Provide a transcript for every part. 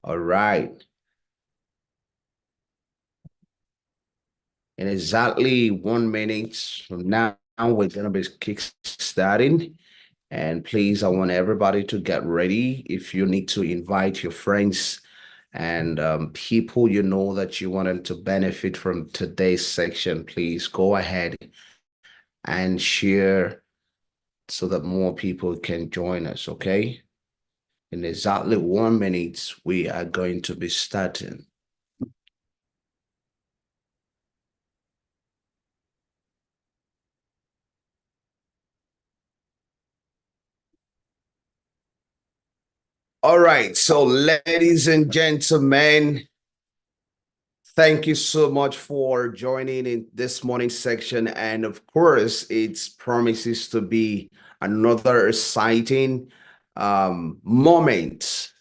All right. In exactly 1 minute from now, we're going to be kick-starting. And please, I want everybody to get ready. If you need to invite your friends and people you know that you want them to benefit from today's section, please go ahead and share so that more people can join us, okay? In exactly 1 minute, we are going to be starting. All right, so ladies and gentlemen, thank you so much for joining in this morning section. And of course, it promises to be another exciting moment.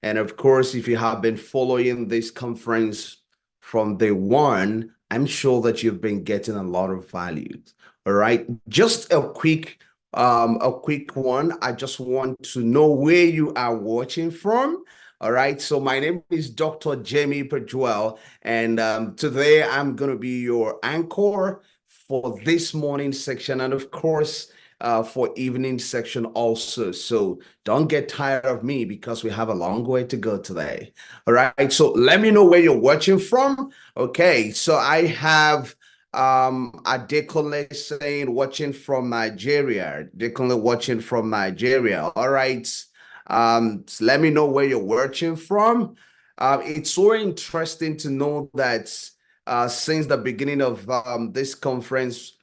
And of course, if you have been following this conference from day one, I'm sure that you've been getting a lot of value. All right, just a quick one. I just want to know where you are watching from. All right, so my name is Dr. Jamie Perjuel, and today I'm going to be your anchor for this morning section, and of course, for evening section also. So don't get tired of me because we have a long way to go today. All right, so let me know where you're watching from. Okay, so I have Adekunle saying watching from Nigeria. Adekunle watching from Nigeria. All right. So let me know where you're watching from. It's so interesting to know that since the beginning of this conference,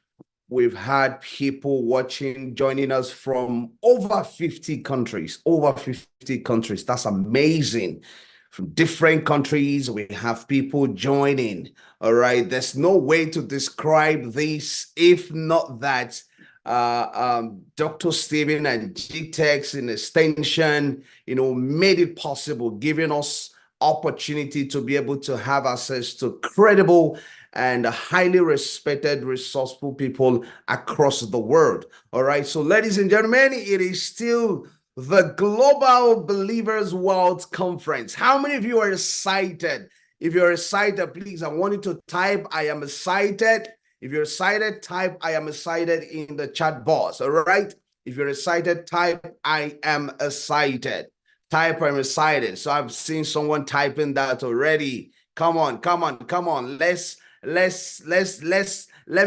we've had people watching, joining us from over 50 countries, over 50 countries. That's amazing. From different countries, we have people joining. All right. There's no way to describe this if not that Dr. Stephen and GTEx in extension, made it possible, giving us opportunity to be able to have access to credible and highly respected, resourceful people across the world. All right. So, ladies and gentlemen, it is still the Global Believers World Conference. How many of you are excited? If you're excited, please, I want you to type, I am excited. If you're excited, type, I am excited in the chat box. All right. If you're excited, type, I am excited. Type, I'm excited. So I've seen someone typing that already. Come on, come on, come on. Let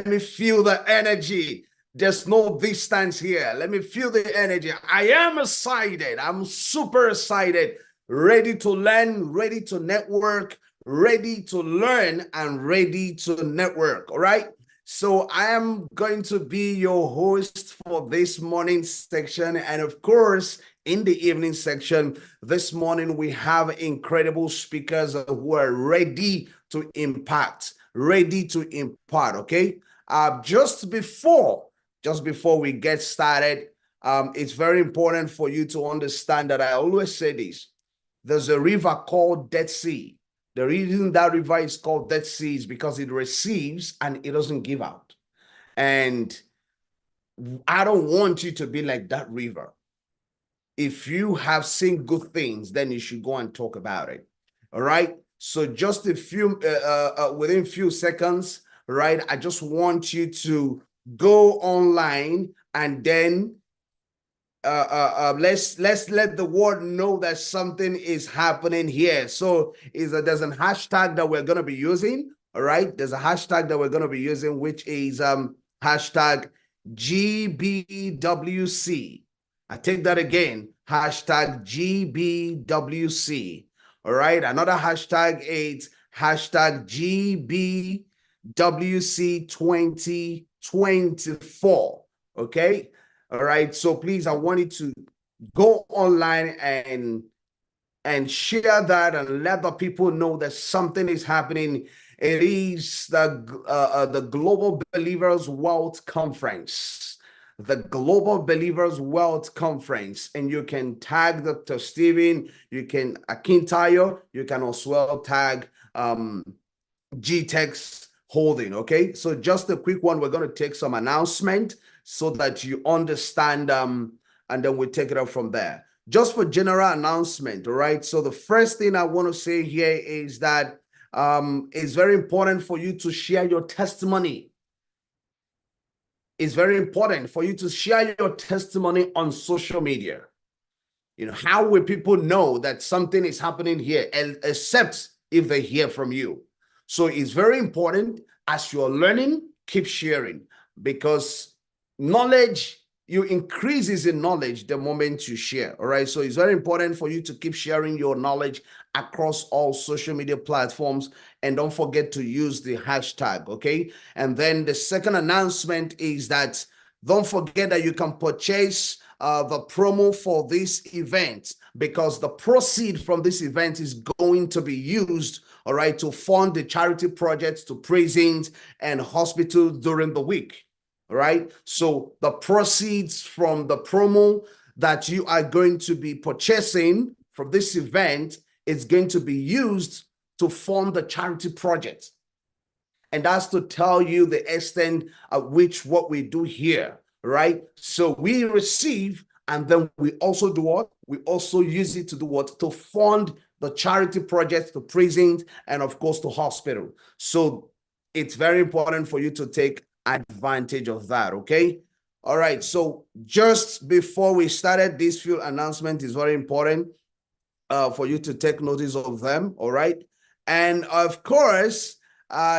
me feel the energy. There's no distance here. Let me feel the energy. I am excited. I'm super excited. Ready to learn, ready to network, ready to learn, and ready to network. All right. So I am going to be your host for this morning section. And of course, in the evening section, this morning we have incredible speakers who are ready to impact, ready to impart. Okay. Just before we get started, it's very important for you to understand that I always say this. There's a river called Dead Sea. The reason that river is called Dead Sea is because it receives and it doesn't give out. And I don't want you to be like that river. If you have seen good things, then you should go and talk about it. All right. So just within a few seconds, right? I just want you to go online and then let's let the world know that something is happening here. So there's a hashtag that we're going to be using. All right. There's a hashtag that we're going to be using, which is hashtag GBWC. I take that again, hashtag GBWC. All right. Another hashtag is hashtag GBWC 2024. Okay. All right. So please, I want you to go online and share that and let the people know that something is happening. It is the Global Believers World Conference, the Global Believers World Conference, and you can tag Dr. Stephen, you can Akintayo, you can also tag GTEx Holding. Okay, so just a quick one. We're going to take some announcement so that you understand, and then we take it up from there. just for general announcement, all right? So the first thing I want to say here is that it's very important for you to share your testimony. It's very important for you to share your testimony on social media. You know, how will people know that something is happening here, except if they hear from you? So it's very important as you're learning, keep sharing, because knowledge, you increases in knowledge the moment you share. All right. So it's very important for you to keep sharing your knowledge across all social media platforms. And don't forget to use the hashtag. Okay. And then the second announcement is that don't forget that you can purchase the promo for this event, because the proceed from this event is going to be used, all right, to fund the charity projects to prisons and hospitals during the week. All right. So the proceeds from the promo that you are going to be purchasing from this event is going to be used to fund the charity project. And that's to tell you the extent at which what we do here, right? So we receive, and then we also do what? We also use it to do what? To fund the charity projects, to prisons, and of course to hospital. So it's very important for you to take advantage of that, okay? All right, so just before we started, this few announcement is very important for you to take notice of them, all right? And of course,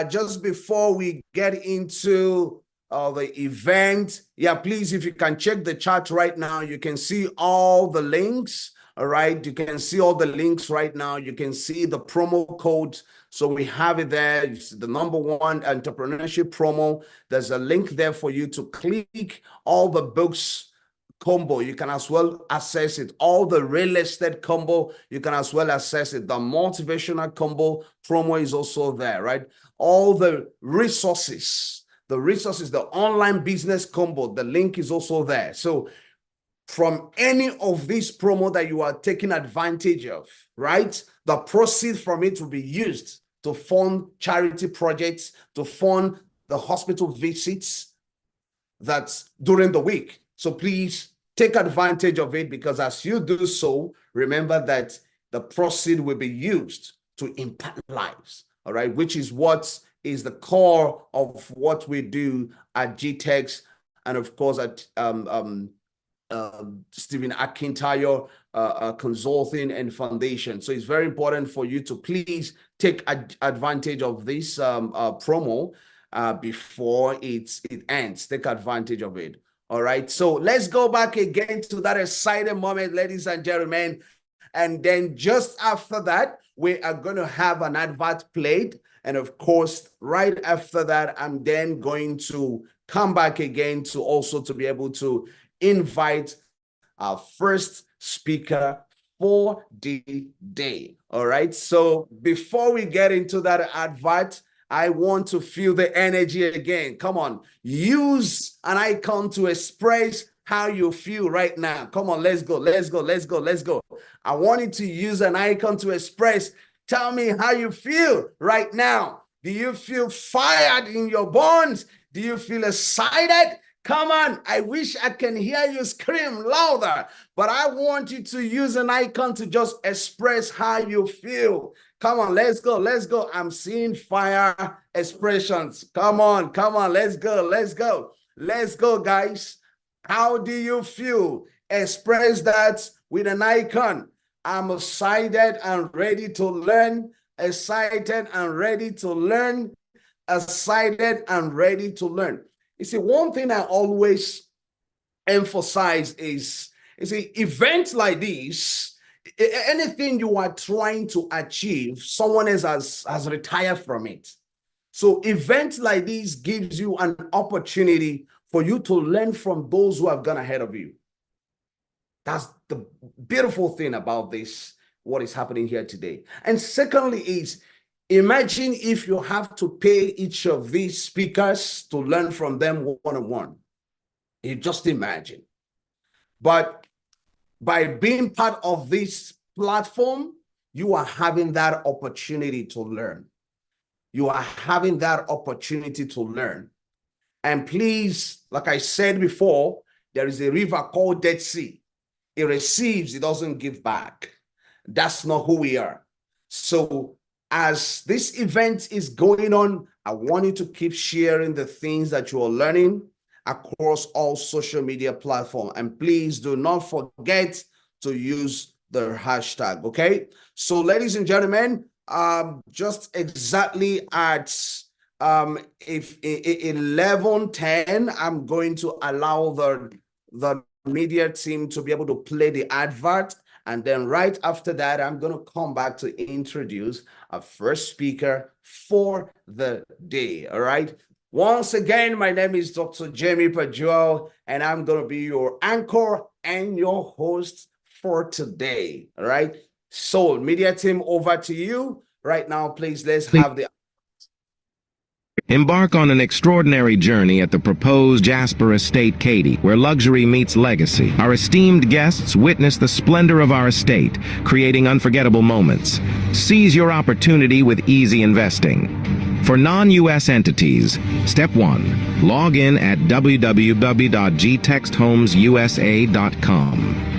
just before we get into the event, yeah, please, if you can check the chat right now, you can see all the links, all right? You can see all the links right now. You can see the promo code. So we have it there. It's the #1 entrepreneurship promo. There's a link there for you to click all the books combo. You can as well access it. All the real estate combo, you can as well access it. The motivational combo promo is also there, right? All the resources, the online business combo, the link is also there. So from any of these promo that you are taking advantage of, right, the proceeds from it will be used to fund charity projects, to fund the hospital visits that's during the week. So please take advantage of it, because as you do so, remember that the proceeds will be used to impact lives, all right, which is what is the core of what we do at GTEx, and of course at Stephen Akintayo Consulting and Foundation. So it's very important for you to please take advantage of this promo before it ends. Take advantage of it. All right. So let's go back again to that exciting moment, ladies and gentlemen. And then just after that, we are going to have an advert played. And of course, right after that, I'm then going to come back again to also to be able to invite our first speaker for the day. All right. So before we get into that advert, I want to feel the energy again. Come on, use an icon to express how you feel right now. Come on, let's go, let's go, let's go, let's go. I want you to use an icon to express. Tell me how you feel right now. Do you feel fired in your bones? Do you feel excited? Come on, I wish I can hear you scream louder, but I want you to use an icon to just express how you feel. Come on, let's go, let's go. I'm seeing fire expressions. Come on, let's go, let's go. Let's go, guys. How do you feel? Express that with an icon. I'm excited and ready to learn, excited and ready to learn, excited and ready to learn. You see, one thing I always emphasize is, you see, events like this, anything you are trying to achieve, someone else has retired from it. So events like this gives you an opportunity for you to learn from those who have gone ahead of you. That's the beautiful thing about this, what is happening here today. And secondly is, imagine if you have to pay each of these speakers to learn from them one-on-one. You just imagine. But by being part of this platform, you are having that opportunity to learn. You are having that opportunity to learn. And please, like I said before, there is a river called Dead Sea. It receives, it doesn't give back. That's not who we are. So as this event is going on, I want you to keep sharing the things that you are learning across all social media platforms. And please do not forget to use the hashtag, okay? So ladies and gentlemen, just exactly at if 11:10, I'm going to allow the media team to be able to play the advert. And then right after that, I'm going to come back to introduce our first speaker for the day. All right. Once again, my name is Dr. Jamie Pajuel, and I'm going to be your anchor and your host for today. All right. So, media team, over to you. Right now, please, let's have the... Embark on an extraordinary journey at the proposed Jasper Estate, Katy, where luxury meets legacy. Our esteemed guests witness the splendor of our estate, creating unforgettable moments. Seize your opportunity with easy investing. For non-U.S. entities, Step 1. Log in at www.gtexthomesusa.com.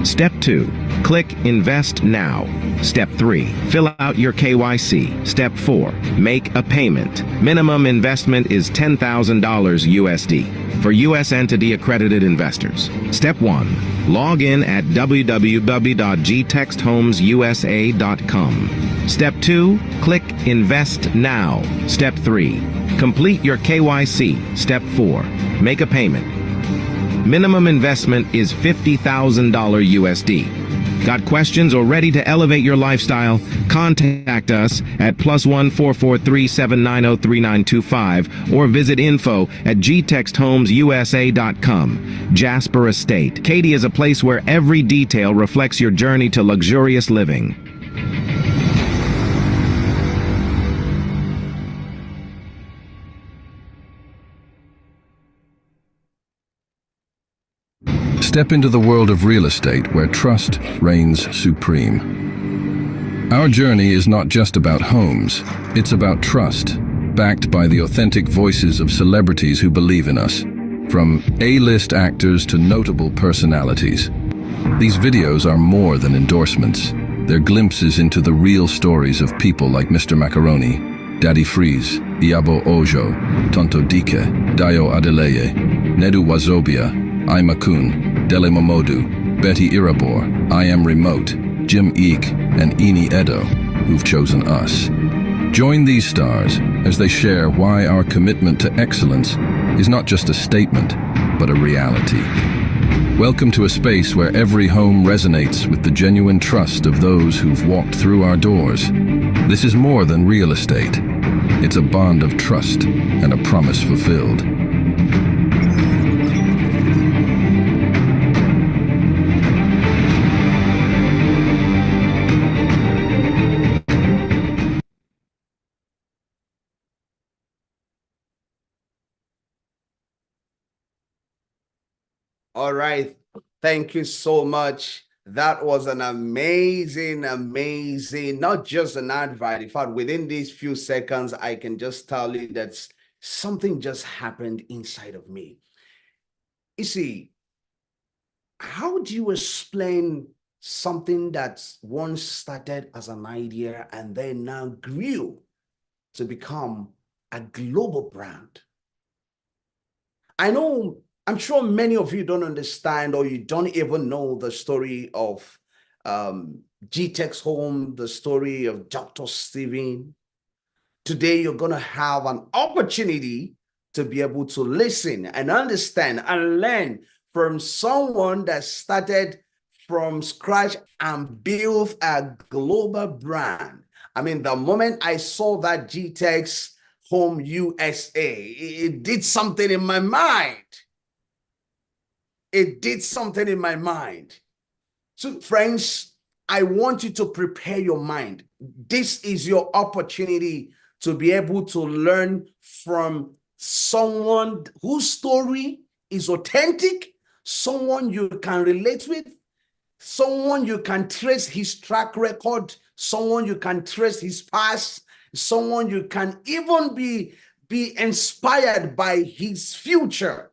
Step 2. Click Invest Now. Step 3. Fill out your KYC. Step 4. Make a payment. Minimum investment is $10,000 USD for U.S. entity accredited investors. Step 1. Log in at www.gtexthomesusa.com. Step 2. Click Invest Now. Step 3. Complete your KYC. Step 4. Make a payment. Minimum investment is $50,000 USD. Got questions or ready to elevate your lifestyle? Contact us at +1 443 790 3925 or visit info@gtexthomesusa.com. Jasper Estate. Katy is a place where every detail reflects your journey to luxurious living. Step into the world of real estate where trust reigns supreme. Our journey is not just about homes, it's about trust, backed by the authentic voices of celebrities who believe in us, from A-list actors to notable personalities. These videos are more than endorsements. They're glimpses into the real stories of people like Mr. Macaroni, Daddy Freeze, Iyabo Ojo, Tonto Dike, Dayo Adeleye, Nedu Wazobia, Ima Kun, Dele Momodu, Betty Irabor, I Am Remote, Jim Eek, and Ini Edo, who've chosen us. Join these stars as they share why our commitment to excellence is not just a statement, but a reality. Welcome to a space where every home resonates with the genuine trust of those who've walked through our doors. This is more than real estate. It's a bond of trust and a promise fulfilled. All right. Thank you so much. That was an amazing, not just an advert. In fact, within these few seconds, I can just tell you that something just happened inside of me. You see, how do you explain something that once started as an idea and then now grew to become a global brand? I'm sure many of you don't understand, or you don't even know the story of GTEX Home, the story of Dr. Steven. Today, you're going to have an opportunity to be able to listen and understand and learn from someone that started from scratch and built a global brand. I mean, the moment I saw that GTEX Home USA, it did something in my mind. It did something in my mind. So, friends, I want you to prepare your mind. This is your opportunity to be able to learn from someone whose story is authentic, someone you can relate with, someone you can trace his track record, someone you can trace his past, someone you can even be inspired by his future.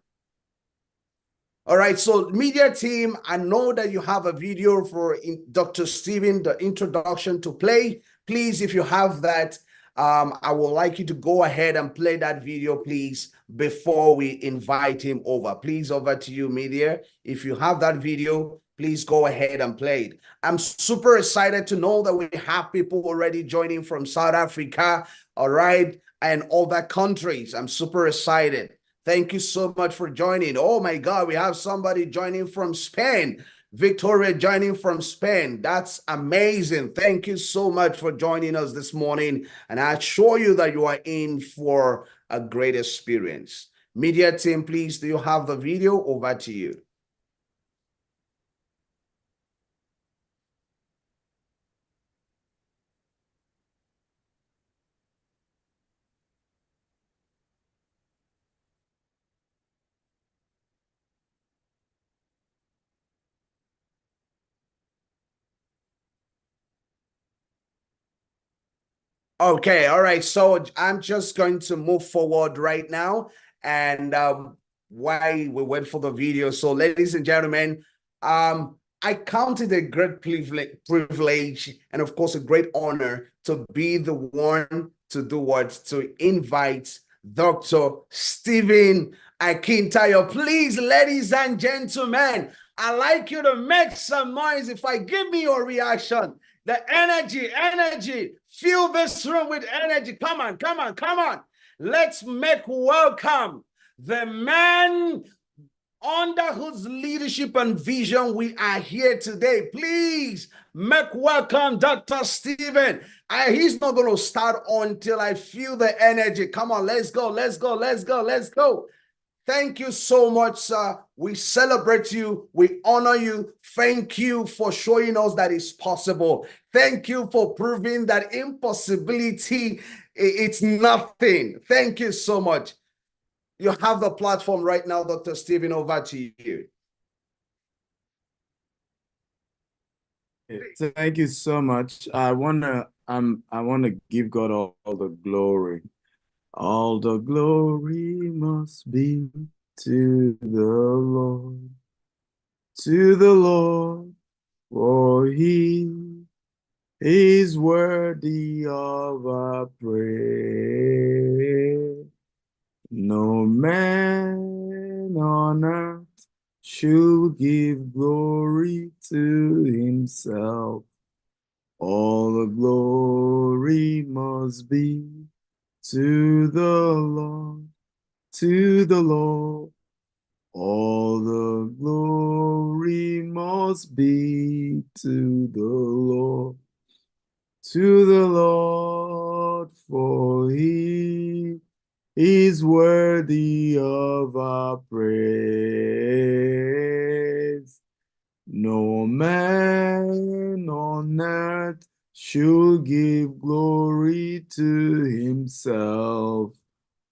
All right, so media team, I know that you have a video for Dr. Stephen, the introduction to play. Please, if you have that, I would like you to go ahead and play that video, please, before we invite him over. Please, over to you, media. If you have that video, please go ahead and play it. I'm super excited to know that we have people already joining from South Africa, all right, and other countries. I'm super excited. Thank you so much for joining. Oh my God, we have somebody joining from Spain. Victoria joining from Spain. That's amazing. Thank you so much for joining us this morning. And I assure you that you are in for a great experience. Media team, please, do you have the video? Over to you. Okay, all right. So I'm just going to move forward right now. And while we wait for the video, so ladies and gentlemen, I count it a great privilege and of course a great honor to be the one to do what? To invite Dr. Stephen Akintayo. Please, ladies and gentlemen, I'd like you to make some noise if I give me your reaction. The energy. Fill this room with energy. Come on, come on, come on. Let's make welcome the man under whose leadership and vision we are here today. Please make welcome Dr. Stephen. He's not going to start until I feel the energy. Come on, let's go, let's go, let's go, let's go. Thank you so much, sir. We celebrate you. We honor you. Thank you for showing us that it's possible. Thank you for proving that impossibility, it's nothing. Thank you so much. You have the platform right now, Dr. Stephen, over to you. Thank you so much. I wanna give God all the glory. All the glory must be to the Lord, for he is worthy of our praise. No man on earth should give glory to himself. All the glory must be to the Lord, all the glory must be to the Lord, for he is worthy of our praise. No man on earth should give glory to himself.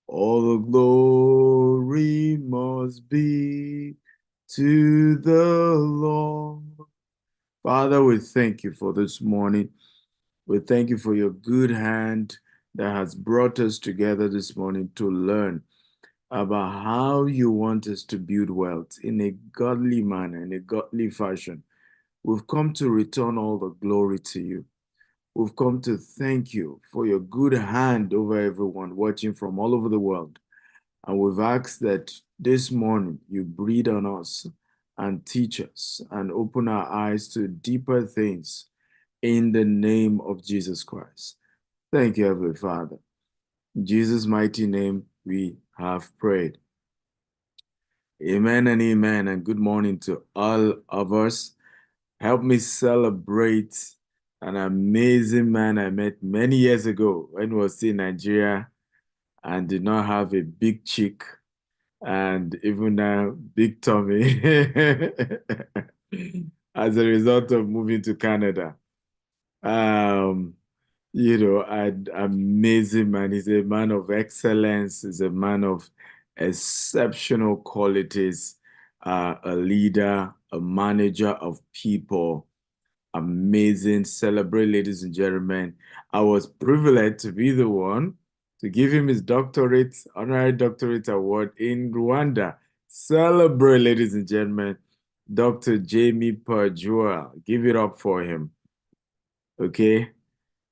All the glory must be to the Lord. Father, we thank you for this morning. We thank you for your good hand that has brought us together this morning to learn about how you want us to build wealth in a godly manner, in a godly fashion. We've come to return all the glory to you. We've come to thank you for your good hand over everyone watching from all over the world. And we've asked that this morning you breathe on us and teach us and open our eyes to deeper things in the name of Jesus Christ. Thank you, Heavenly Father. In Jesus' mighty name, we have prayed. Amen and amen. And good morning to all of us. Help me celebrate an amazing man I met many years ago when he was still in Nigeria and did not have a big cheek and even now big tummy as a result of moving to Canada. An amazing man. He's a man of excellence. He's a man of exceptional qualities, a leader, a manager of people. Amazing. Celebrate, ladies and gentlemen. I was privileged to be the one to give him his honorary doctorate award in Rwanda. Celebrate, ladies and gentlemen. Dr. Jamie Pajua. Give it up for him. Okay?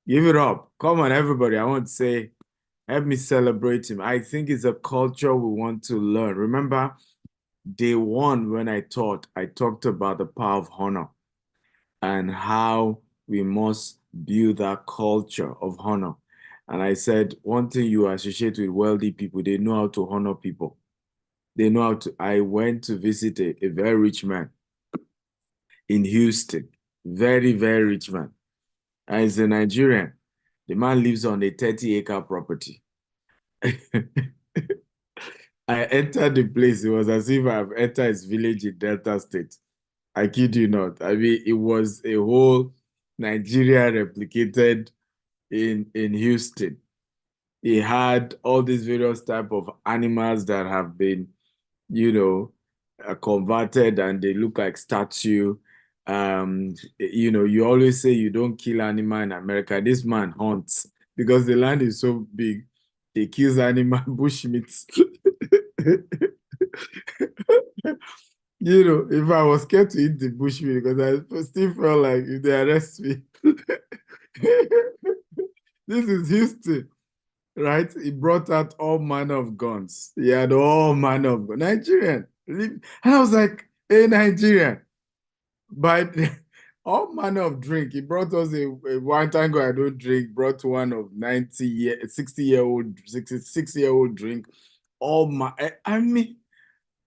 Give it up. Come on, everybody. I want to say, help me celebrate him. I think it's a culture we want to learn. Remember, day one when I talked about the power of honor and how we must build that culture of honor. And I said, one thing you associate with wealthy people, they know how to honor people. They know how to. I went to visit a very rich man in Houston, very, very rich man. And he's a Nigerian. The man lives on a 30-acre property. I entered the place. It was as if I've entered his village in Delta State. I kid you not. I mean, it was a whole Nigeria replicated in Houston. He had all these various type of animals that have been, converted and they look like statue. You always say you don't kill animal in America. This man hunts because the land is so big. He kills animal bush meats. If I was scared to eat the bush meat because I still felt like if they arrest me. This is Houston, right? He brought out all manner of guns. He had all manner of guns. Nigerian. And I was like, hey, Nigerian. But all manner of drink. He brought us a one tango I don't drink, brought one of 60-year-old, 66-year-old drink. I mean,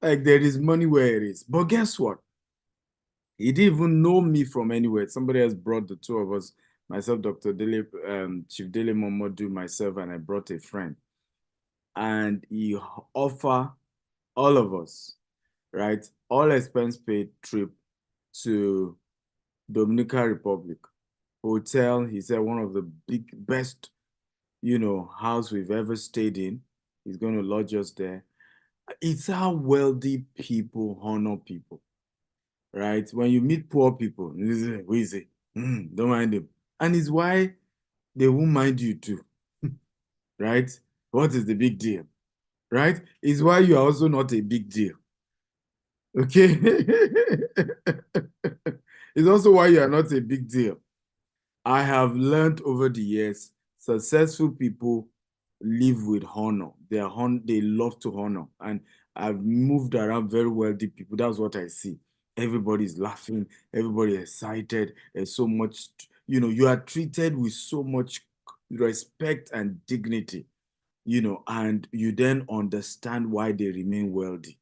like there is money where it is. But guess what? He didn't even know me from anywhere. Somebody else brought the two of us, myself, Dr. Dele, Chief Dele Momodu, myself, and I brought a friend. And he offered all of us, right, all expense paid trip to Dominican Republic. Hotel, he said one of the best, house we've ever stayed in. He's going to lodge us there. It's how wealthy people honor people, right? When you meet poor people, who is it? Don't mind him. And it's why they won't mind you too, right? What is the big deal, right? It's why you are also not a big deal, okay? It's also why you are not a big deal. I have learned over the years, successful people live with honor. They love to honor. And I've moved around very wealthy people. That's what I see. Everybody's laughing. Everybody's excited. There's so much, you are treated with so much respect and dignity, and you then understand why they remain wealthy.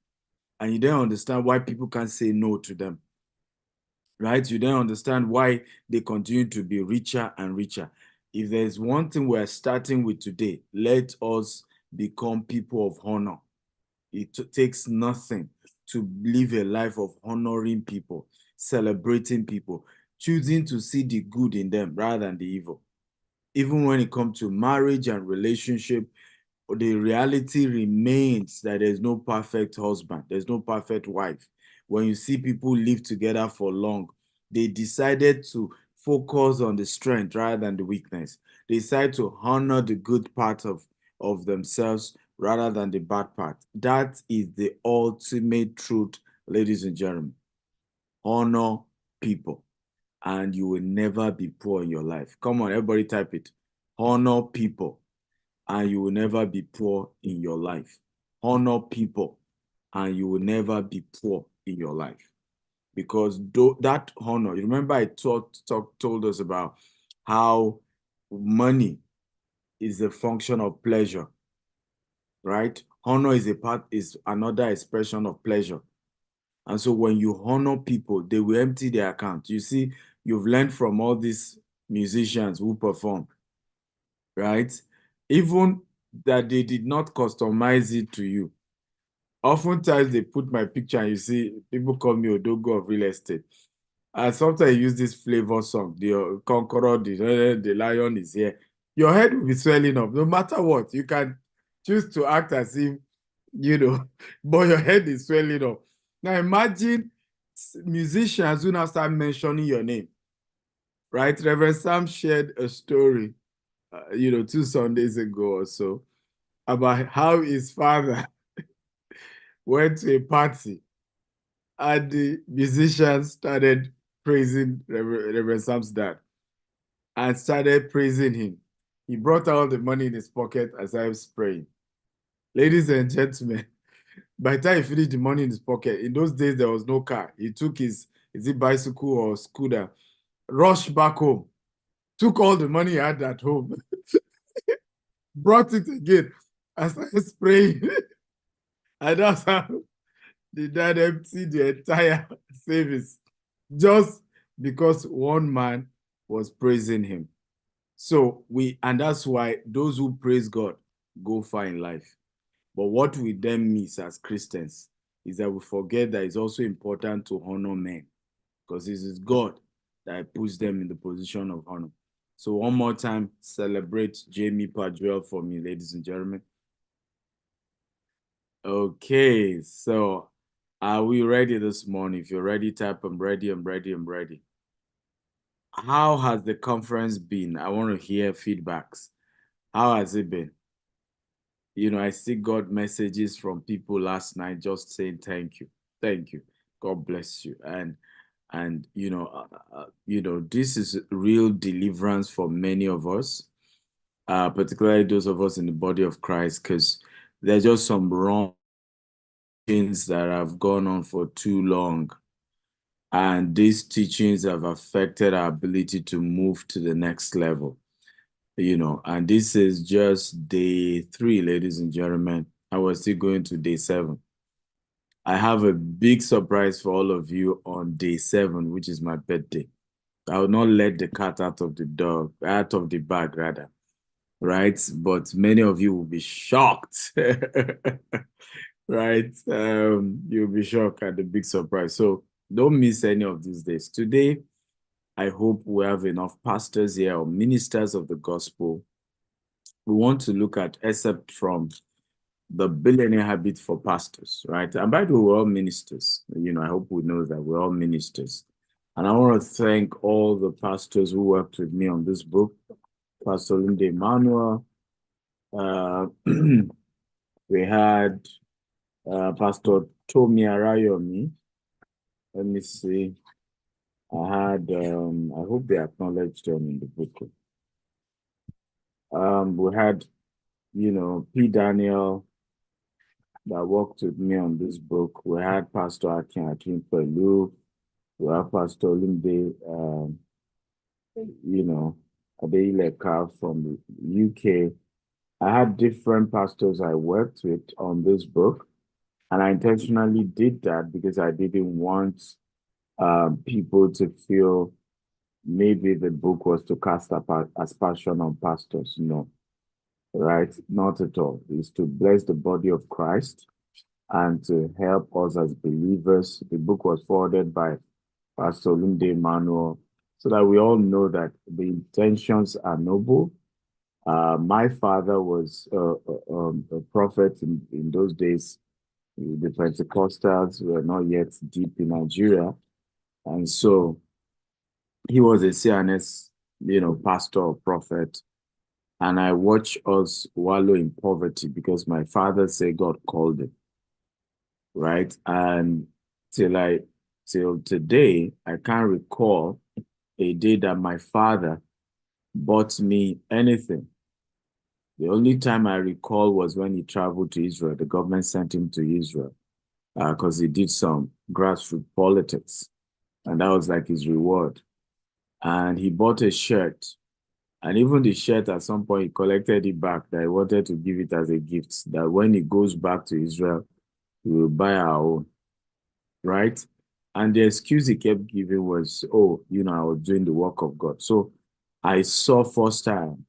And you then understand why people can't say no to them, right? You then understand why they continue to be richer and richer. If there's one thing we're starting with today, let us become people of honor. It takes nothing to live a life of honoring people, celebrating people, choosing to see the good in them rather than the evil. Even when it comes to marriage and relationship, the reality remains that there's no perfect husband, there's no perfect wife. When you see people live together for long, they decided to focus on the strength rather than the weakness. They decide to honor the good part of themselves rather than the bad part. That is the ultimate truth, ladies and gentlemen. Honor people, and you will never be poor in your life. Come on, everybody type it. Honor people, and you will never be poor in your life. Honor people, and you will never be poor in your life. Because that honor, you remember I told us about how money is a function of pleasure, right? Honor is another expression of pleasure. And so when you honor people, they will empty their account. You see, you've learned from all these musicians who perform, right? Even that they did not customize it to you. Oftentimes they put my picture and you see people call me Odogo of real estate. And sometimes you use this flavor song, the conqueror, the lion is here. Your head will be swelling up. No matter what, you can choose to act as if, but your head is swelling up. Now imagine musicians who now start mentioning your name, right? Reverend Sam shared a story, 2 Sundays ago or so, about how his father went to a party and the musicians started praising Reverend Sam's dad and started praising him. He brought out the money in his pocket as I was praying. Ladies and gentlemen, by the time he finished the money in his pocket, in those days there was no car. He took his, is it bicycle or scooter, rushed back home, took all the money he had at home, brought it again, and started spraying. And that's how the dad emptied the entire savings just because one man was praising him. So and that's why those who praise God go far in life. But what we then miss as Christians is that we forget that it's also important to honor men, because it is God that puts them in the position of honor. So one more time, celebrate Jamie Padwell for me, ladies and gentlemen. Okay, so are we ready this morning? If you're ready, type I'm ready, I'm ready, I'm ready. How has the conference been? I want to hear feedbacks. How has it been? You know, I still got messages from people last night just saying thank you, God bless you, and you know, this is real deliverance for many of us, particularly those of us in the body of Christ, because there's just some wrong things that have gone on for too long. And these teachings have affected our ability to move to the next level, you know. And this is just day 3, ladies and gentlemen. I was still going to day 7. I have a big surprise for all of you on day 7, which is my birthday. I will not let the cat out of the bag, rather. Right? But many of you will be shocked. Right? You'll be shocked at the big surprise. So don't miss any of these days. Today, I hope we have enough pastors here or ministers of the gospel. We want to look at excerpt from The Billionaire Habit for Pastors, right? And by the way, we're all ministers. You know, I hope we know that we're all ministers. And I want to thank all the pastors who worked with me on this book. Pastor Linda Emmanuel. We had Pastor Tomi Arayomi. Let me see. I had, I hope they acknowledged them in the book. We had, you know, P. Daniel that worked with me on this book. We had Pastor Akin Pelu. We had Pastor Limbe, you know, Adeileka from the UK. I had different pastors I worked with on this book. And I intentionally did that because I didn't want people to feel maybe the book was to cast aspersion on pastors. No, right? Not at all. It's to bless the body of Christ and to help us as believers. The book was forwarded by Pastor Linda Emmanuel, so that we all know that the intentions are noble. My father was a prophet in those days. The Pentecostals were not yet deep in Nigeria. And so he was a CNS, you know, pastor or prophet. And I watched us wallow in poverty because my father said God called him, right? And till today, I can't recall a day that my father bought me anything. The only time I recall was when he traveled to Israel. The government sent him to Israel because he did some grassroots politics. And that was like his reward. And he bought a shirt. And even the shirt, at some point, he collected it back, that he wanted to give it as a gift, that when he goes back to Israel, he will buy our own, right? And the excuse he kept giving was, oh, you know, I was doing the work of God. So I saw firsthand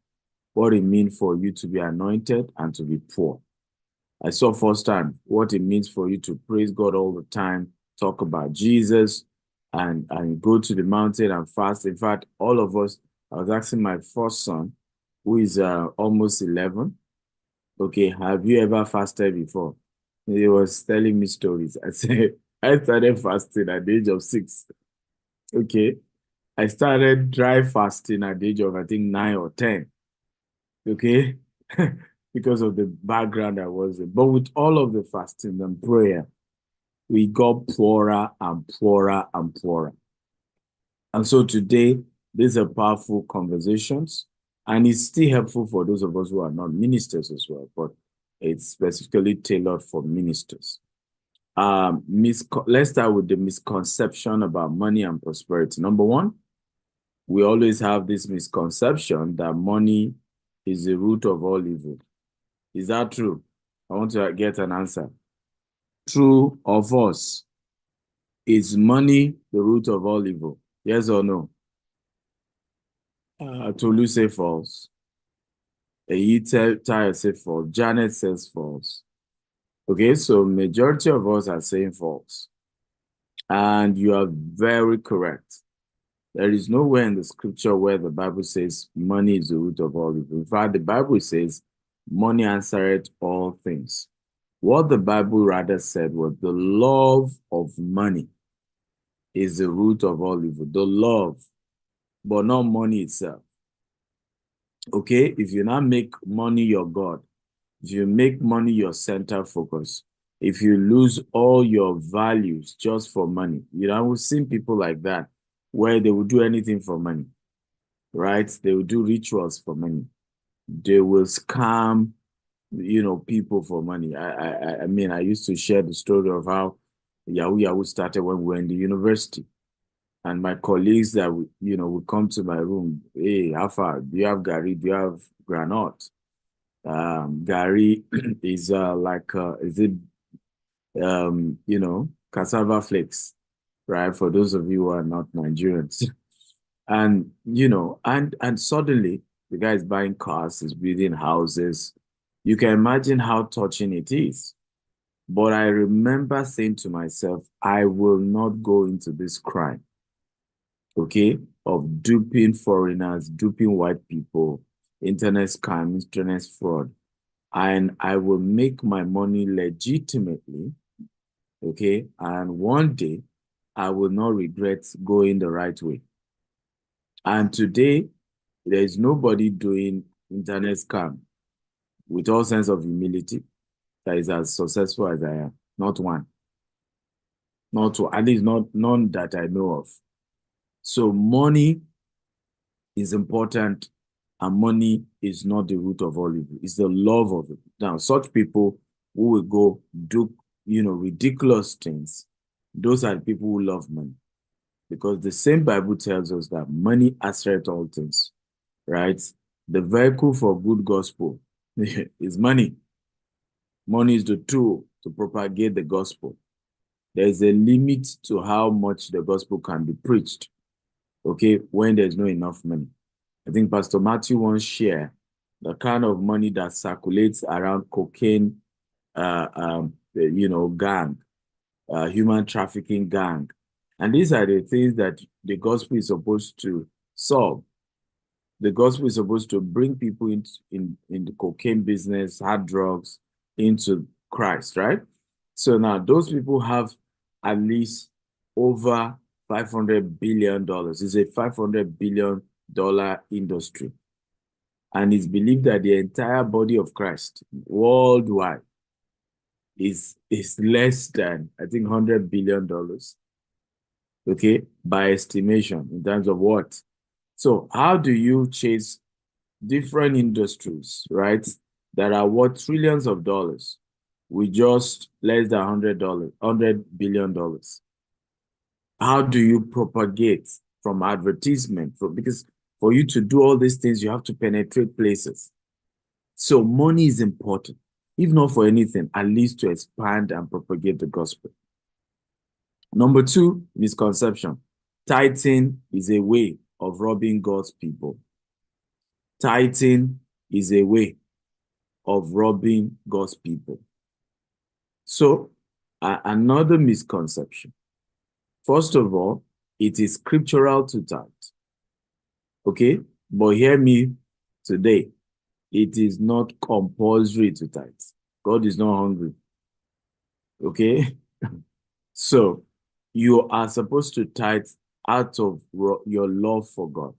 what it means for you to be anointed and to be poor. I saw firsthand what it means for you to praise God all the time, talk about Jesus, and go to the mountain and fast. In fact, all of us, I was asking my first son, who is almost 11, okay, have you ever fasted before? He was telling me stories. I said, I started fasting at the age of 6. Okay. I started dry fasting at the age of, I think, 9 or 10. Okay. because of the background I was in. But with all of the fasting and prayer, we got poorer and poorer and poorer. And so today, these are powerful conversations, and it's still helpful for those of us who are not ministers as well, but it's specifically tailored for ministers. Let's start with the misconception about money and prosperity. Number one, we always have this misconception that money is the root of all evil. Is that true? I want to get an answer. True or false? Is money the root of all evil? Yes or no? Tolu say false. Tayo say false. Janet says false. Okay, so majority of us are saying false. And you are very correct. There is nowhere in the scripture where the Bible says money is the root of all evil. In fact, the Bible says money answereth all things. What the Bible rather said was the love of money is the root of all evil. The love, but not money itself. Okay, if you now make money your God, if you make money your center focus, if you lose all your values just for money, we've seen people like that where they will do anything for money, right? They will do rituals for money. They will scam, people for money. I mean, I used to share the story of how Yahoo started when we were in the university. And my colleagues that, would come to my room, hey, how far? Do you have Gary? Do you have Granite? Gary is cassava flakes, right? For those of you who are not Nigerians. And, and suddenly the guy is buying cars, he's building houses. You can imagine how touching it is. But I remember saying to myself, I will not go into this crime, okay, of duping foreigners, duping white people, internet scam, internet fraud. And I will make my money legitimately, okay? And one day, I will not regret going the right way. And today, there is nobody doing internet scam with all sense of humility that is as successful as I am. Not one. Not one. At least none that I know of. So money is important, and money is not the root of all evil. It's the love of it. Now, such people who will go do, ridiculous things, those are the people who love money. Because the same Bible tells us that money answereth all things, right? The vehicle for good gospel is money. Money is the tool to propagate the gospel. There is a limit to how much the gospel can be preached, okay, when there's not enough money. I think Pastor Matthew once shared the kind of money that circulates around cocaine, gang, human trafficking gang. And these are the things that the gospel is supposed to solve. The gospel is supposed to bring people in the cocaine business, hard drugs, into Christ, right? So now those people have at least over $500 billion. It's a $500 billion industry. And it's believed that the entire body of Christ worldwide is less than, I think, $100 billion. Okay, by estimation, in terms of what? So how do you chase different industries, right, that are worth trillions of dollars with just less than $100 billion? How do you propagate from advertisement? Because for you to do all these things, you have to penetrate places. So money is important, if not for anything, at least to expand and propagate the gospel. Number two, misconception. Tithing is a way of robbing God's people. Tithing is a way of robbing God's people. So, another misconception. First of all, it is scriptural to tithe. Okay? But hear me today. It is not compulsory to tithe. God is not hungry. Okay? So, you are supposed to tithe out of your love for God.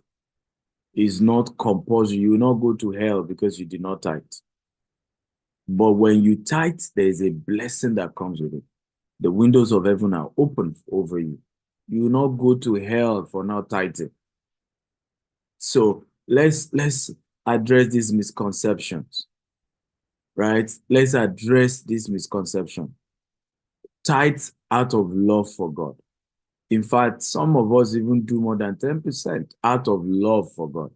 It's not compulsory. You will not go to hell because you did not tithe. But when you tithe, there's a blessing that comes with it. The windows of heaven are open over you. You will not go to hell for not tithing. So let's address these misconceptions, right? Let's address this misconception. Tithe out of love for God. In fact, some of us even do more than 10% out of love for God,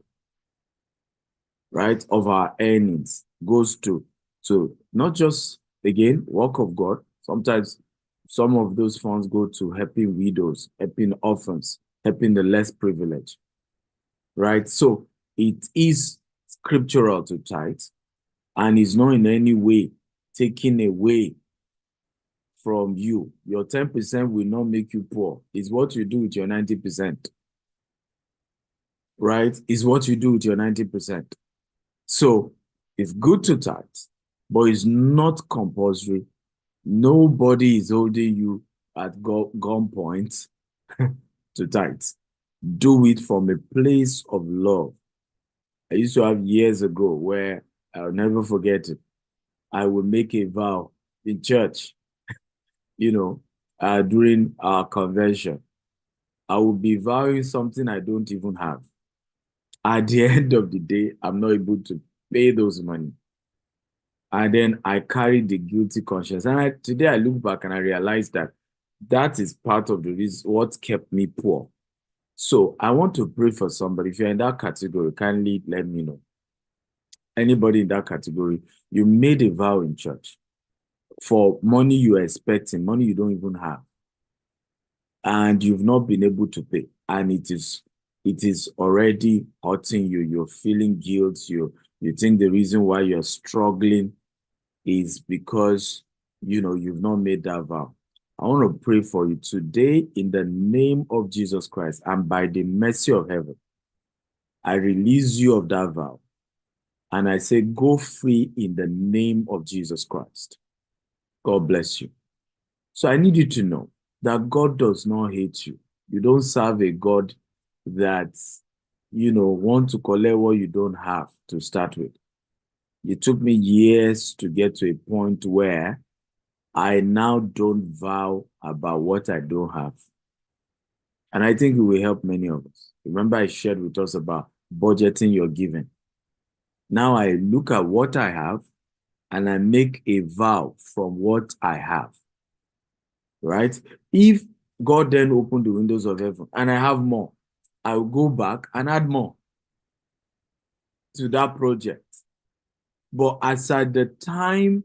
right? Of our earnings goes to not just, again, work of God. Sometimes some of those funds go to helping widows, helping orphans, helping the less privileged, right? So it is scriptural to tithe, and is not in any way taking away from you. Your 10% will not make you poor. It's what you do with your 90%, right? It's what you do with your 90%. So it's good to tithe, but it's not compulsory. Nobody is holding you at gunpoint to tithe. Do it from a place of love. I used to have years ago where I'll never forget it. I would make a vow in church, during our convention. I would be vowing something I don't even have. At the end of the day, I'm not able to pay those money. And then I carry the guilty conscience. And today I look back and I realize that is part of the reason what kept me poor. So I want to pray for somebody. If you're in that category, kindly let me know. Anybody in that category, you made a vow in church for money you're expecting, money you don't even have, and you've not been able to pay, and it is already hurting you. You're feeling guilt. You think the reason why you're struggling is because you've not made that vow. I want to pray for you today in the name of Jesus Christ, and by the mercy of heaven, I release you of that vow. And I say, go free in the name of Jesus Christ. God bless you. So I need you to know that God does not hate you. You don't serve a God that, want to collect what you don't have to start with. It took me years to get to a point where I now don't vow about what I don't have. And I think it will help many of us. Remember, I shared with us about budgeting your giving. Now I look at what I have and I make a vow from what I have, right? If God then opened the windows of heaven and I have more, I will go back and add more to that project. But as at the time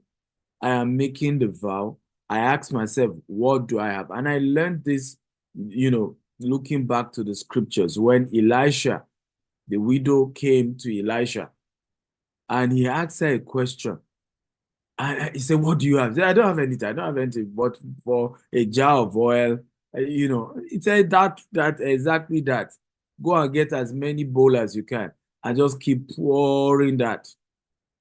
I am making the vow, I ask myself, what do I have? And I learned this, looking back to the scriptures, when Elisha, the widow, came to Elisha and he asked her a question. And he said, what do you have? He said, I don't have anything. I don't have anything but for a jar of oil. He said that exactly that. Go and get as many bowls as you can and just keep pouring that.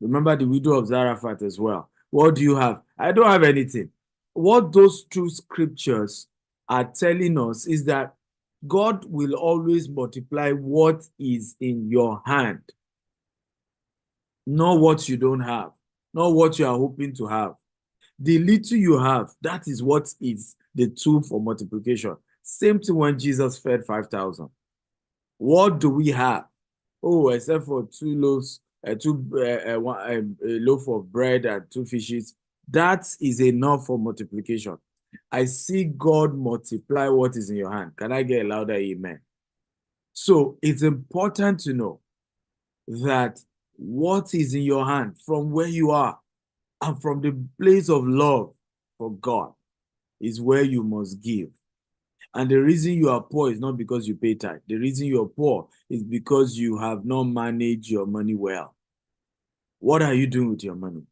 Remember the widow of Zarephath as well. What do you have? I don't have anything. What those two scriptures are telling us is that God will always multiply what is in your hand, not what you don't have, not what you are hoping to have. The little you have, that is what is the tool for multiplication. Same thing when Jesus fed 5,000. What do we have? Oh, except for a loaf of bread and 2 fishes. That is enough for multiplication. I see God multiply what is in your hand. Can I get a louder amen? So it's important to know that what is in your hand from where you are and from the place of love for God is where you must give. And the reason you are poor is not because you pay tithe. The reason you're poor is because you have not managed your money well. What are you doing with your money?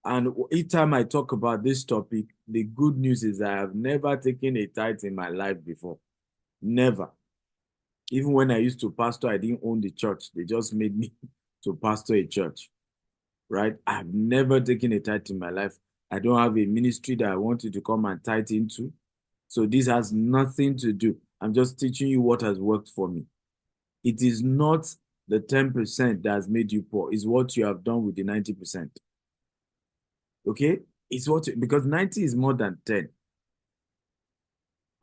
And each time I talk about this topic, the good news is I have never taken a tithe in my life before. Never. Even when I used to pastor, I didn't own the church. They just made me to pastor a church, right? I've never taken a tithe in my life. I don't have a ministry that I want you to come and tithe into. So this has nothing to do. I'm just teaching you what has worked for me. It is not the 10% that has made you poor. It's what you have done with the 90%. Okay? It's what, because 90 is more than 10.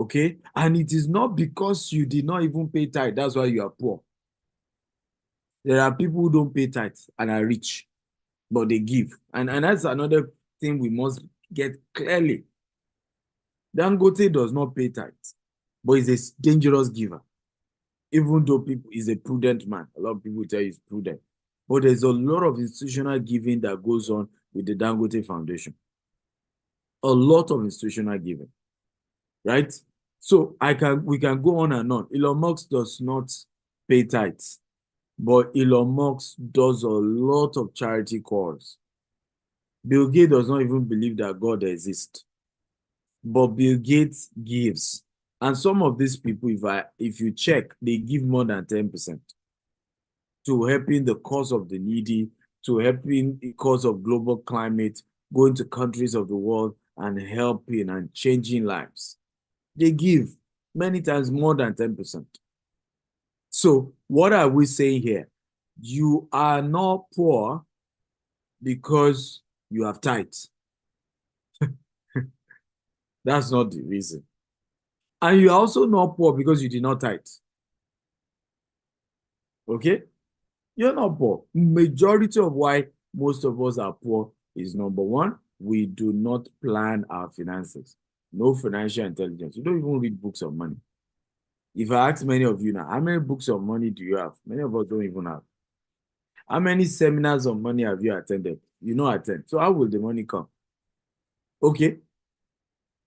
Okay? And it is not because you did not even pay tithe, that's why you are poor. There are people who don't pay tithe and are rich, but they give. And that's another thing we must get clearly. Dangote does not pay tithe, but he's a dangerous giver. Even though people is a prudent man. A lot of people tell you he's prudent. But there's a lot of institutional giving that goes on with the Dangote Foundation. A lot of institutional giving, right? So we can go on and on. Elon Musk does not pay tithes, but Elon Musk does a lot of charity calls. Bill Gates does not even believe that God exists, but Bill Gates gives. And some of these people, if you check, they give more than 10% to helping the cause of the needy, to helping the cause of global climate, going to countries of the world and helping and changing lives. They give many times more than 10%. So what are we saying here? You are not poor because you have tithes. That's not the reason. And you're also not poor because you did not tithe. Okay? You're not poor. Majority of why most of us are poor is number one, we do not plan our finances. No financial intelligence. You don't even read books of money. If I ask many of you now, how many books of money do you have? Many of us don't even have. How many seminars on money have you attended? You don't attend. So how will the money come? Okay.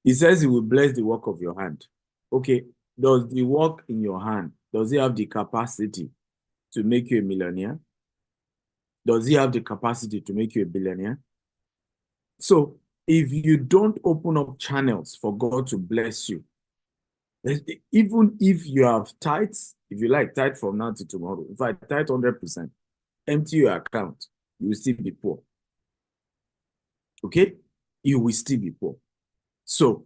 He says he will bless the work of your hand. Okay. Does the work in your hand, does it have the capacity to make you a millionaire? Does he have the capacity to make you a billionaire? So if you don't open up channels for God to bless you, even if you have tithes, if you like tithe from now to tomorrow, if I tithe 100%, empty your account, you will still be poor. Okay? You will still be poor. So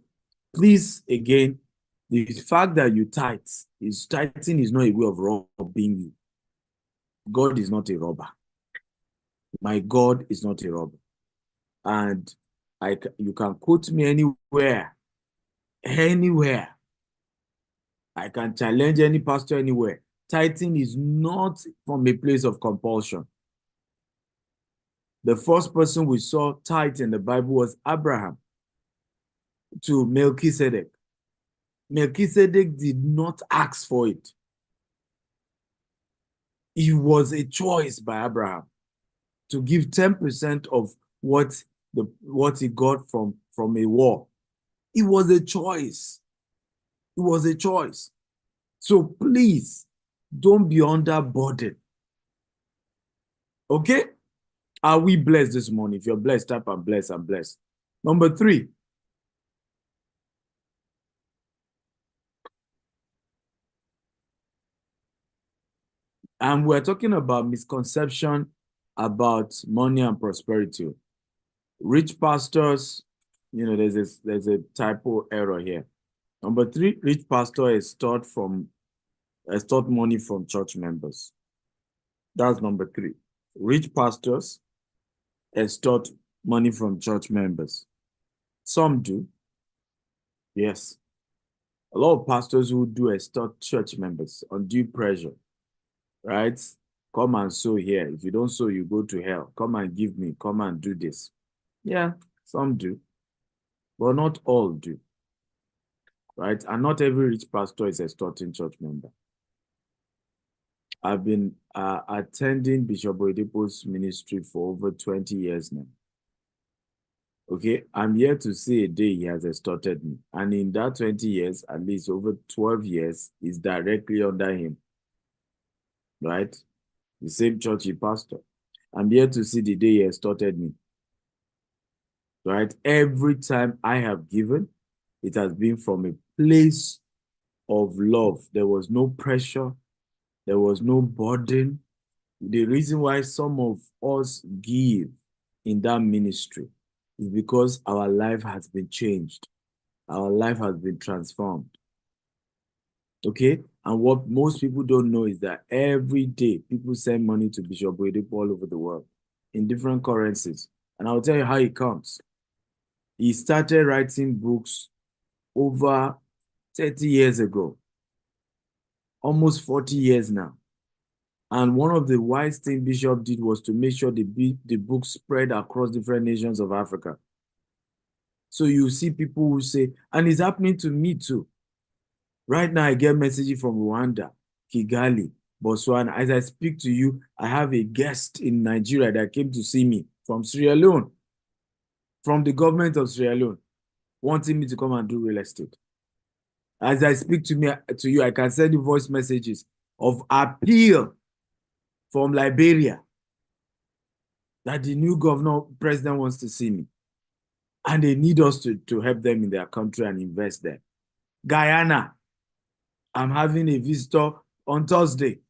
please, again, the fact that you tithing is not a way of robbing you. God is not a robber. My God is not a robber. And you can quote me anywhere. I can challenge any pastor anywhere. Tithing is not from a place of compulsion. The first person we saw tithe in the Bible was Abraham to Melchizedek. Melchizedek did not ask for it. It was a choice by Abraham to give 10% of what he got from a war. It was a choice. It was a choice. So please, don't be under burden. Okay? Are we blessed this morning? If you're blessed, type I'm blessed, I'm blessed. Number 3. And we're talking about misconception about money and prosperity. Rich pastors, there's a typo error here. Number 3, rich pastor is taught money from church members. That's number 3. Rich pastors extort money from church members. Some do. Yes. A lot of pastors who do extort church members undue pressure, right? Come and sow here. If you don't sow, you go to hell. Come and give me. Come and do this. Yeah, some do. But not all do. Right? And not every rich pastor is extorting church member. I've been attending Bishop Oyedepo's ministry for over 20 years now. Okay, I'm here to see a day he has extorted me. And in that 20 years, at least over 12 years, is directly under him. Right? The same church he pastor. I'm here to see the day he extorted me. Right? Every time I have given, it has been from a place of love. There was no pressure. There was no burden. The reason why some of us give in that ministry is because our life has been changed. Our life has been transformed. Okay? And what most people don't know is that every day people send money to Bishop Oyedepo all over the world in different currencies. And I'll tell you how it comes. He started writing books over 30 years ago, almost 40 years now. And one of the wise things Bishop did was to make sure the book spread across different nations of Africa. So you see people who say, and it's happening to me too. Right now, I get messages from Rwanda, Kigali, Botswana. As I speak to you, I have a guest in Nigeria that came to see me from Sierra Leone, from the government of Sierra Leone, wanting me to come and do real estate. As I speak to you, I can send you voice messages of appeal from Liberia that the new president wants to see me. And they need us to help them in their country and invest there. Guyana, I'm having a visitor on Thursday.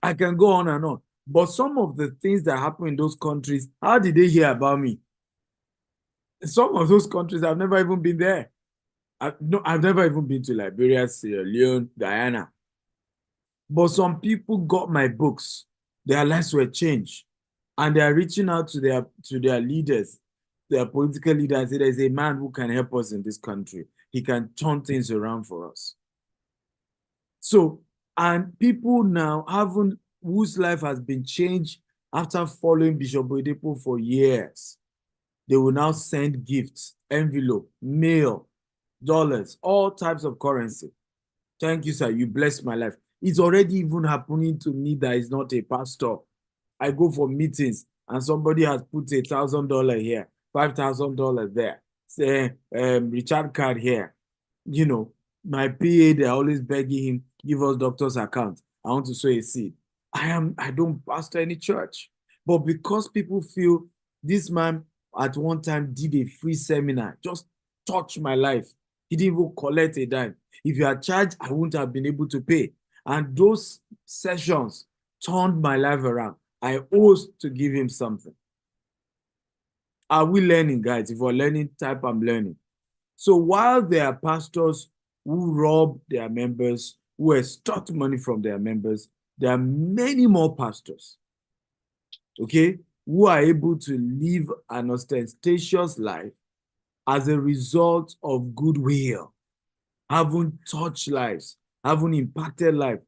I can go on and on. But some of the things that happen in those countries, how did they hear about me? Some of those countries, I've never even been there. I've never even been to Liberia, Sierra Leone, Guyana. But some people got my books. Their lives were changed. And they are reaching out to their leaders, their political leaders, and say, there's a man who can help us in this country. He can turn things around for us. So, and people now whose life has been changed after following Bishop Oyedepo for years, they will now send gifts, envelope, mail, dollars, all types of currency. Thank you, sir. You blessed my life. It's already even happening to me that is not a pastor. I go for meetings and somebody has put $1,000 here, $5,000 there, say Richard card here. You know, my PA, they're always begging him, give us doctor's account. I want to sow a seed. I don't pastor any church. But because people feel this man at one time did a free seminar, just touched my life. He didn't even collect a dime. If you are charged, I wouldn't have been able to pay. And those sessions turned my life around. I owe to give him something. Are we learning, guys? If we're learning, type I'm learning. So while there are pastors who rob their members, who extort money from their members, there are many more pastors, okay, who are able to live an ostentatious life as a result of goodwill, having touched lives, having impacted life.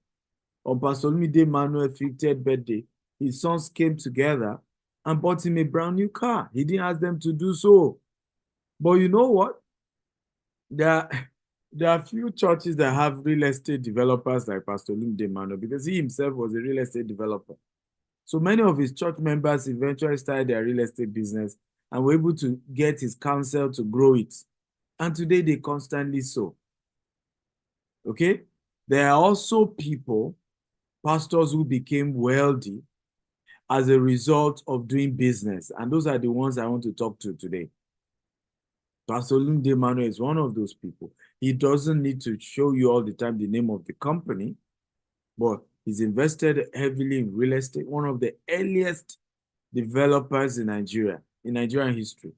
On Pastor Olumide Manuel's 50th birthday, his sons came together and bought him a brand new car. He didn't ask them to do so. But you know what? There are few churches that have real estate developers like Pastor Olumide Manuel, because he himself was a real estate developer. So many of his church members eventually started their real estate business and were able to get his counsel to grow it. And today they constantly sow. Okay? There are also people, pastors who became wealthy as a result of doing business. And those are the ones I want to talk to today. Pastor Olumide Manuel is one of those people. He doesn't need to show you all the time the name of the company, but he's invested heavily in real estate, one of the earliest developers in Nigeria, in Nigerian history.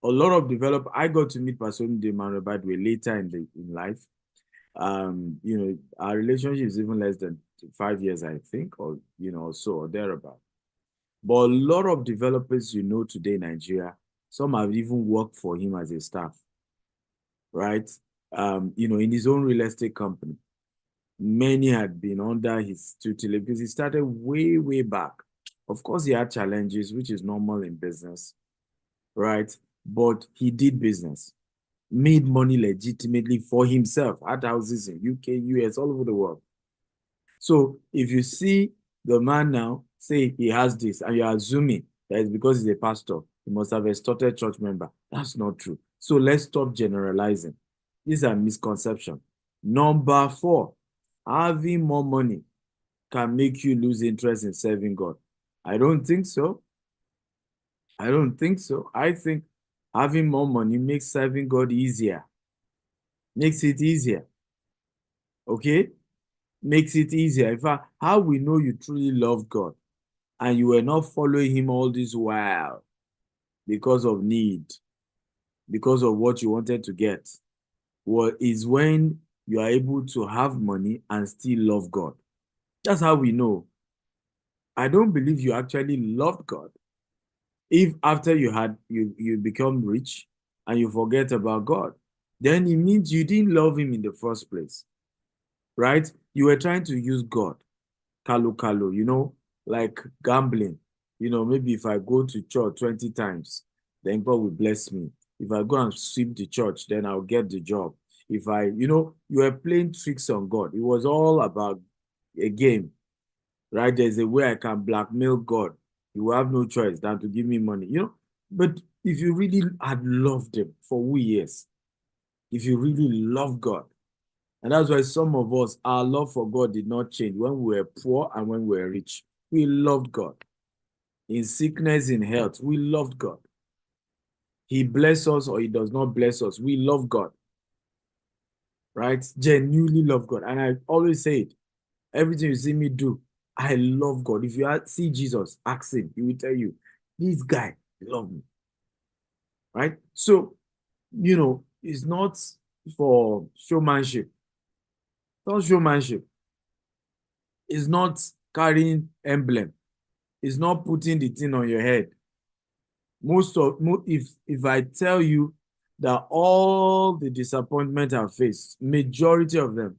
A lot of developers, I got to meet Pastor Olumide Manuel, by the way, later in life. You know, our relationship is even less than 5 years, I think, or, you know, so or thereabout. But a lot of developers you know today in Nigeria, some have even worked for him as a staff, right? You know, in his own real estate company. Many had been under his tutelage because he started way, way back. Of course, he had challenges, which is normal in business, right? But he did business, made money legitimately for himself, had houses in UK, US, all over the world. So if you see the man now, say he has this, and you're assuming that it's because he's a pastor, he must have extorted church member. That's not true. So let's stop generalizing. These are misconceptions. Number 4, having more money can make you lose interest in serving God. I don't think so. I don't think so. I think having more money makes serving God easier. Makes it easier. Okay? Makes it easier. In fact, how we know you truly love God and you were not following him all this while because of need, because of what you wanted to get, is when you are able to have money and still love God. That's how we know. I don't believe you actually loved God If after you become rich and you forget about God, then it means you didn't love him in the first place, right? You were trying to use God, kalu, like gambling. Maybe if I go to church 20 times, then God will bless me. If I go and sweep the church, then I'll get the job. If you were playing tricks on God. It was all about a game, right? There's a way I can blackmail God. You will have no choice than to give me money, But if you really had loved him for who he is, if you really love God, and that's why some of us, our love for God did not change when we were poor and when we were rich. We loved God. In sickness, in health, we loved God. He bless us or he does not bless us. We love God, right? Genuinely love God. And I always say it, everything you see me do, I love God. If you see Jesus, ask him. He will tell you, this guy love me, right? So, it's not for showmanship. It's not showmanship. It's not carrying emblem. It's not putting the thing on your head. If I tell you that all the disappointment I've faced, majority of them,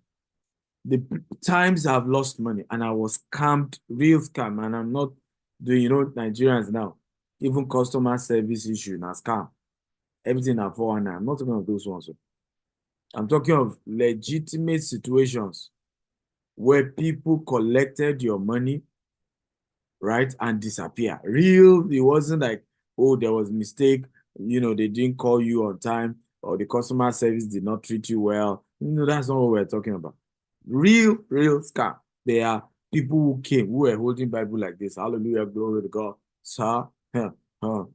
the times I've lost money and I was scammed, real scam, and I'm not doing, Nigerians now, even customer service issue, now scam, everything I fall under. I'm not talking of those ones. I'm talking of legitimate situations where people collected your money, right, and disappear. Real, it wasn't like, oh, there was a mistake, they didn't call you on time, or the customer service did not treat you well. That's not what we're talking about. Real scam. There are people who came, who were holding Bible like this. Hallelujah, glory to God. Sir,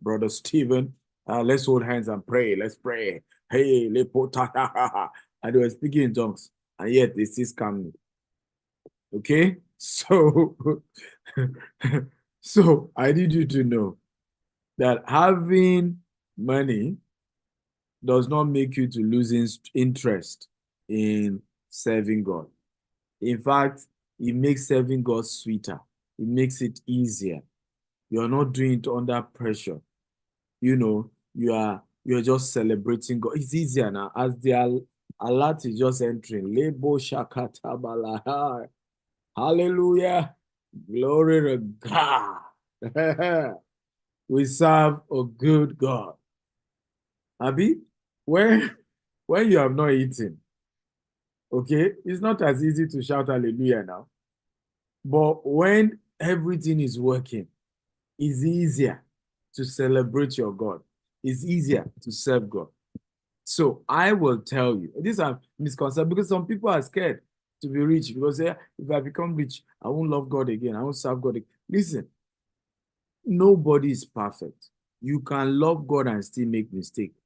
Brother Stephen, let's hold hands and pray. Let's pray. Hey, and they were speaking in tongues, and yet they still scam me. Okay? So, so I need you to know that having money does not make you to lose interest in serving God. In fact, it makes serving God sweeter. It makes it easier. You're not doing it under pressure. You're just celebrating God. It's easier now as the alert is just entering. Lebo shakata balahai. Hallelujah. Glory to God. We serve a good God. Abi, when you have not eaten, okay, it's not as easy to shout hallelujah now. But when everything is working, it's easier to celebrate your God. It's easier to serve God. So I will tell you, these are misconceptions because some people are scared to be rich because if I become rich, I won't love God again. I won't serve God again. Listen, nobody is perfect. You can love God and still make mistakes.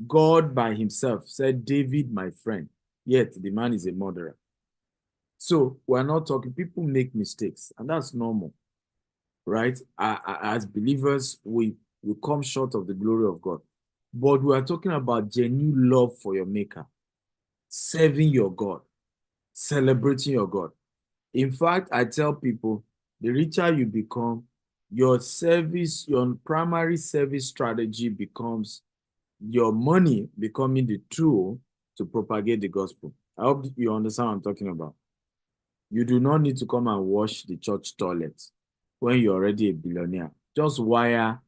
God by himself said, David, my friend, yet the man is a murderer. So we're not talking, people make mistakes, and that's normal, right? As believers, we come short of the glory of God. But we are talking about genuine love for your maker, serving your God, celebrating your God. In fact, I tell people, the richer you become, your primary service strategy becomes your money becoming the tool to propagate the gospel. I hope you understand what I'm talking about. You do not need to come and wash the church toilet when you're already a billionaire. Just wire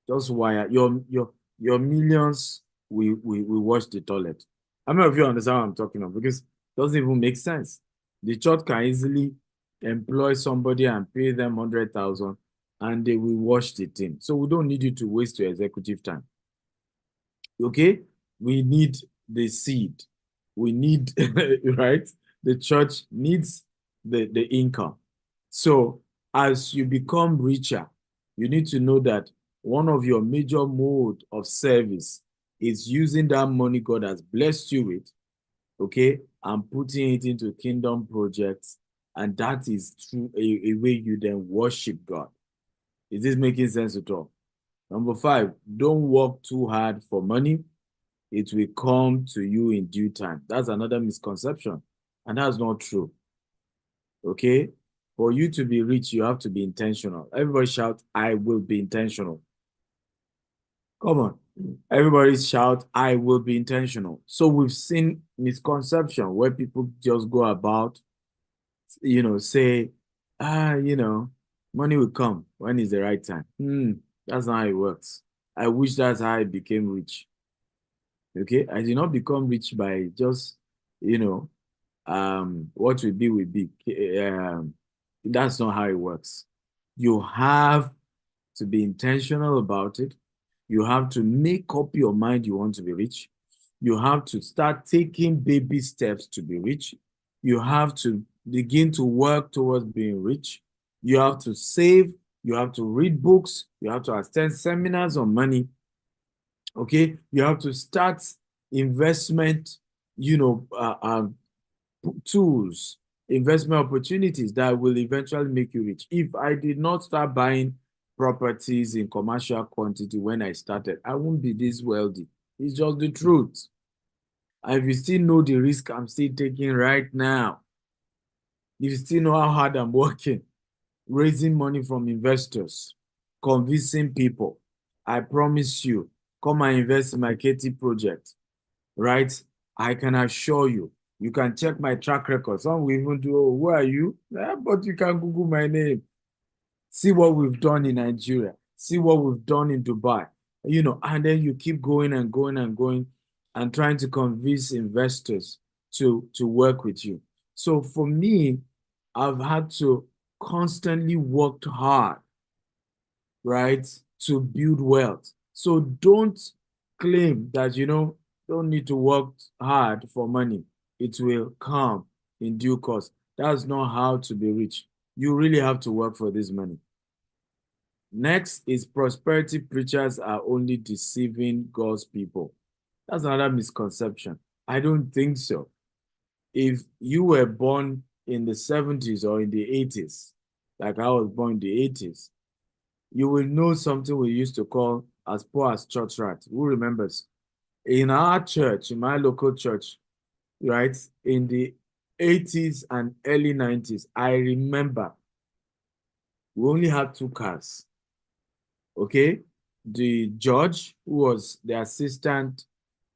your millions. We wash the toilet. How many of you understand what I'm talking about? Because it doesn't even make sense. The church can easily employ somebody and pay them 100,000 and they will wash the thing. So we don't need you to waste your executive time. Okay? We need the seed. We need, right? The church needs the income. So as you become richer, you need to know that one of your major mode of service is using that money God has blessed you with, okay, and putting it into kingdom projects. And that is through a way you then worship God. Is this making sense at all? Number 5, don't work too hard for money. It will come to you in due time. That's another misconception. And that's not true. Okay? For you to be rich, you have to be intentional. Everybody shout, I will be intentional. Come on. Everybody shout, I will be intentional. So we've seen misconception where people just go about, say, money will come when is the right time. That's not how it works. I wish that's how I became rich. Okay. I did not become rich by just, what will be. That's not how it works. You have to be intentional about it. You have to make up your mind you want to be rich. You have to start taking baby steps to be rich. You have to begin to work towards being rich. You have to save. You have to read books. You have to attend seminars on money. Okay. You have to start investment, tools, investment opportunities that will eventually make you rich. If I did not start buying properties in commercial quantity when I started, I won't be this wealthy. It's just the truth. And if you still know the risk I'm still taking right now, if you still know how hard I'm working, raising money from investors, convincing people, I promise you, come and invest in my KT project, right? I can assure you, you can check my track record. Some will even do, oh, who are you? But you can Google my name. See what we've done in Nigeria. See what we've done in Dubai. And then you keep going and going and going and trying to convince investors to work with you. So for me, I've had to constantly work hard, right, to build wealth. So don't claim that, don't need to work hard for money. It will come in due course. That's not how to be rich. You really have to work for this money. Next is prosperity preachers are only deceiving God's people. That's another misconception. I don't think so. If you were born in the 70s or in the 80s, like I was born in the 80s, you will know something we used to call as poor as church rat. Who remembers? In our church, in my local church, right, in the 80s and early 90s, I remember we only had two cars. Okay, the judge, who was the assistant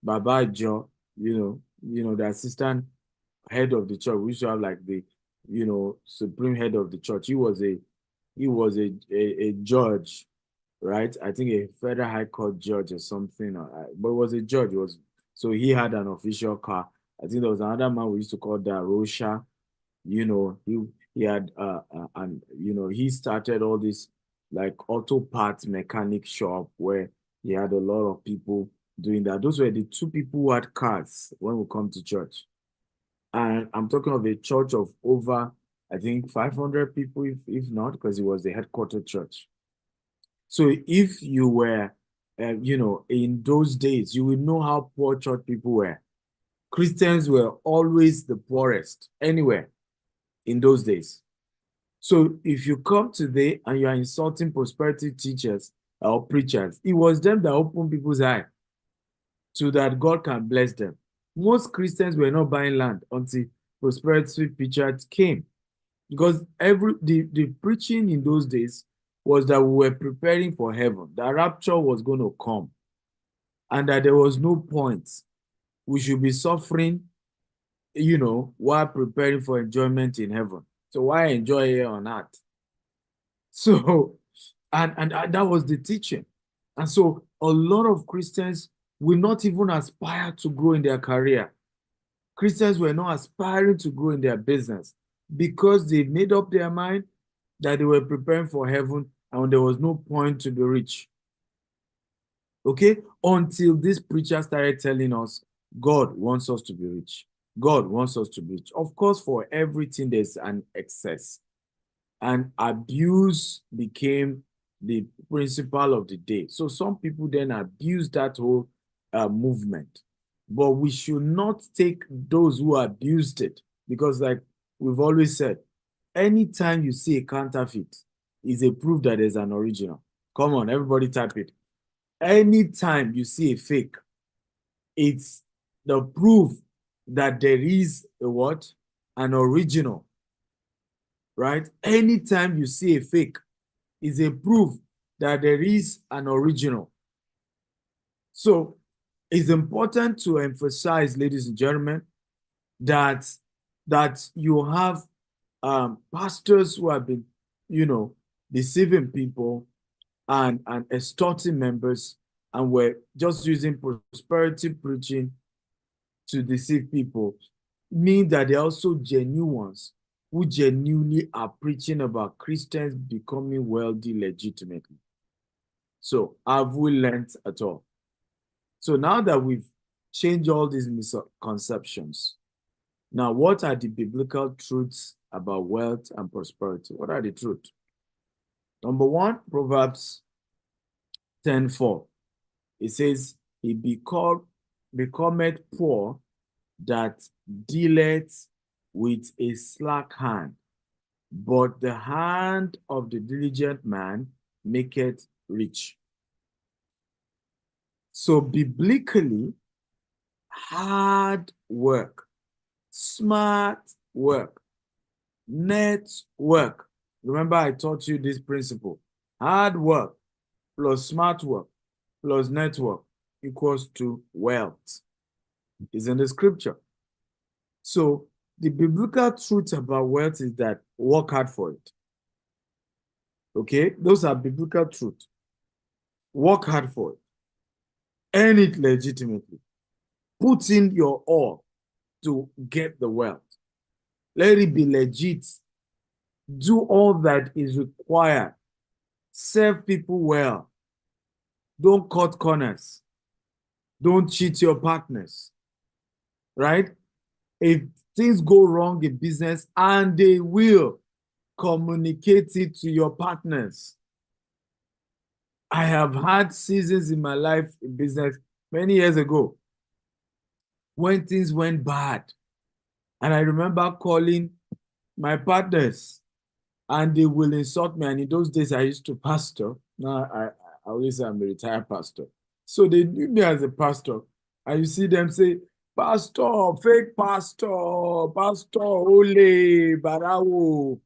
Baba Joe, the assistant head of the church. We used to have like the, supreme head of the church. He was a judge, right? I think a federal high court judge or something, but it was a judge. So he had an official car. I think there was another man we used to call Darosha. He had and he started all this like auto parts mechanic shop where he had a lot of people doing that. Those were the two people who had cars when we come to church. And I'm talking of a church of over, I think, 500 people, if not, because it was the headquarter church. So if you were, in those days, you would know how poor church people were. Christians were always the poorest anywhere in those days. So if you come today and you are insulting prosperity teachers or preachers, it was them that opened people's eyes so that God can bless them. Most Christians were not buying land until prosperity preachers came, because the preaching in those days was that we were preparing for heaven. The rapture was going to come, and that there was no point. We should be suffering, while preparing for enjoyment in heaven. So why enjoy here on earth? So, and that was the teaching. And so a lot of Christians will not even aspire to grow in their career. Christians were not aspiring to grow in their business because they made up their mind that they were preparing for heaven and there was no point to be rich. Okay? Until this preacher started telling us, God wants us to be rich. God wants us to be rich. Of course, for everything, there's an excess. And abuse became the principle of the day. So some people then abuse that whole movement. But we should not take those who abused it, because like we've always said, anytime you see a counterfeit is a proof that there's an original. Come on, everybody type it. Anytime you see a fake, it's the proof that there is a what? An original. Right? Anytime you see a fake, is a proof that there is an original. So it's important to emphasize, ladies and gentlemen, that you have pastors who have been, deceiving people and extorting members, and were just using prosperity preaching to deceive people. Mean that they're also genuine ones who genuinely are preaching about Christians becoming wealthy legitimately. So have we learned at all? So now that we've changed all these misconceptions, now what are the biblical truths about wealth and prosperity? What are the truths? Number one, Proverbs 10:4. It says, he becometh poor that dealeth with a slack hand, but the hand of the diligent man maketh rich. So biblically, hard work, smart work, network. Remember, I taught you this principle. Hard work plus smart work plus network equals to wealth. It's in the scripture. So the biblical truth about wealth is that work hard for it. Okay? Those are biblical truths. Work hard for it. Earn it legitimately. Put in your all to get the wealth. Let it be legit. Do all that is required. Serve people well. Don't cut corners. Don't cheat your partners. Right? If things go wrong in business, and they will, communicate it to your partners. I have had seasons in my life in business many years ago when things went bad. And I remember calling my partners, and they will insult me. And in those days, I used to pastor. Now I always say I'm a retired pastor. So they knew me as a pastor. And you see them say, Pastor, fake pastor, Pastor, Ole, Barawo.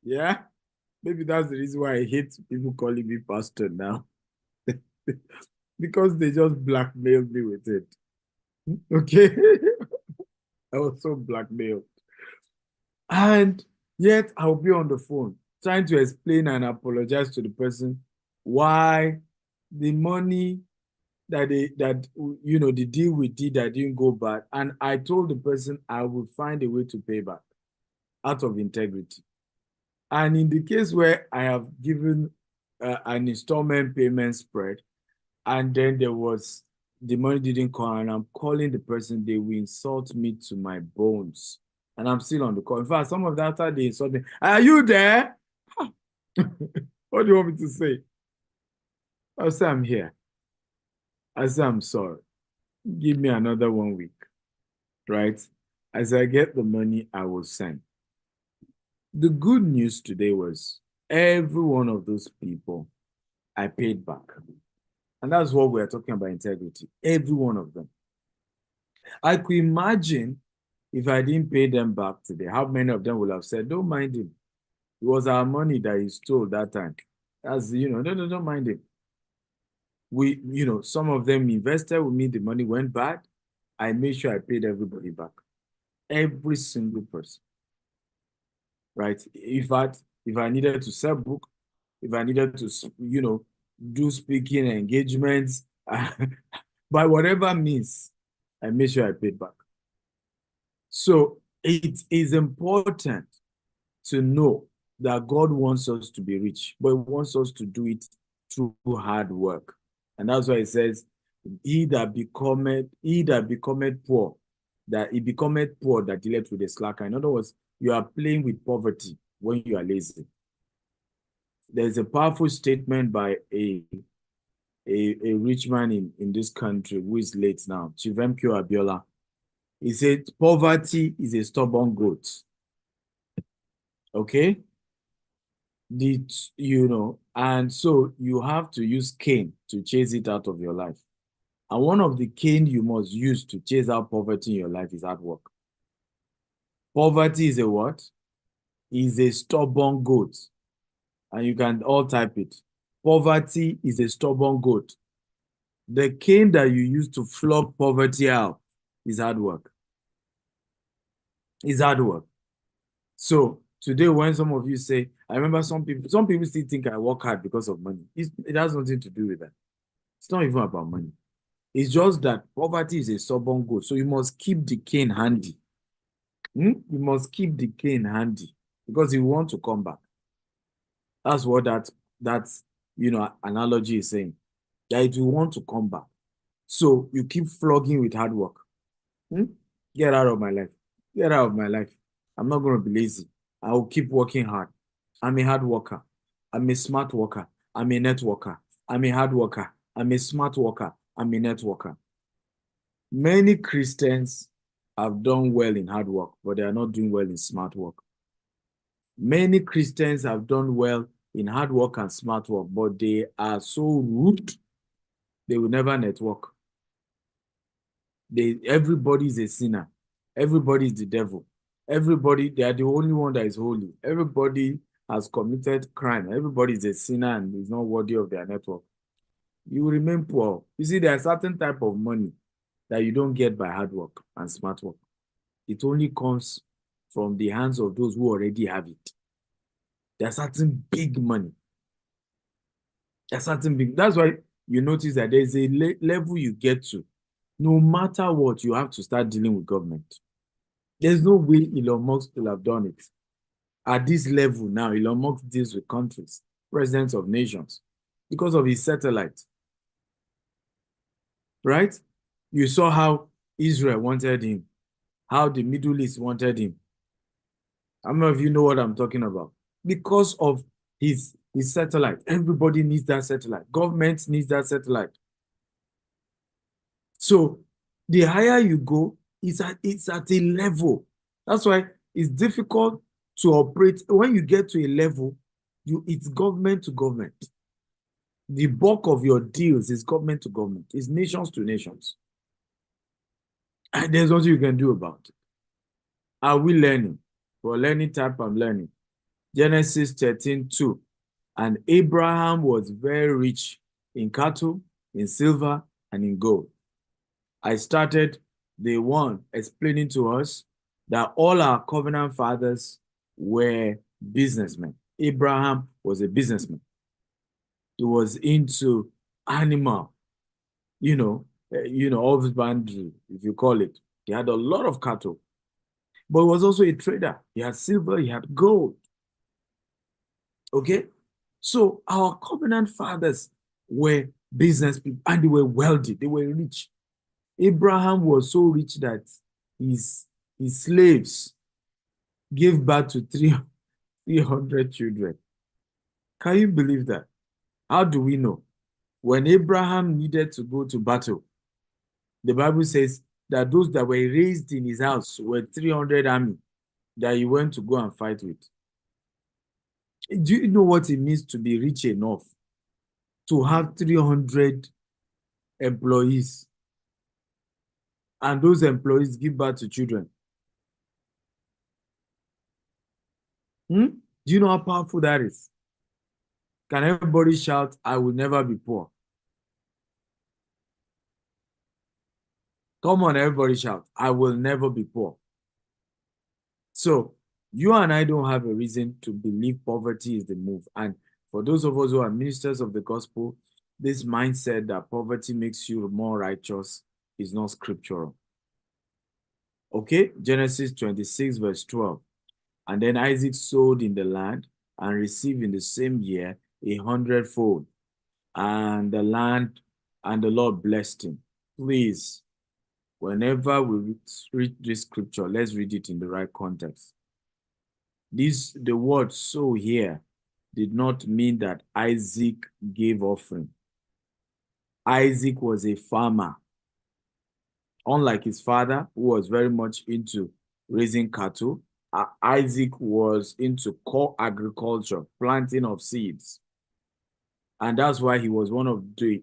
Yeah, maybe that's the reason why I hate people calling me pastor now. Because they just blackmailed me with it. Okay? I was so blackmailed. And yet I'll be on the phone trying to explain and apologize to the person why the money the deal we did that didn't go bad. And I told the person I would find a way to pay back out of integrity. And in the case where I have given an installment payment spread, and then the money didn't come, and I'm calling the person, they will insult me to my bones. And I'm still on the call. In fact, some of that time they insult me. Are you there? What do you want me to say? I'll say I'm here. I say I'm sorry. Give me another 1 week, right? As I get the money, I will send. The good news today was every one of those people I paid back. And that's what we're talking about, integrity. Every one of them. I could imagine if I didn't pay them back today, how many of them would have said, don't mind him. It was our money that he stole that time. As no, don't mind him. Some of them invested with me, the money went bad. I made sure I paid everybody back. Every single person. Right? If I needed to sell book, if I needed to, do speaking engagements, by whatever means, I made sure I paid back. So it is important to know that God wants us to be rich, but He wants us to do it through hard work. And that's why He says, he that becometh poor, that he becometh poor that dealeth with a slacker. In other words, you are playing with poverty when you are lazy. There's a powerful statement by a rich man in this country who is late now, Chivempio Abiola. He said, poverty is a stubborn goat. Okay? And so you have to use cane to chase it out of your life. And one of the cane you must use to chase out poverty in your life is hard work. Poverty is a what? Is a stubborn goat. And you can all type it. Poverty is a stubborn goat. The cane that you use to flog poverty out is hard work. It's hard work. So today, when some of you say, I remember some people still think I work hard because of money. It has nothing to do with that. It's not even about money. It's just that poverty is a stubborn goal. So you must keep the cane handy. You must keep the cane handy because you want to come back. That's what that analogy is saying. That it will want to come back. So you keep flogging with hard work. Get out of my life. Get out of my life. I'm not going to be lazy. I will keep working hard. I'm a hard worker. I'm a smart worker. I'm a networker. I'm a hard worker. I'm a smart worker. I'm a networker. Many Christians have done well in hard work, but they are not doing well in smart work. Many Christians have done well in hard work and smart work, but they are so rude, they will never network. Everybody is a sinner. Everybody is the devil. Everybody, they are the only one that is holy. Everybody has committed crime. Everybody is a sinner and is not worthy of their network. You will remain poor. You see, there are certain type of money that you don't get by hard work and smart work. It only comes from the hands of those who already have it. There's certain big money. There's certain big. That's why you notice that there's a level you get to. No matter what, you have to start dealing with government. There's no way Elon Musk will have done it. At this level now, Elon Musk deals with countries, presidents of nations, because of his satellite. Right? You saw how Israel wanted him, how the Middle East wanted him. How many of you know what I'm talking about? Because of his satellite. Everybody needs that satellite. Government needs that satellite. So the higher you go, it's at a level. That's why it's difficult to operate. When you get to a level, it's government to government. The bulk of your deals is government to government. It's nations to nations. And there's nothing you can do about it. Are we learning? For learning type, I'm learning. Genesis 13:2. And Abraham was very rich in cattle, in silver, and in gold. I started day one explaining to us that all our covenant fathers were businessmen. Abraham was a businessman. He was into animal, husbandry, if you call it. He had a lot of cattle. But he was also a trader. He had silver, he had gold. Okay? So our covenant fathers were business people and they were wealthy, they were rich. Abraham was so rich that his slaves gave birth to 300 children. Can you believe that? How do we know? When Abraham needed to go to battle, the Bible says that those that were raised in his house were 300 army that he went to go and fight with. Do you know what it means to be rich enough to have 300 employees and those employees give birth to children? Do you know how powerful that is? Can everybody shout, I will never be poor? Come on, everybody shout, I will never be poor. So you and I don't have a reason to believe poverty is the move. And for those of us who are ministers of the gospel, this mindset that poverty makes you more righteous is not scriptural. Okay, Genesis 26 verse 12. And then Isaac sowed in the land and received in the same year 100-fold. And the Lord blessed him. Please, whenever we read this scripture, let's read it in the right context. The word sow here did not mean that Isaac gave offering. Isaac was a farmer. Unlike his father, who was very much into raising cattle, Isaac was into core agriculture, planting of seeds. And that's why he was one of the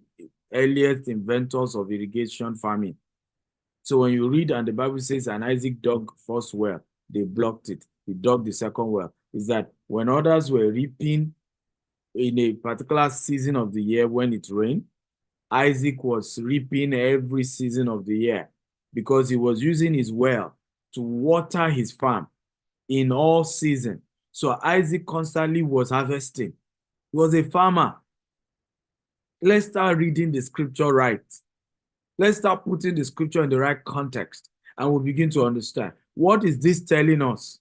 earliest inventors of irrigation farming. So when you read and the Bible says, and Isaac dug first well, they blocked it. He dug the second well. Is that when others were reaping in a particular season of the year when it rained, Isaac was reaping every season of the year because he was using his well to water his farm in all season. So Isaac constantly was harvesting. He was a farmer. Let's start reading the scripture right. Let's start putting the scripture in the right context, and we'll begin to understand. What is this telling us?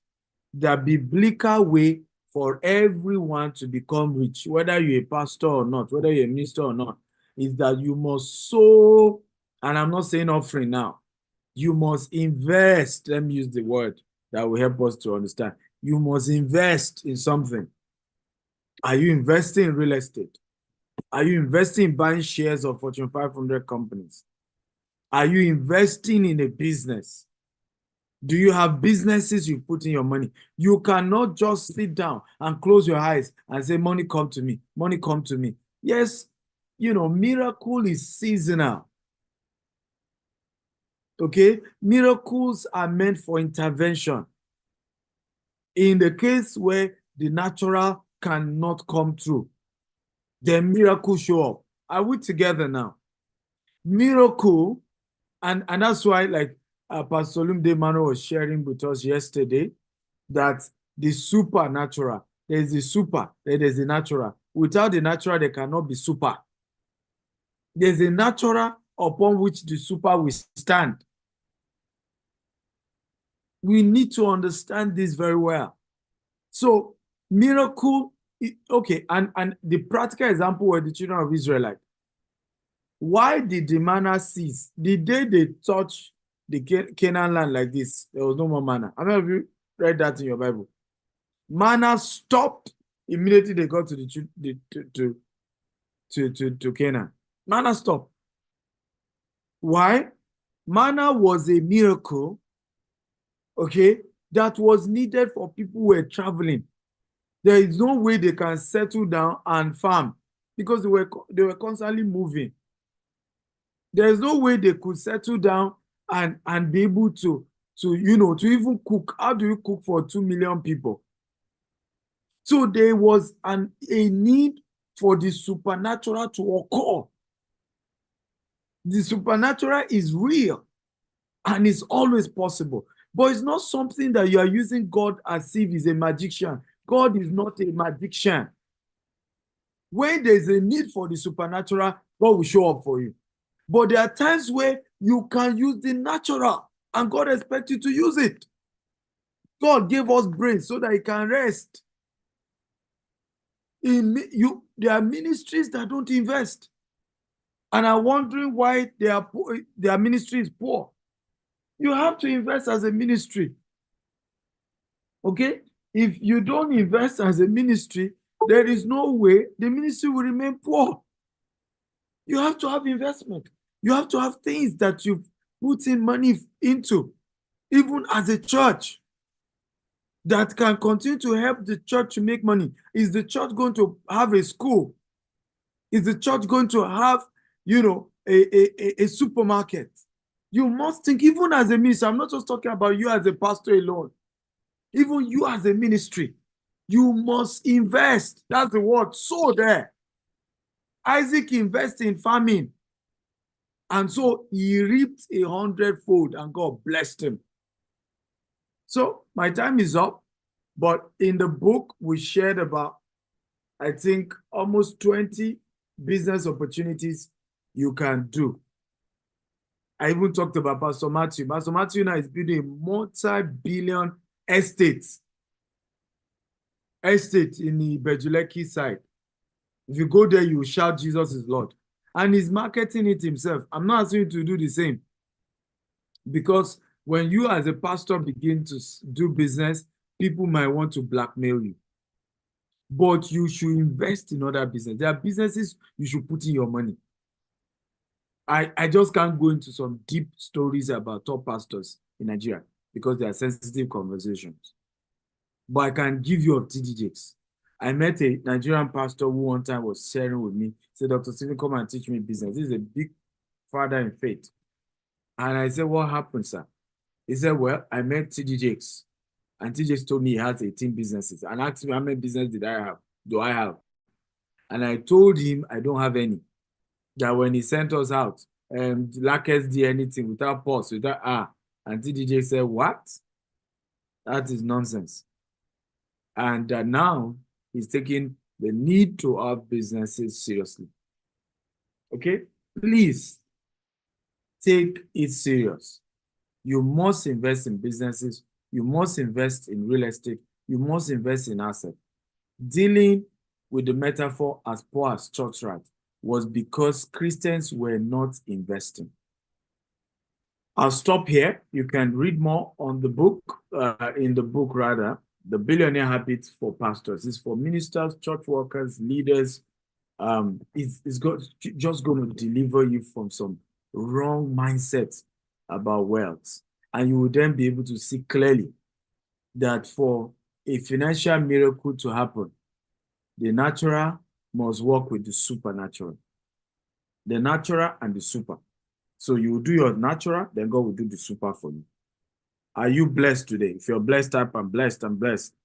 The biblical way for everyone to become rich, whether you're a pastor or not, whether you're a minister or not, is that you must sow, and I'm not saying offering now. You must invest. Let me use the word that will help us to understand. You must invest in something. Are you investing in real estate? Are you investing in buying shares of Fortune 500 companies? Are you investing in a business? Do you have businesses you put in your money? You cannot just sit down and close your eyes and say, money come to me, money come to me. Yes, miracle is seasonal. Okay? Miracles are meant for intervention. In the case where the natural cannot come through, then miracles show up. Are we together now? Miracle, and that's why, like Pastor Lumde Mano was sharing with us yesterday, that the supernatural, there's the super, there's the natural. Without the natural, there cannot be super. There's a natural upon which the super will stand. We need to understand this very well. So, miracle, okay, and the practical example were the children of Israel. Why did the manna cease? The day they touched the Canaan land like this, there was no more manna. How many of you read that in your Bible? Manna stopped immediately they got to Canaan. Manna stopped. Why? Manna was a miracle, okay, that was needed for people who were traveling. There is no way they can settle down and farm because they were constantly moving. There's no way they could settle down and be able to even cook. How do you cook for 2 million people? So there was a need for the supernatural to occur. The supernatural is real and it's always possible. But it's not something that you are using God as if he's a magician. God is not a magician. When there's a need for the supernatural, God will show up for you. But there are times where you can use the natural and God expects you to use it. God gave us brains so that he can rest. There are ministries that don't invest and are wondering why their ministry is poor. You have to invest as a ministry. Okay? If you don't invest as a ministry, there is no way the ministry will remain poor. You have to have investment. You have to have things that you put in money into, even as a church, that can continue to help the church to make money. Is the church going to have a school? Is the church going to have, a supermarket? You must think, even as a minister, I'm not just talking about you as a pastor alone. Even you as a ministry, you must invest. That's the word, sow there. Isaac invested in farming. And so he reaped 100-fold and God blessed him. So my time is up. But in the book, we shared about, I think, almost 20 business opportunities you can do. I even talked about Pastor Matthew. Pastor Matthew now is building a multi-billion estate in the Bejuleki side. If you go there, you will shout Jesus is Lord. And he's marketing it himself. I'm not asking you to do the same. Because when you as a pastor begin to do business, people might want to blackmail you. But you should invest in other businesses. There are businesses you should put in your money. I just can't go into some deep stories about top pastors in Nigeria because they are sensitive conversations. But I can give you of TDJs. I met a Nigerian pastor who one time was sharing with me, said, Dr. Stephen, come and teach me business. This is a big father in faith. And I said, what happened, sir? He said, well, I met TDJs. And TDJs told me he has 18 businesses and asked me how many businesses do I have? And I told him I don't have any. that when he sent us out, Lakers did anything without pause, without and TDJ said, what? That is nonsense. And now he's taking the need to have businesses seriously. Okay? Please take it serious. You must invest in businesses. You must invest in real estate. You must invest in assets. Dealing with the metaphor as poor as church rat was because Christians were not investing. I'll stop here. You can read more on the book, The Billionaire Habits for Pastors. It's for ministers, church workers, leaders. It's just going to deliver you from some wrong mindset about wealth. And you will then be able to see clearly that for a financial miracle to happen, the natural must work with the supernatural. The natural and the super. So you will do your natural, then God will do the super for you. Are you blessed today? If you're blessed, type I'm blessed, I'm blessed.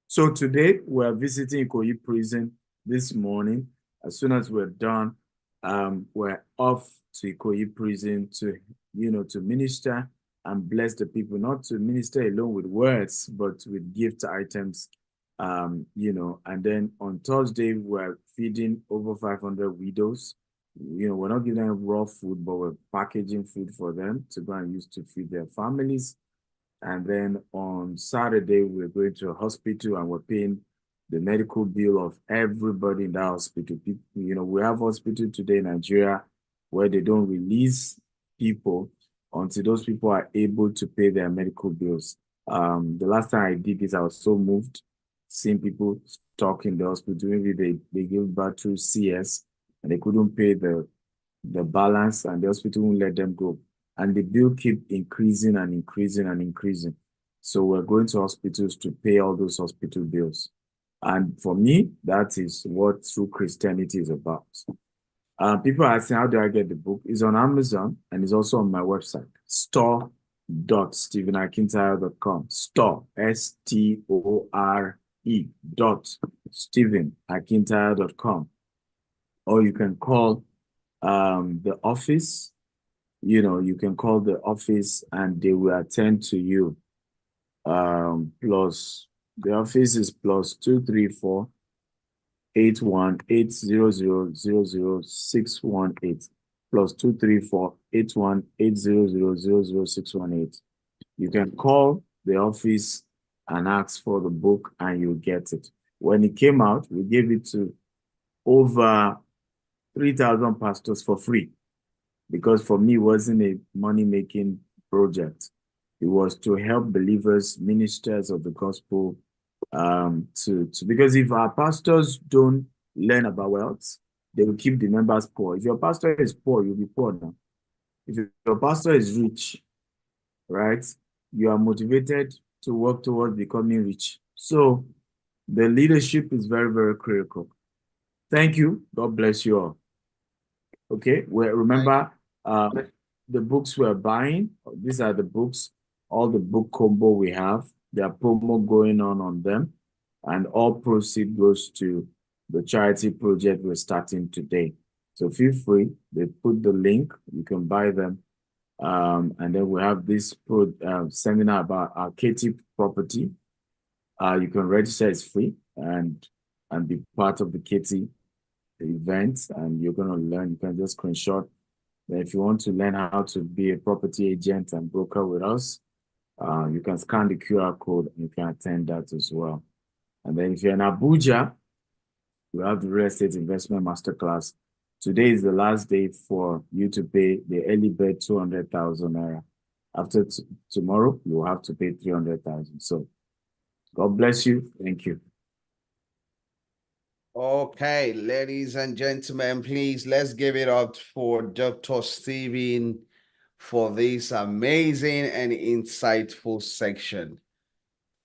So today we're visiting Ikoyi prison this morning. As soon as we're done, we're off to Ikoyi prison to minister and bless the people, not to minister alone with words, but with gift items, and then on Thursday, we're feeding over 500 widows. We're not giving them raw food, but we're packaging food for them to go and use to feed their families. And then on Saturday, we're going to a hospital and we're paying the medical bill of everybody in that hospital. We have hospital today in Nigeria where they don't release people until those people are able to pay their medical bills. The last time I did this, I was so moved seeing people stuck in the hospital. Maybe they gave birth through CS and they couldn't pay the balance, and the hospital won't let them go. And the bill keep increasing and increasing and increasing. So we're going to hospitals to pay all those hospital bills. And for me, that is what true Christianity is about. People are asking, how do I get the book? It's on Amazon and it's also on my website, store.stephenakintayo.com. Store, S-T-O-R-E .stephenakintayo.com. Or you can call the office. You can call the office and they will attend to you. Plus, the office is plus 234 8180000618 plus 234 8180000618. You can call the office and ask for the book and you'll get it. When it came out, we gave it to over 3,000 pastors for free, because for me, it wasn't a money-making project. It was to help believers, ministers of the gospel, because if our pastors don't learn about wealth, they will keep the members poor. If your pastor is poor, you'll be poor now. If your pastor is rich, right, you are motivated to work towards becoming rich. So the leadership is very, very critical. Thank you. God bless you all. Okay, well, remember the books we're buying. These are the books, all the book combo we have. There are promo going on them, and all proceed goes to the charity project we're starting today. So feel free. They put the link. You can buy them, and then we have this seminar about our KT property. You can register. It's free and be part of the KT events, and you're going to learn. You can just screenshot. If you want to learn how to be a property agent and broker with us, you can scan the QR code and you can attend that as well. And then if you're in Abuja, we have the real estate investment masterclass. Today is the last day for you to pay the early bird 200,000 naira. After tomorrow, you will have to pay 300,000. So God bless you. Thank you. Okay, ladies and gentlemen, please, let's give it up for Dr. Stephen for this amazing and insightful section.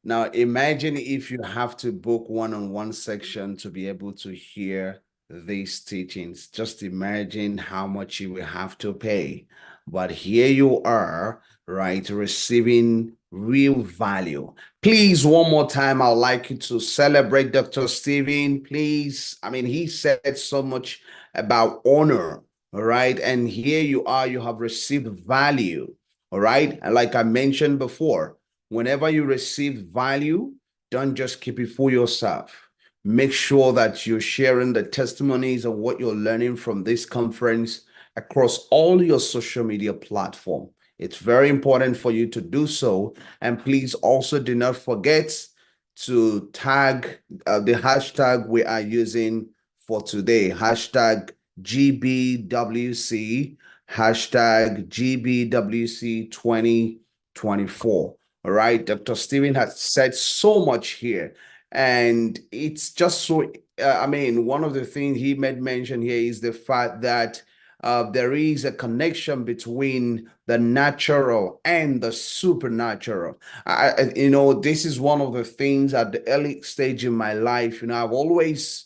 Now, imagine if you have to book one-on-one section to be able to hear these teachings. Just imagine how much you will have to pay. But here you are, right, receiving real value. Please, one more time, I'd like you to celebrate Dr. Stephen, please. I mean, he said so much about honor, All right. And here you are, you have received value. All right. And like I mentioned before, whenever you receive value, don't just keep it for yourself. Make sure that you're sharing the testimonies of what you're learning from this conference across all your social media platform. It's very important for you to do so. And please also do not forget to tag the hashtag we are using for today, hashtag GBWC, hashtag GBWC 2024. All right. Dr. Stephen has said so much here. And it's just so, I mean, one of the things he made mention here is the fact that there is a connection between the natural and the supernatural. This is one of the things at the early stage in my life. I've always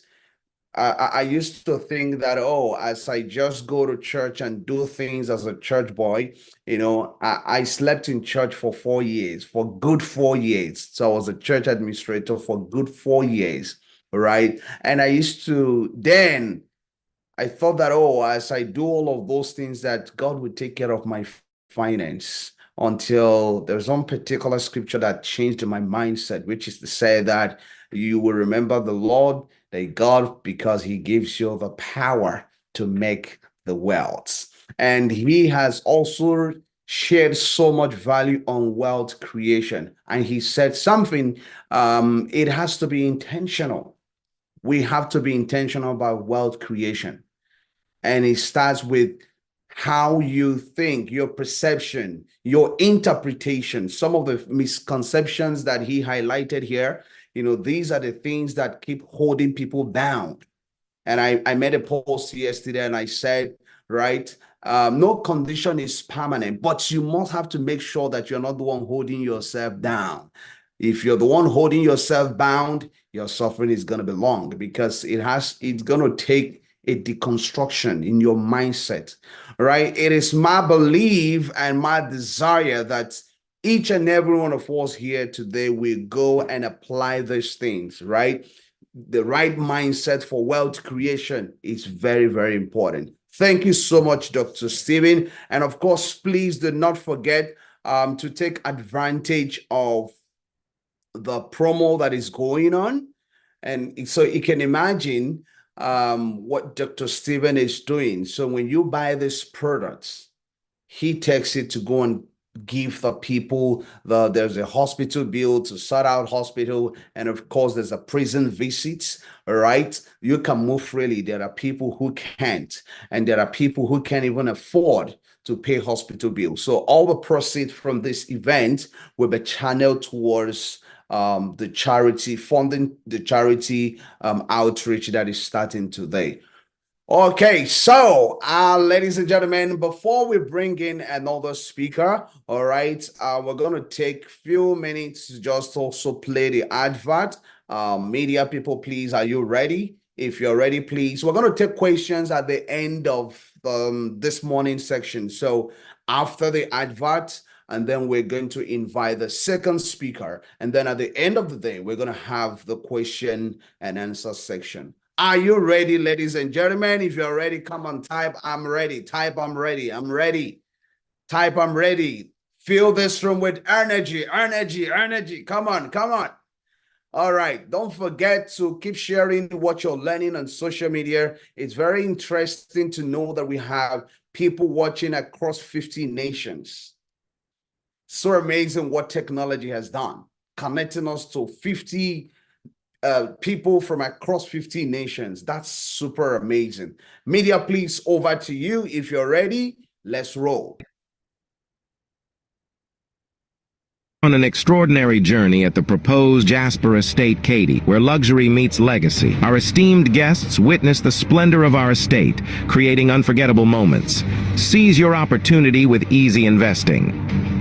I used to think that, oh, as I just go to church and do things as a church boy, I slept in church for 4 years, for good 4 years. So I was a church administrator for good 4 years, right? And I thought that, oh, as I do all of those things, that God would take care of my finance, until there's one particular scripture that changed my mindset, which is to say that you will remember the Lord, thy God, because he gives you the power to make the wealth. And he has also shared so much value on wealth creation. And he said something, it has to be intentional. We have to be intentional about wealth creation. And it starts with how you think, your perception, your interpretation. Some of the misconceptions that he highlighted here, these are the things that keep holding people bound. And I made a post yesterday and I said, right, no condition is permanent, but you must have to make sure that you're not the one holding yourself down. If you're the one holding yourself bound, your suffering is going to be long, because it's going to take a deconstruction in your mindset, right? It is my belief and my desire that each and every one of us here today will go and apply these things, right? The right mindset for wealth creation is very, very important. Thank you so much, Dr. Stephen. And of course, please do not forget to take advantage of the promo that is going on. And so you can imagine what Dr. Stephen is doing. So when you buy these products, he takes it to go and give the people, there's a hospital bill to sort out hospital, and of course there's a prison visit. All right, you can move freely. There are people who can't, and there are people who can't even afford to pay hospital bills. So all the proceeds from this event will be channeled towards the charity, funding the charity outreach that is starting today. Okay, so ladies and gentlemen, before we bring in another speaker, all right, we're going to take a few minutes to just also play the advert. Media people, please, are you ready? If you're ready, please. We're going to take questions at the end of this morning's section. So after the advert, and then we're going to invite the second speaker. And then at the end of the day, we're going to have the question and answer section. Are you ready, ladies and gentlemen? If you're ready, come on, type, I'm ready. Type, I'm ready. I'm ready. Type, I'm ready. Fill this room with energy, energy, energy. Come on, come on. All right. Don't forget to keep sharing what you're learning on social media. It's very interesting to know that we have people watching across 50 nations. So amazing what technology has done, connecting us to 50 people from across 50 nations. That's super amazing. Media, please, over to you. If you're ready, let's roll. On an extraordinary journey at the proposed Jasper Estate, Katy, where luxury meets legacy, our esteemed guests witness the splendor of our estate, creating unforgettable moments. Seize your opportunity with easy investing.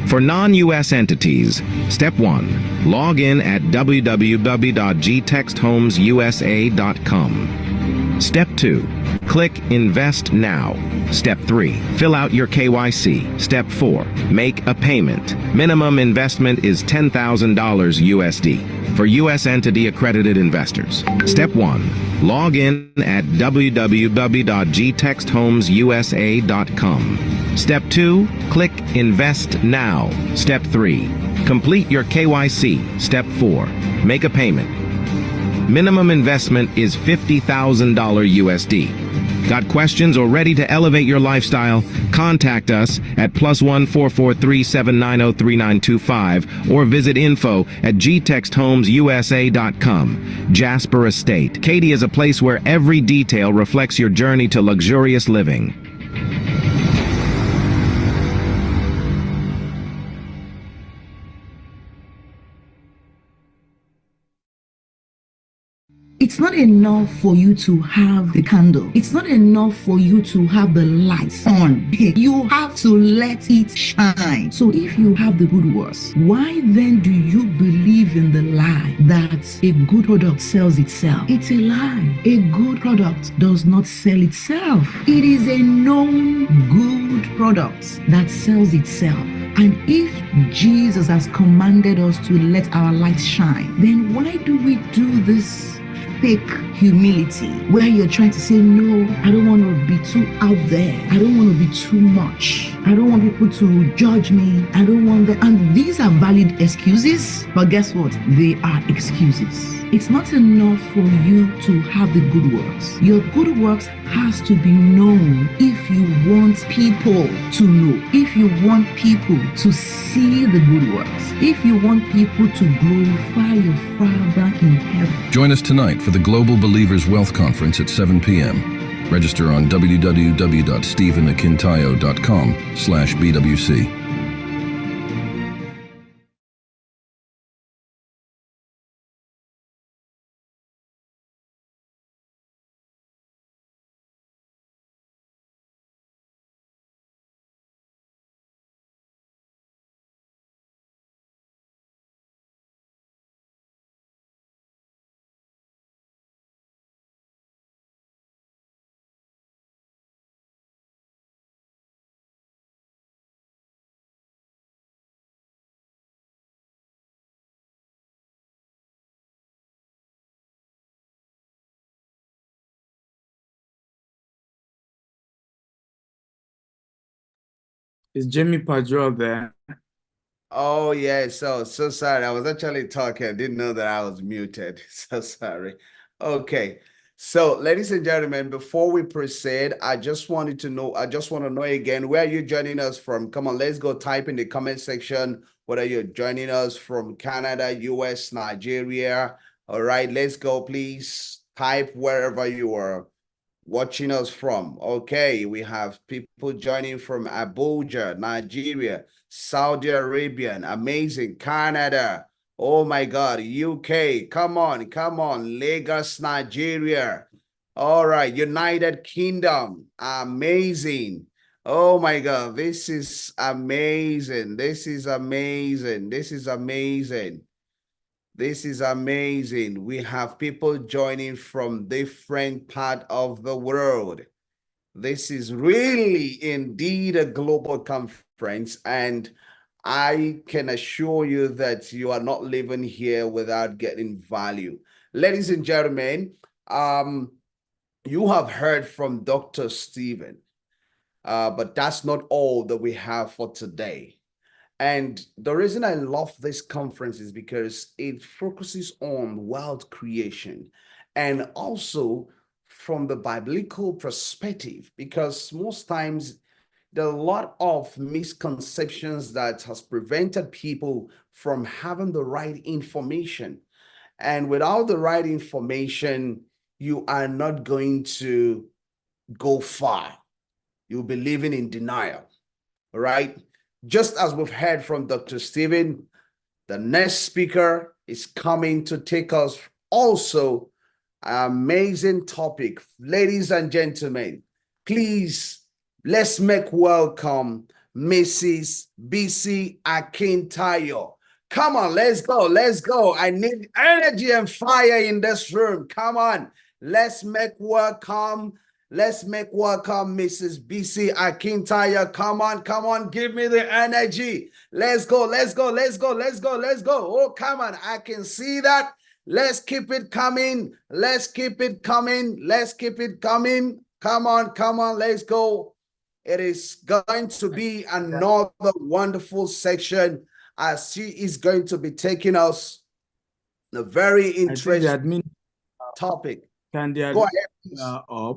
For non-U.S. entities, Step 1. Log in at www.gtexthomesusa.com. Step 2. Click Invest Now. Step 3. Fill out your KYC. Step 4. Make a payment. Minimum investment is $10,000 USD for U.S. entity accredited investors. Step 1. Log in at www.gtexthomesusa.com. Step 2, click Invest Now. Step 3, complete your KYC. Step 4, make a payment. Minimum investment is $50,000 USD. Got questions or ready to elevate your lifestyle? Contact us at +1 443 790 3925 or visit info@gtexthomesusa.com. Jasper Estate. Katy is a place where every detail reflects your journey to luxurious living. It's not enough for you to have the candle. It's not enough for you to have the lights on. You have to let it shine. So if you have the good works, why then do you believe in the lie that a good product sells itself? It's a lie. A good product does not sell itself. It is a known good product that sells itself. And if Jesus has commanded us to let our light shine, then why do we do this fake humility where you're trying to say, no, I don't want to be too out there. I don't want to be too much. I don't want people to judge me. I don't want that. And these are valid excuses, but guess what? They are excuses. It's not enough for you to have the good works. Your good works has to be known if you want people to know, if you want people to see the good works, if you want people to glorify your Father in heaven. Join us tonight for the Global Believers Wealth Conference at 7 p.m. Register on www.stephenakintayo.com/BWC. Is Jimmy Padua there? Oh yeah, so sorry. I was actually talking. I didn't know that I was muted. So sorry. Okay. So, ladies and gentlemen, before we proceed, I just want to know again, where are you joining us from? Come on, let's go type in the comment section whether you're joining us from Canada, US, Nigeria. All right, let's go, please. Type wherever you are watching us from. Okay, we have people joining from Abuja, Nigeria, Saudi Arabia, amazing, Canada. Oh my God, UK, come on, Lagos, Nigeria. All right, United Kingdom, amazing. Oh my God, this is amazing. This is amazing. This is amazing. This is amazing. We have people joining from different part of the world. This is really indeed a global conference, and I can assure you that you are not living here without getting value. Ladies and gentlemen, you have heard from Dr. Stephen, but that's not all that we have for today. And the reason I love this conference is because it focuses on wealth creation and also from the biblical perspective, because most times there are a lot of misconceptions that has prevented people from having the right information. And without the right information, you are not going to go far. You'll be living in denial, right? Just as we've heard from Dr. Stephen, the next speaker is coming to take us also an amazing topic. Ladies and gentlemen, please, let's make welcome Mrs. BC Akintayo. Come on, let's go, let's go. I need energy and fire in this room. Come on, let's make welcome Mrs. BC Akintayo. Come on, give me the energy. Let's go, let's go, let's go, let's go, let's go. Oh, come on, I can see that. Let's keep it coming. Let's keep it coming. Let's keep it coming. Come on, let's go. It is going to be another wonderful section as she is going to be taking us a very interesting topic. Can the Go admin ahead, please. up?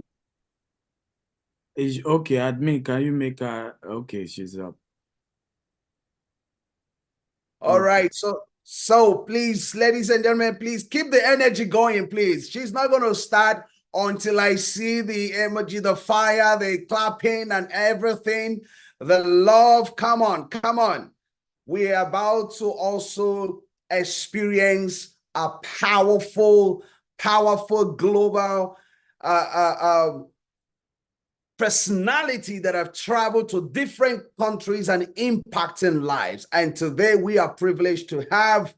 Is okay, admin, can you make her okay? She's up. All right, so please, ladies and gentlemen, please keep the energy going, please. She's not going to start until I see the emoji, the fire, the clapping and everything, the love. Come on. We are about to also experience a powerful global personality that have traveled to different countries and impacting lives. And today we are privileged to have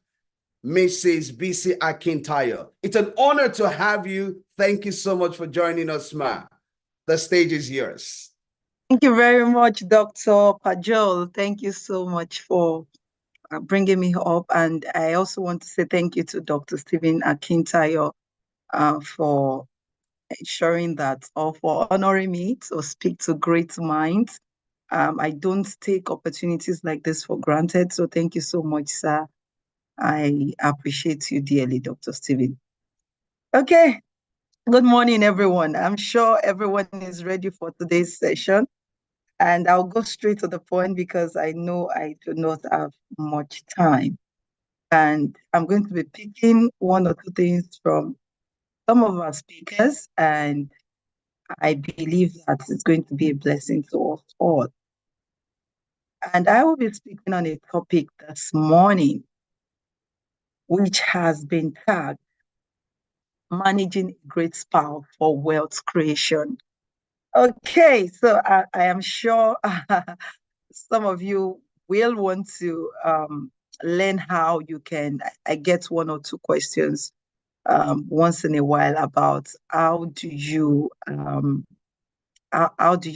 Mrs. BC Akintayo. It's an honor to have you. Thank you so much for joining us, ma. The stage is yours. Thank you very much, Dr. Pajol. Thank you so much for bringing me up. And I also want to say thank you to Dr. Stephen Akintayo for ensuring that, or for honoring me to speak to great minds. I don't take opportunities like this for granted. So thank you so much, sir. I appreciate you dearly, Dr. Stephen. Okay. Good morning, everyone. I'm sure everyone is ready for today's session. And I'll go straight to the point because I know I do not have much time. And I'm going to be picking one or two things from some of our speakers, and I believe that it's going to be a blessing to us all. And I will be speaking on a topic this morning, which has been tagged Managing a Great Spouse for Wealth Creation. Okay, so I am sure some of you will want to learn how you can. I get one or two questions once in a while about how do you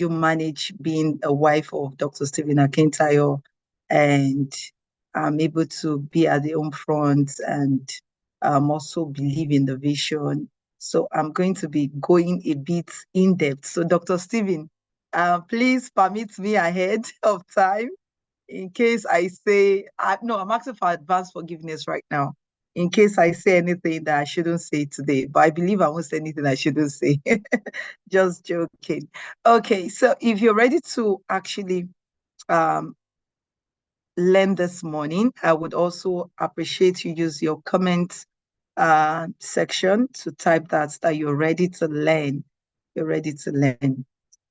manage being a wife of Dr. Stephen Akintayo, and I'm able to be at the home front and also believe in the vision. So I'm going to be going a bit in depth. So Dr. Stephen, please permit me ahead of time in case I say, no, I'm asking for advance forgiveness right now, in case I say anything that I shouldn't say today. But I believe I won't say anything I shouldn't say. Just joking. Okay, so if you're ready to actually learn this morning, I would also appreciate you use your comment section to type that you're ready to learn. You're ready to learn.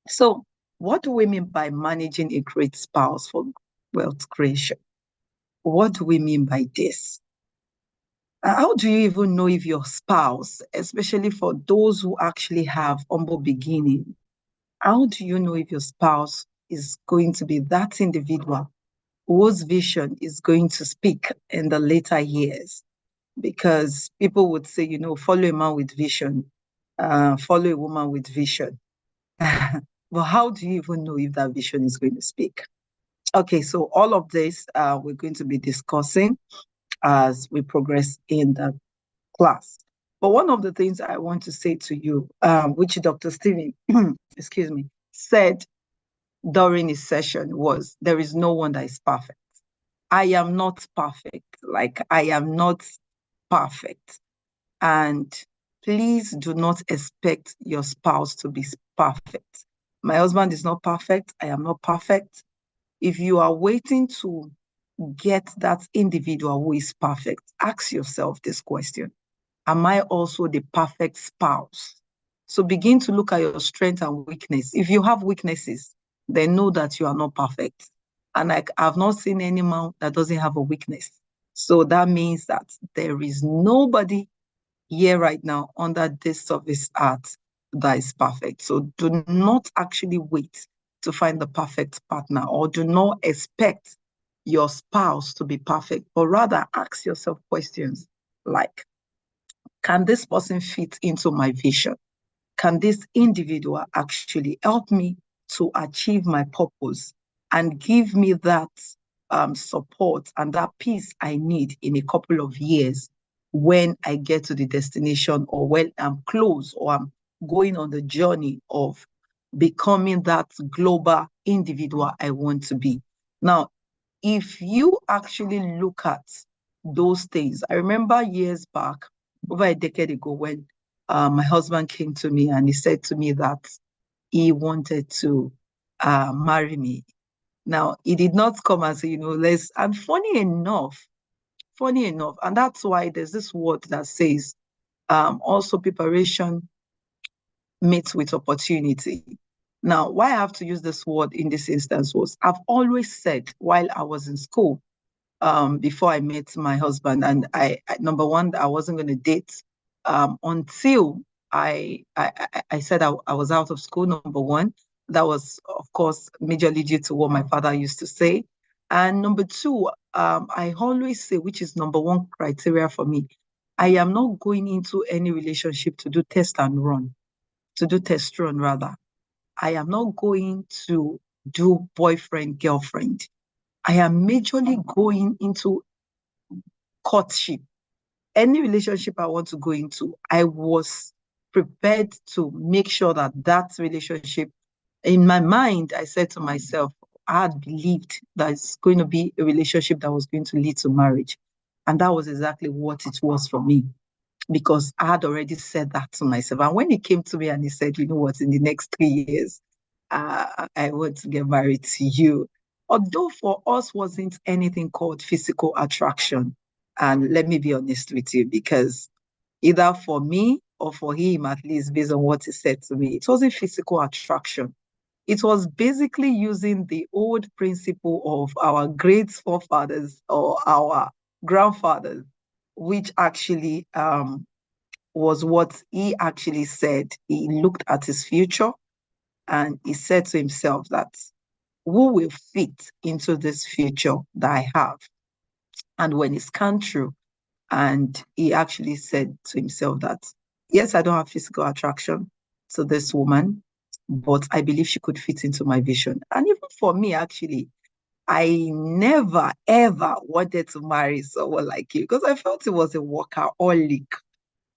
So what do we mean by managing a great spouse for wealth creation? What do we mean by this? How do you even know if your spouse, especially for those who actually have humble beginning, how do you know if your spouse is going to be that individual whose vision is going to speak in the later years? Because people would say, follow a man with vision, follow a woman with vision. But how do you even know if that vision is going to speak? Okay, so all of this we're going to be discussing as we progress in the class. But one of the things I want to say to you, which Dr. Stephen, excuse me, said during his session was, there is no one that is perfect. I am not perfect. Like, I am not perfect. And please do not expect your spouse to be perfect. My husband is not perfect. I am not perfect. If you are waiting to get that individual who is perfect, ask yourself this question. Am I also the perfect spouse? So begin to look at your strength and weakness. If you have weaknesses, then know that you are not perfect. And I've not seen any man that doesn't have a weakness. So that means that there is nobody here right now under this service art that is perfect. So do not actually wait to find the perfect partner, or do not expect your spouse to be perfect, but rather ask yourself questions like, can this person fit into my vision? Can this individual actually help me to achieve my purpose and give me that support and that peace I need in a couple of years when I get to the destination, or when I'm close, or I'm going on the journey of becoming that global individual I want to be. Now, if you actually look at those things, I remember years back, over a decade ago, when my husband came to me and he said to me that he wanted to marry me. Now, he did not come and say, let's, and funny enough, and that's why there's this word that says, also preparation meets with opportunity. Now, why I have to use this word in this instance was, I've always said while I was in school, before I met my husband, and number one, I wasn't going to date until I said I was out of school. Number one, that was, of course, majorly due to what my father used to say. And number two, I always say, which is number one criteria for me, I am not going into any relationship to do test run rather. I am not going to do boyfriend, girlfriend. I am majorly going into courtship. Any relationship I want to go into, I was prepared to make sure that that relationship, in my mind, I said to myself, I had believed that it's going to be a relationship that was going to lead to marriage. And that was exactly what it was for me, because I had already said that to myself. And when he came to me and he said, you know what, in the next 3 years, I want to get married to you. Although for us wasn't anything called physical attraction. And let me be honest with you, because either for me or for him, at least based on what he said to me, it wasn't physical attraction. It was basically using the old principle of our great forefathers or our grandfathers, which actually was what he actually said. He looked at his future and he said to himself that, who will fit into this future that I have? And when it's come true, and he actually said to himself that, yes, I don't have physical attraction to this woman, but I believe she could fit into my vision. And even for me, actually, I never, ever wanted to marry someone like you, because I felt it was a workaholic.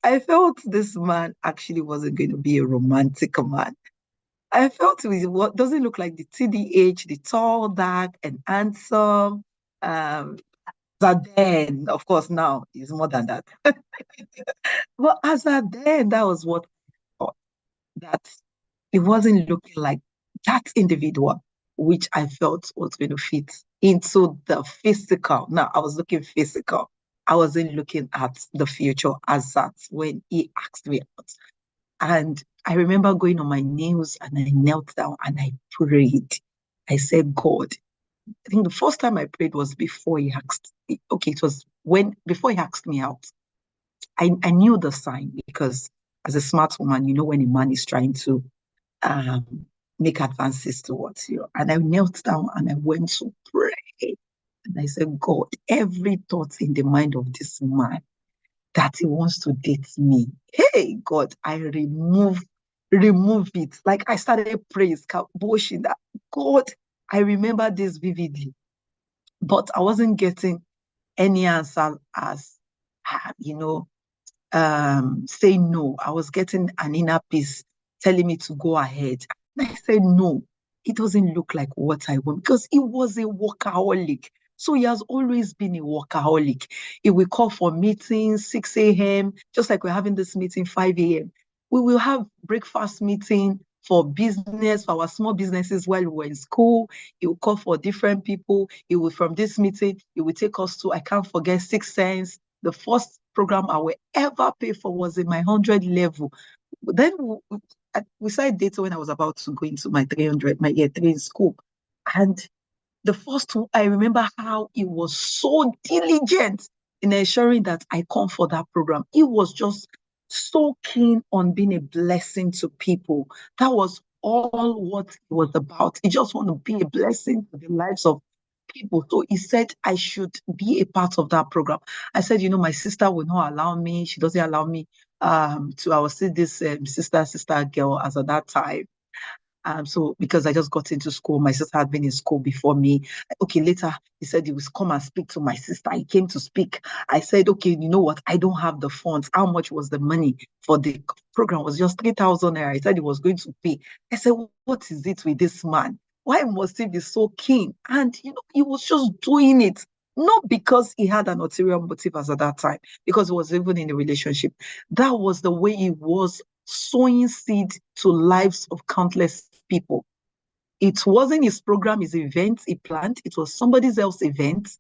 I felt this man actually wasn't going to be a romantic man. I felt it what doesn't look like the TDH, the tall, dark, and handsome. But then, of course, now he's more than that. But as a then, that was what I thought, that it wasn't looking like that individual, which I felt was going to fit into the physical. Now, I was looking physical. I wasn't looking at the future as that when he asked me out. And I remember going on my knees and I knelt down and I prayed. I said, God, I think the first time I prayed was before he asked. Okay, it was before he asked me out. I knew the sign, because as a smart woman, you know when a man is trying to um, make advances towards you. And I knelt down and I went to pray. And I said, God, every thought in the mind of this man that he wants to date me, hey, God, I remove it. Like I started praise, bullshit that God, I remember this vividly, but I wasn't getting any answer as, you know, say no. I was getting an inner peace telling me to go ahead. And I said, no, it doesn't look like what I want, because he was a workaholic. So he has always been a workaholic. He will call for meetings 6 a.m., just like we're having this meeting 5 a.m. We will have breakfast meeting for business, for our small businesses while we were in school. He will call for different people. He will, from this meeting, he will take us to, I can't forget, 6 Sense. The first program I will ever pay for was in my 100 level. Then we started dating when I was about to go into my 300, my year 3 in school. And the first one, I remember how he was so diligent in ensuring that I come for that program. He was just so keen on being a blessing to people. That was all what it was about. He just want to be a blessing to the lives of people. So he said I should be a part of that program. I said, my sister will not allow me. She doesn't allow me I was still this sister girl as at that time. So because I just got into school, my sister had been in school before me. Okay, later he said he was come and speak to my sister. He came to speak. I said, okay, you know what? I don't have the funds. How much was the money for the program? It was just 3,000 naira. He said he was going to pay. I said, what is it with this man? Why must he be so keen? And he was just doing it. Not because he had an ulterior motive as at that time, because he was even in a relationship. That was the way he was sowing seed to lives of countless people. It wasn't his program, his event he planned. It was somebody else's event.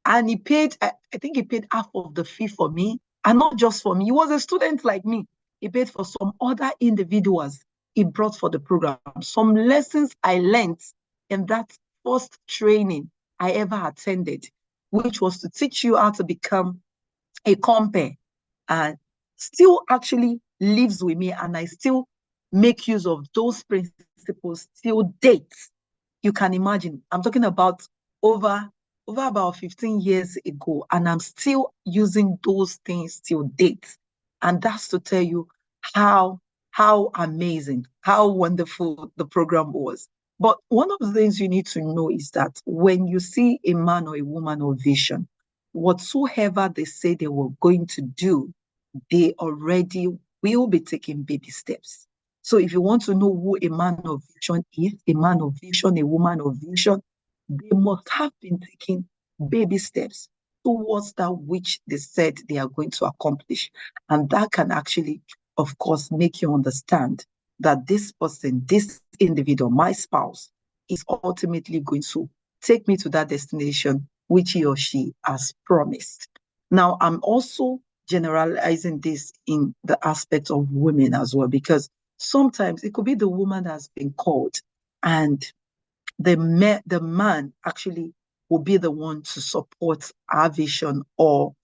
And he paid, I think he paid half of the fee for me. And not just for me. He was a student like me. He paid for some other individuals he brought for the program. Some lessons I learned in that first training I ever attended, which was to teach you how to become a compare, and still actually lives with me, and I still make use of those principles till date. You can imagine, I'm talking about over about 15 years ago, and I'm still using those things till date. And that's to tell you how amazing, how wonderful the program was. But one of the things you need to know is that when you see a man or a woman of vision, whatsoever they say they were going to do, they already will be taking baby steps. So if you want to know who a man of vision is, a man of vision, a woman of vision, they must have been taking baby steps towards that which they said they are going to accomplish. And that can actually, of course, make you understand that this person, this individual, my spouse, is ultimately going to take me to that destination which he or she has promised. Now, I'm also generalizing this in the aspect of women as well, because sometimes it could be the woman that has been called, and the man actually will be the one to support our vision, or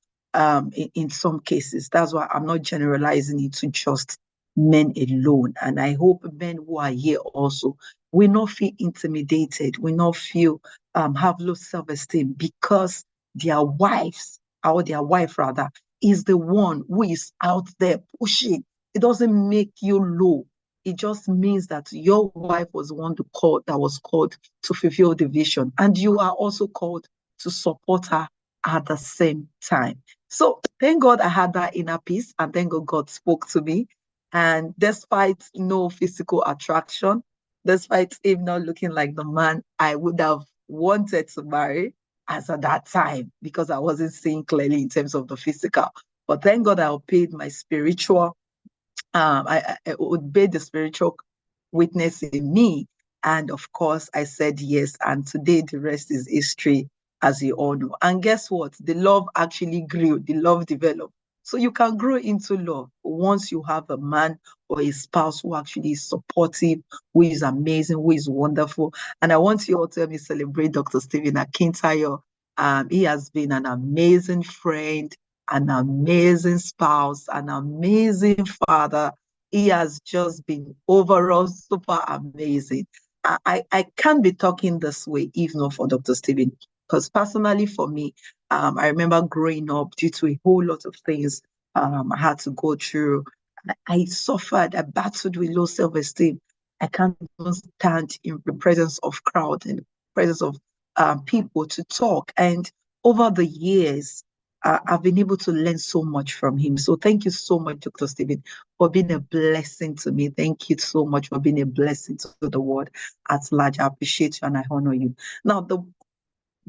in some cases. That's why I'm not generalizing it to just men alone. And I hope men who are here also will not feel intimidated, will not feel have low self-esteem because their wives, or their wife rather, is the one who is out there pushing. It doesn't make you low. It just means that your wife was the one that was called to fulfill the vision, and you are also called to support her at the same time. So thank God I had that inner peace, and thank God spoke to me. And despite no physical attraction, despite him not looking like the man I would have wanted to marry as at that time, because I wasn't seeing clearly in terms of the physical. But thank God I obeyed my spiritual I obeyed the spiritual witness in me. And of course, I said yes. And today, the rest is history, as you all know. And guess what? The love actually grew, the love developed. So you can grow into love once you have a man or a spouse who actually is supportive, who is amazing, who is wonderful. And I want you all to help me celebrate Dr. Stephen Akintayo. He has been an amazing friend, an amazing spouse, an amazing father. He has just been overall super amazing. I can't be talking this way if not for Dr. Stephen, because personally for me, I remember growing up due to a whole lot of things I had to go through. I suffered, I battled with low self-esteem. I can't even stand in the presence of crowd and the presence of people to talk. And over the years, I've been able to learn so much from him. So thank you so much, Dr. Stephen, for being a blessing to me. Thank you so much for being a blessing to the world at large. I appreciate you and I honor you. Now, the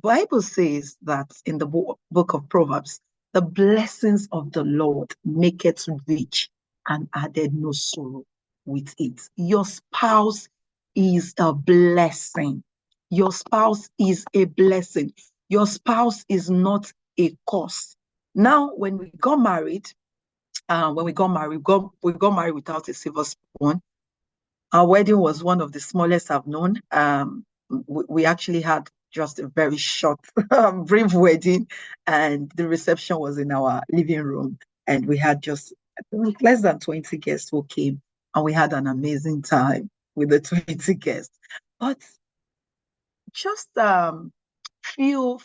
Bible says that in the book of Proverbs, the blessings of the Lord make it rich and added no sorrow with it. Your spouse is a blessing. Your spouse is a blessing. Your spouse is not a curse. Now, when we got married, we got married without a silver spoon. Our wedding was one of the smallest I've known. We actually had just a very short, brief wedding, and the reception was in our living room. And we had just less than 20 guests who came, and we had an amazing time with the 20 guests. But just few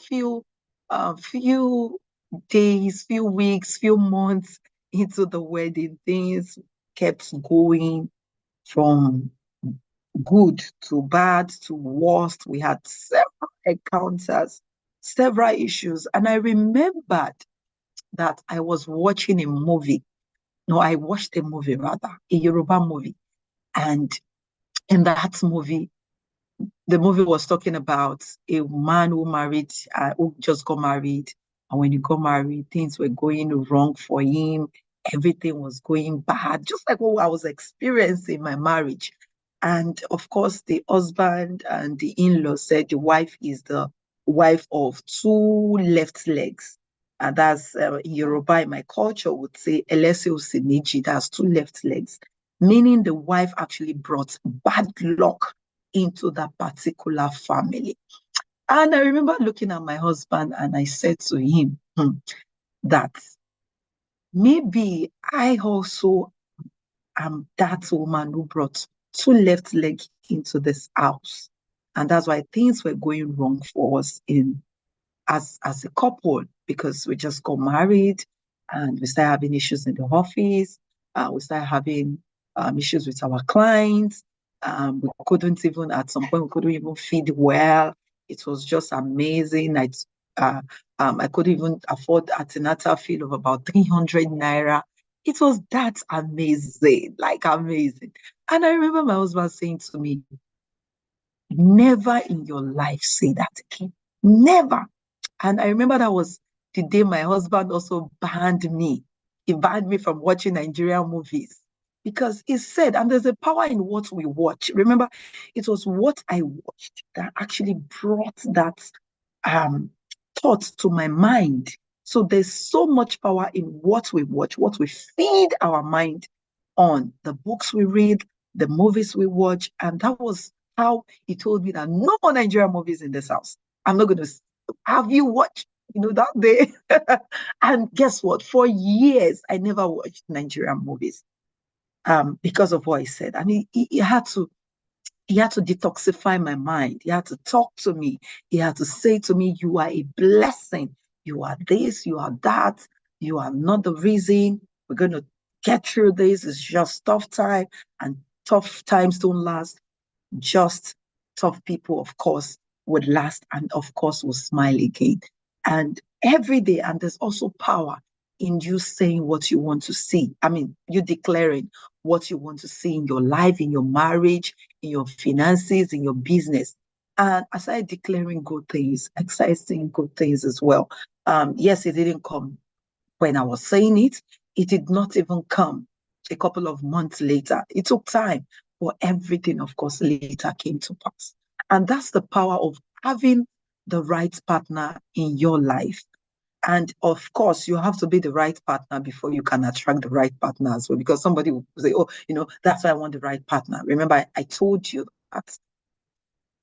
days, few weeks, few months into the wedding, things kept going from good to bad to worst. We had several encounters, several issues. And I remembered that I was watching a movie. No, I watched a movie rather, a Yoruba movie. And in that movie, the movie was talking about a man who just got married. And when he got married, things were going wrong for him. Everything was going bad, just like what I was experiencing in my marriage. And of course, the husband and the in-law said the wife is the wife of two left legs. And that's in Yoruba, in my culture, would say Elese Osiniji, that's two left legs, meaning the wife actually brought bad luck into that particular family. And I remember looking at my husband and I said to him that maybe I also am that woman who brought two left legs into this house. And that's why things were going wrong for us as a couple, because we just got married and we started having issues in the office. We started having issues with our clients. We couldn't even, at some point, we couldn't even feed well. It was just amazing. I couldn't even afford antenatal fee of about 300 naira. It was that amazing, like amazing. And I remember my husband saying to me, never in your life say that again. Never. And I remember that was the day my husband also banned me. He banned me from watching Nigerian movies because he said, and there's a power in what we watch. Remember, it was what I watched that actually brought that um, thought to my mind. So there's so much power in what we watch, what we feed our mind on, the books we read, the movies we watch. And that was how he told me that no more Nigerian movies in this house. I'm not going to have you watched, that day. And guess what? For years, I never watched Nigerian movies because of what he said. And he had to detoxify my mind. He had to talk to me. He had to say to me, you are a blessing. You are this, you are that. You are not the reason. We're going to get through this. It's just tough time, and tough times don't last. Just tough people, of course, would last and, of course, will smile again. And every day, and there's also power in you saying what you want to see. I mean, you declaring what you want to see in your life, in your marriage, in your finances, in your business. And I started declaring good things, I started saying good things as well. Yes, it didn't come when I was saying it. It did not even come a couple of months later. It took time, but everything, of course, later came to pass. And that's the power of having the right partner in your life. And of course, you have to be the right partner before you can attract the right partner as well. Because somebody will say, oh, that's why I want the right partner. Remember, I told you that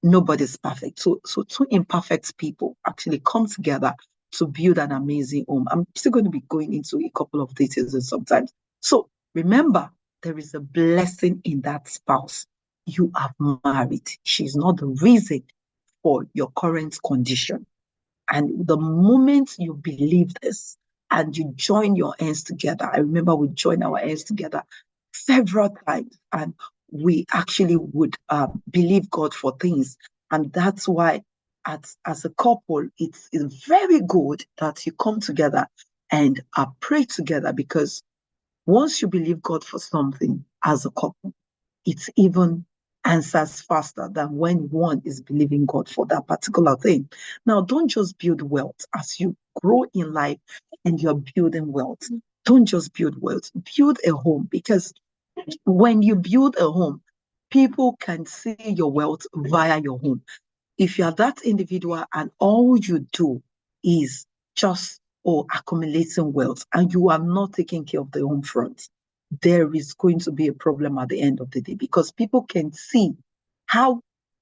nobody's perfect. So two imperfect people actually come together to build an amazing home. I'm still going to be going into a couple of details and sometimes. So remember, there is a blessing in that spouse you have married. She's not the reason for your current condition. And the moment you believe this and you join your hands together, I remember we joined our hands together several times, and we actually would believe God for things. And that's why as a couple, it's very good that you come together and pray together, because once you believe God for something as a couple, it even answers faster than when one is believing God for that particular thing. Now, don't just build wealth as you grow in life and you're building wealth. Don't just build wealth, build a home, because when you build a home, people can see your wealth via your home. If you are that individual and all you do is just accumulating wealth and you are not taking care of the home front, there is going to be a problem at the end of the day, because people can see how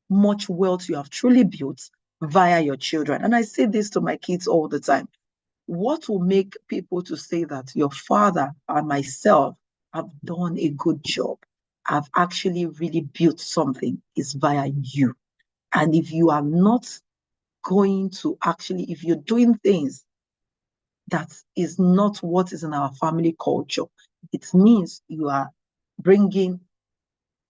much wealth you have truly built via your children. And I say this to my kids all the time. What will make people to say that your father and myself have done a good job, have actually really built something, is via you. And if you are not going to actually, if you're doing things that is not what is in our family culture, it means you are bringing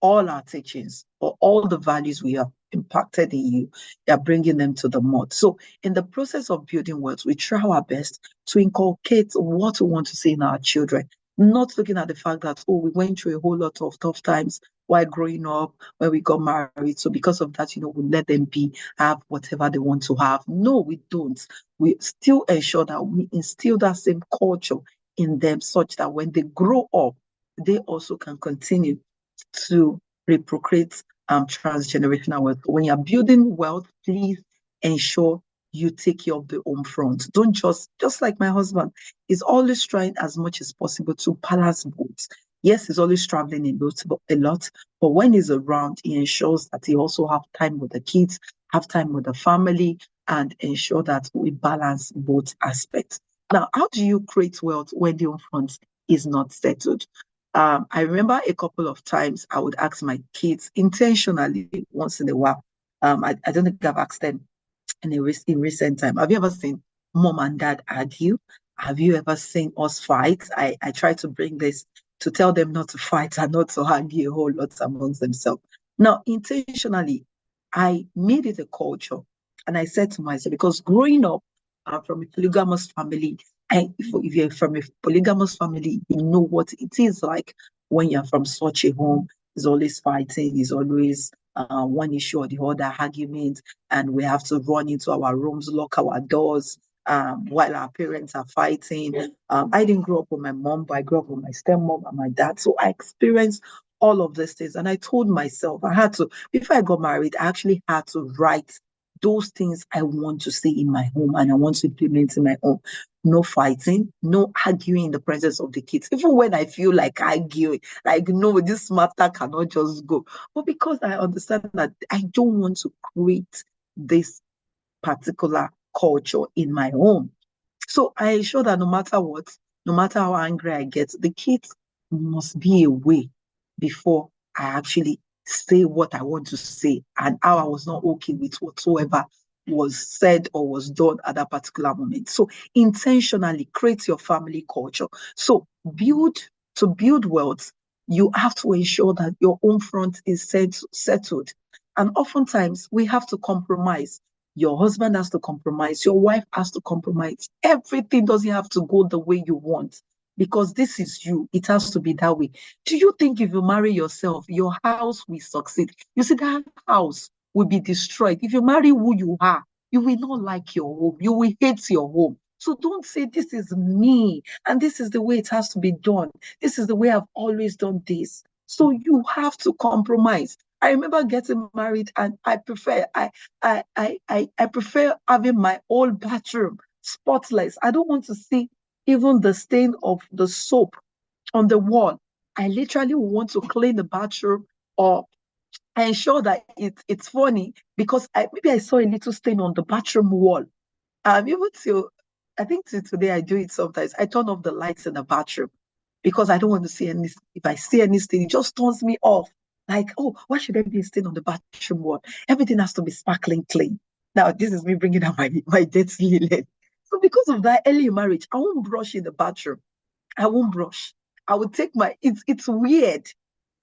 all our teachings or all the values we have impacted in you, they are bringing them to the mud. So in the process of building wealth, we try our best to inculcate what we want to see in our children, not looking at the fact that, oh, we went through a whole lot of tough times while growing up, when we got married. So because of that, we let them have whatever they want to have. No, we don't. We still ensure that we instill that same culture in them such that when they grow up, they also can continue to reprocreate transgenerational wealth. When you're building wealth, please ensure you take care of the home front. Don't just like my husband is always trying as much as possible to balance both. Yes, he's always traveling a lot, but when he's around, he ensures that he also have time with the kids, have time with the family, and ensure that we balance both aspects. Now, how do you create wealth when the home front is not settled? I remember a couple of times I would ask my kids intentionally once in a while. I don't think I've asked them in recent time. Have you ever seen mom and dad argue? Have you ever seen us fight? I try to bring this to tell them not to fight and not to argue a whole lot amongst themselves. Now, intentionally, I made it a culture. And I said to myself, because growing up from a polygamous family, if you're from a polygamous family, you know what it is like when you're from such a home. It's always fighting, it's always one issue or the other, argument, and we have to run into our rooms, lock our doors while our parents are fighting. I didn't grow up with my mom, but I grew up with my stepmom and my dad. So I experienced all of these things. And I told myself I had to, before I got married, I actually had to write those things I want to see in my home and I want to implement in my home. No fighting, no arguing in the presence of the kids. Even when I feel like arguing, like, no, this matter cannot just go. But because I understand that I don't want to create this particular culture in my home. So I ensure that no matter what, no matter how angry I get, the kids must be away before I actually say what I want to say and how I was not okay with whatsoever was said or was done at that particular moment. So intentionally create your family culture. So to build wealth, you have to ensure that your home front is settled. And oftentimes we have to compromise. Your husband has to compromise. Your wife has to compromise. Everything doesn't have to go the way you want because this is you. It has to be that way. Do you think if you marry yourself, your house will succeed? You see, that house will be destroyed. If you marry who you are, you will not like your home. You will hate your home. So don't say, this is me, and this is the way it has to be done. This is the way I've always done this. So you have to compromise. I remember getting married, and I prefer having my own bathroom spotless. I don't want to see even the stain of the soap on the wall. I literally want to clean the bathroom or ensure that it's funny because maybe I saw a little stain on the bathroom wall. Even till I think till today I do it sometimes. I turn off the lights in the bathroom because I don't want to see any. If I see any stain, it just turns me off. Like, oh, why should there be a stain on the bathroom wall? Everything has to be sparkling clean. Now, this is me bringing out my dirty linen. So because of that, early in marriage, I won't brush in the bathroom. I won't brush. I would take it's weird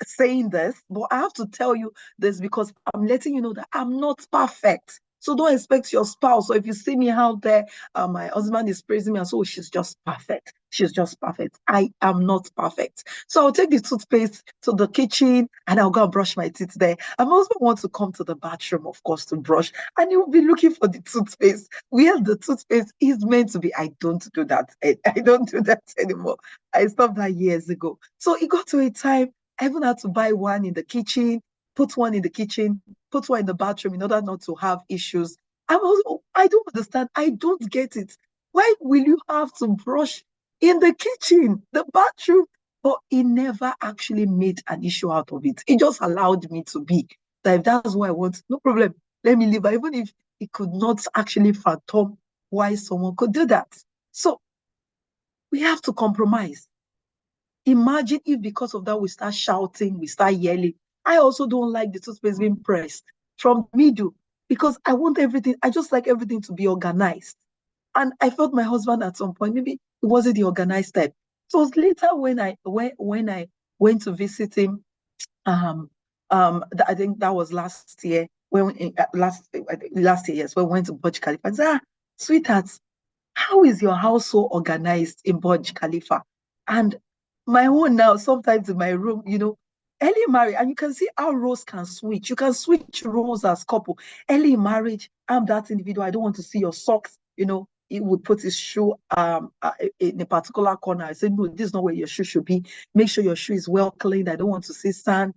saying this, but I have to tell you this because I'm letting you know that I'm not perfect. So don't expect your spouse. So if you see me out there, my husband is praising me and so she's just perfect. She's just perfect. I am not perfect. So I'll take the toothpaste to the kitchen and I'll go and brush my teeth there. And my husband wants to come to the bathroom, of course, to brush. And he will be looking for the toothpaste. Where the toothpaste is meant to be. I don't do that. I don't do that anymore. I stopped that years ago. So it got to a time I even had to buy one in the kitchen, put one in the kitchen, put one in the bathroom in order not to have issues. I don't understand. I don't get it. Why will you have to brush in the kitchen, the bathroom? But he never actually made an issue out of it. He just allowed me to be. That if that's what I want, no problem. Let me leave. Even if he could not actually fathom why someone could do that. So we have to compromise. Imagine if because of that we start shouting, we start yelling. I also don't like the toothpaste being pressed from middle because I want everything. I just like everything to be organized. And I felt my husband at some point, maybe he wasn't the organized type. So it was later when I went to visit him I think that was last year when last year, yes, when we went to Burj Khalifa. I said, sweetheart, how is your house so organized in Burj Khalifa? And my own now, sometimes in my room, early marriage, and you can see how roles can switch. You can switch roles as couple. Early marriage, I'm that individual. I don't want to see your socks. He would put his shoe in a particular corner. I said, no, this is not where your shoe should be. Make sure your shoe is well cleaned. I don't want to see sand.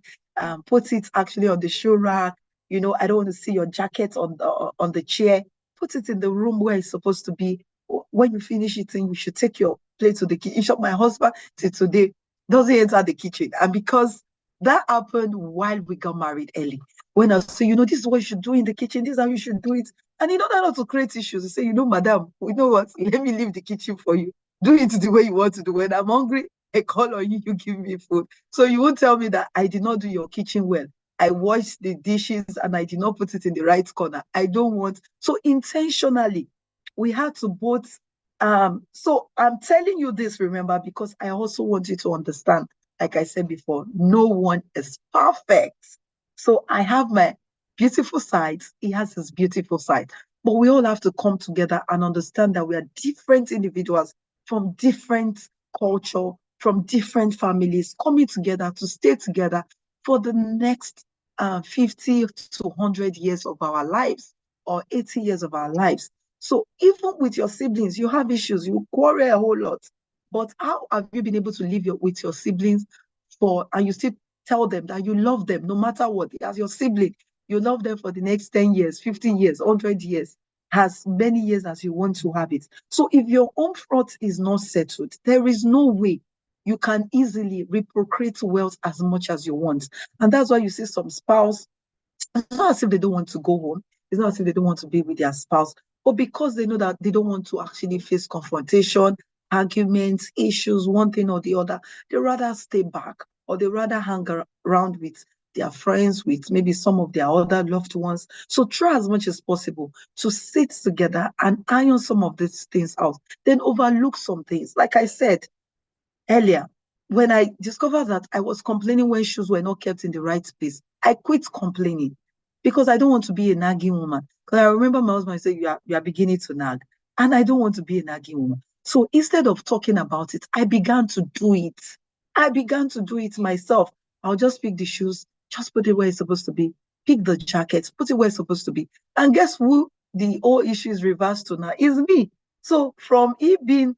Put it actually on the shoe rack. I don't want to see your jacket on the chair. Put it in the room where it's supposed to be. When you finish eating, you should take your plate to the kitchen. My husband till today doesn't enter the kitchen. And because that happened while we got married early. When I say, this is what you should do in the kitchen, this is how you should do it. And he don't know how to create issues. He say, madam, you know what? Let me leave the kitchen for you. Do it the way you want to do. When I'm hungry, I call on you, you give me food. So you won't tell me that I did not do your kitchen well. I washed the dishes and I did not put it in the right corner. I don't want. So intentionally, we had to both. So I'm telling you this, remember, because I also want you to understand, like I said before, no one is perfect. So I have my beautiful sides. He has his beautiful side. But we all have to come together and understand that we are different individuals from different culture, from different families, coming together to stay together for the next 50 to 100 years of our lives or 80 years of our lives. So even with your siblings, you have issues, you quarrel a whole lot. But how have you been able to live with your siblings and you still tell them that you love them no matter what? As your sibling, you love them for the next 10 years, 15 years, 100 years, as many years as you want to have it. So if your own front is not settled, there is no way you can easily reprocreate wealth as much as you want. And that's why you see some spouse, it's not as if they don't want to go home. It's not as if they don't want to be with their spouse, but because they know that they don't want to actually face confrontation, arguments, issues, one thing or the other, they rather stay back or they rather hang around with their friends, with maybe some of their other loved ones. So try as much as possible to sit together and iron some of these things out, then overlook some things. Like I said earlier, when I discovered that I was complaining when shoes were not kept in the right place, I quit complaining because I don't want to be a nagging woman. Because I remember my husband said, you are beginning to nag. And I don't want to be a nagging woman. So instead of talking about it, I began to do it. I began to do it myself. I'll just pick the shoes, just put it where it's supposed to be. Pick the jackets, put it where it's supposed to be. And guess who the whole issue is reversed to now? Is me. So from it being,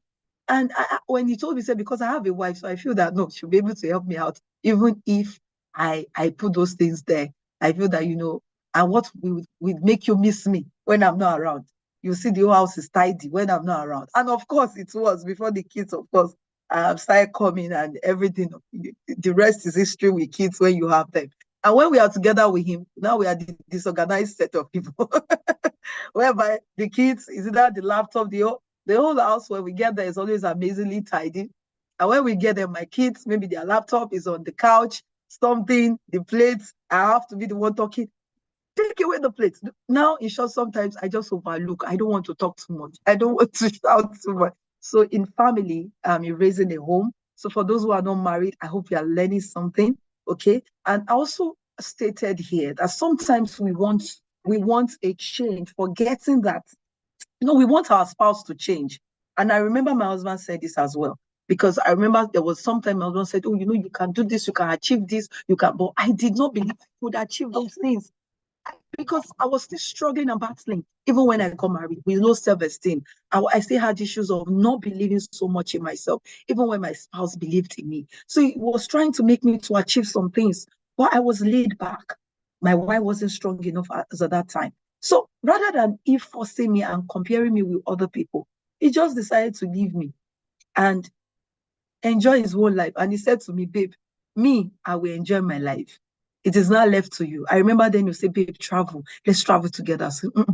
and when he told me, he said, because I have a wife, so I feel that, no, she'll be able to help me out, even if I put those things there. I feel that, and what would make you miss me when I'm not around. You see, the whole house is tidy when I'm not around. And of course, it was before the kids, of course, started coming and everything. The rest is history with kids when you have them. And when we are together with him, now we are the disorganized set of people, whereby the kids, is either the laptop, the whole house, when we get there, is always amazingly tidy. And when we get there, my kids, maybe their laptop is on the couch, something, the plates, I have to be the one talking. Take away the plates. Now, in short, sometimes I just overlook. I don't want to talk too much. I don't want to shout too much. So in family, you're raising a home. So for those who are not married, I hope you are learning something, okay? And I also stated here that sometimes we want a change, forgetting that, we want our spouse to change. And I remember my husband said this as well, because I remember there was sometime my husband said, oh, you can do this, you can achieve this, but I did not believe I could achieve those things, because I was still struggling and battling. Even when I got married, with low self-esteem, I still had issues of not believing so much in myself, even when my spouse believed in me. So he was trying to make me to achieve some things, but I was laid back. My wife wasn't strong enough as at that time. So rather than he forcing me and comparing me with other people, he just decided to leave me and enjoy his whole life. And he said to me, babe, I will enjoy my life. It is not left to you. I remember then you say, babe, travel. Let's travel together. So I'll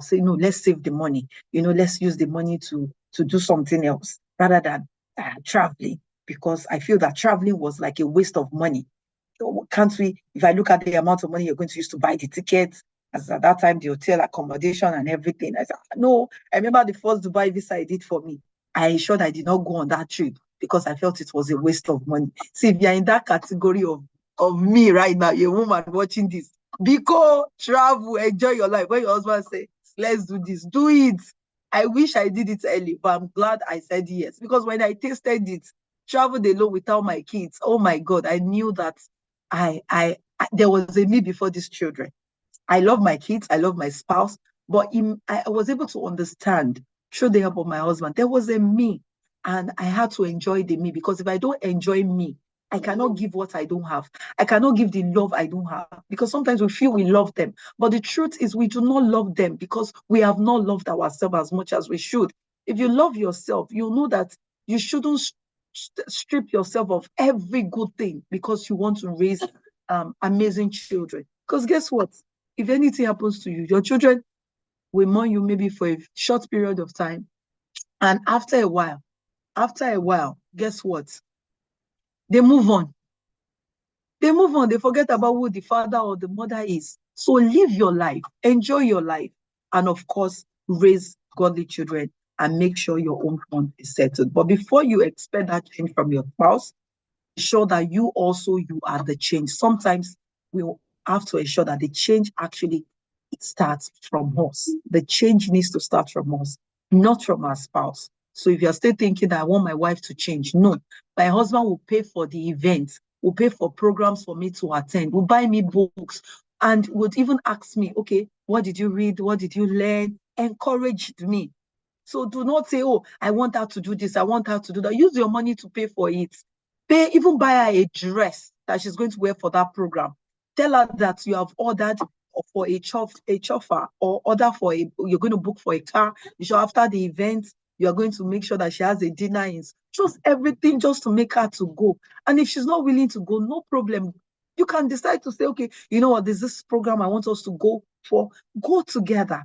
say, no, let's save the money. Let's use the money to do something else rather than traveling, because I feel that traveling was like a waste of money. So can't we, if I look at the amount of money you're going to use to buy the tickets, as at that time, the hotel accommodation and everything. I said, no, I remember the first Dubai visa I did for me. I ensured I did not go on that trip because I felt it was a waste of money. See, if you're in that category of of me right now, a woman watching this. Because travel, enjoy your life. When your husband say, let's do this, do it. I wish I did it early, but I'm glad I said yes. Because when I tasted it, traveled alone without my kids, oh my God, I knew that there was a me before these children. I love my kids, I love my spouse, but I was able to understand through the help of my husband, there was a me, and I had to enjoy the me, because if I don't enjoy me, I cannot give what I don't have. I cannot give the love I don't have, because sometimes we feel we love them, but the truth is we do not love them because we have not loved ourselves as much as we should. If you love yourself, you know that you shouldn't strip yourself of every good thing because you want to raise amazing children. Because guess what? If anything happens to you, your children will mourn you maybe for a short period of time. And after a while, guess what? They move on. They move on. They forget about who the father or the mother is. So live your life, enjoy your life, and of course, raise godly children and make sure your own fund is settled. But before you expect that change from your spouse, ensure that you are the change. Sometimes we have to ensure that the change actually starts from us. The change needs to start from us, not from our spouse. So if you're still thinking that I want my wife to change, no, my husband will pay for the event, will pay for programs for me to attend, will buy me books, and would even ask me, okay, what did you read? What did you learn? Encouraged me. So do not say, oh, I want her to do this, I want her to do that. Use your money to pay for it. Even buy her a dress that she's going to wear for that program. Tell her that you have ordered for a chauffeur, or order for you're going to book for a car. After the event, you are going to make sure that she has a dinner in. Just everything just to make her to go. And if she's not willing to go, no problem. You can decide to say, okay, you know what, there's this program I want us to go for. Go together.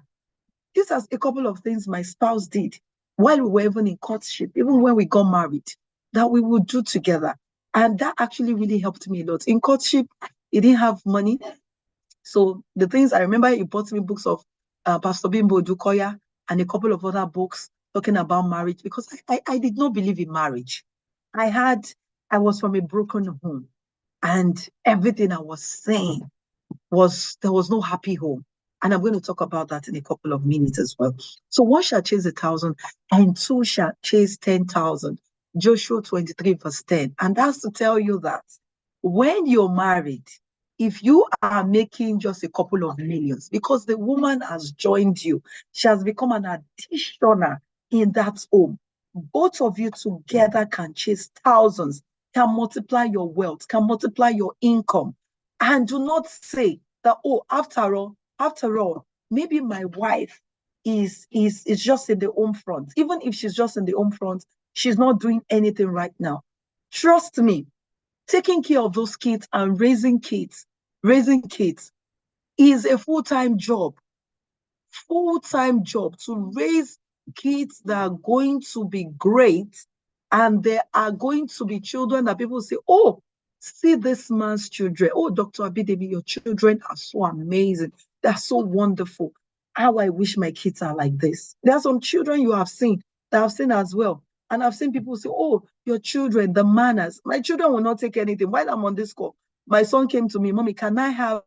These are a couple of things my spouse did while we were even in courtship, even when we got married, that we would do together. And that actually really helped me a lot. In courtship, he didn't have money. So the things I remember, he bought me books of Pastor Bimbo Dukoya and a couple of other books talking about marriage, because I did not believe in marriage. I was from a broken home, and everything I was saying there was no happy home. And I'm going to talk about that in a couple of minutes as well. So one shall chase 1,000 and two shall chase 10,000. Joshua 23 verse 10. And that's to tell you that when you're married, if you are making just a couple of millions, because the woman has joined you, she has become an additional in that home. Both of you together can chase thousands, can multiply your wealth, can multiply your income. And do not say that, oh, after all, maybe my wife is just in the home front. Even if she's just in the home front, she's not doing anything right now. Trust me, taking care of those kids and raising kids is a full-time job. Full-time job to raise kids that are going to be great, and there are going to be children that people say, oh, see this man's children. Oh, Dr. Abidemi, your children are so amazing. They're so wonderful. How I wish my kids are like this. There are some children you have seen that I've seen as well. And I've seen people say, oh, your children, the manners. My children will not take anything. While I'm on this call, my son came to me, Mommy, I have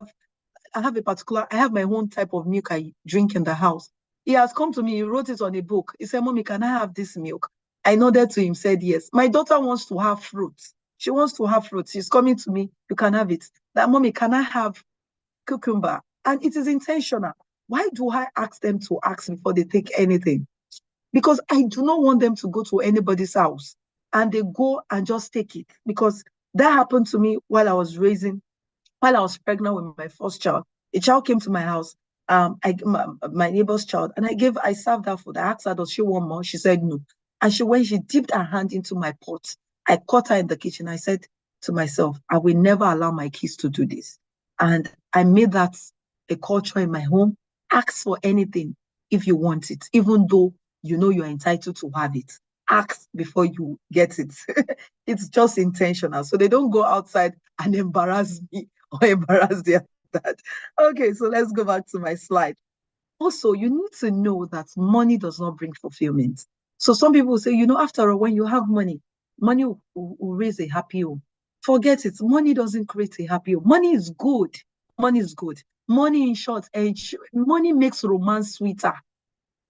my own type of milk I drink in the house. He has come to me, he wrote it on a book. He said, Mommy, can I have this milk? I nodded to him, said yes. My daughter wants to have fruits. She wants to have fruits. She's coming to me, you can have it. That, Mommy, can I have cucumber? And it is intentional. Why do I ask them to ask before they take anything? Because I do not want them to go to anybody's house and they go and just take it. Because that happened to me while I was pregnant with my first child. A child came to my house, my neighbor's child, and I served her food. I asked her, does she want more? She said no. And when she dipped her hand into my pot, I caught her in the kitchen. I said to myself, I will never allow my kids to do this. And I made that a culture in my home. Ask for anything if you want it, even though you know you're entitled to have it. Ask before you get it. It's just intentional. So they don't go outside and embarrass me or embarrass their dad. Okay, so let's go back to my slide. Also, you need to know that money does not bring fulfillment. So some people say, after all, when you have money will raise a happy home. Forget it. Money doesn't create a happy home. Money is good. Money is good. Money, in short, money makes romance sweeter.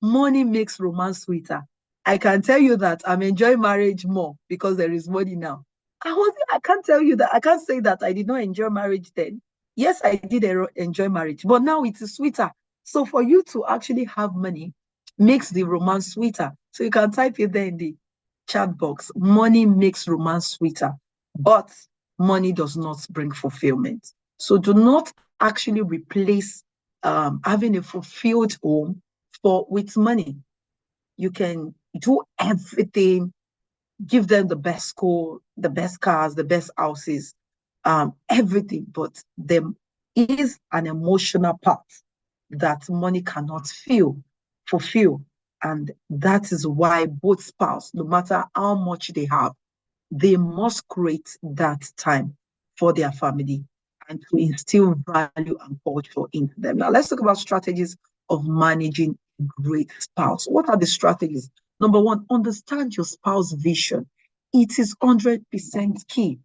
Money makes romance sweeter. I can tell you that I'm enjoying marriage more because there is money now. I can't tell you that. I can't say that I did not enjoy marriage then. Yes, I did enjoy marriage, but now it is sweeter. So for you to actually have money makes the romance sweeter. So you can type it there in the chat box. Money makes romance sweeter, but money does not bring fulfillment. So do not actually replace having a fulfilled home with money. You can do everything, give them the best school, the best cars, the best houses, everything, but there is an emotional part that money cannot fulfill. And that is why both spouse, no matter how much they have, they must create that time for their family and to instill value and culture into them. Now, let's talk about strategies of managing a great spouse. What are the strategies? Number one, understand your spouse vision. It is 100% key.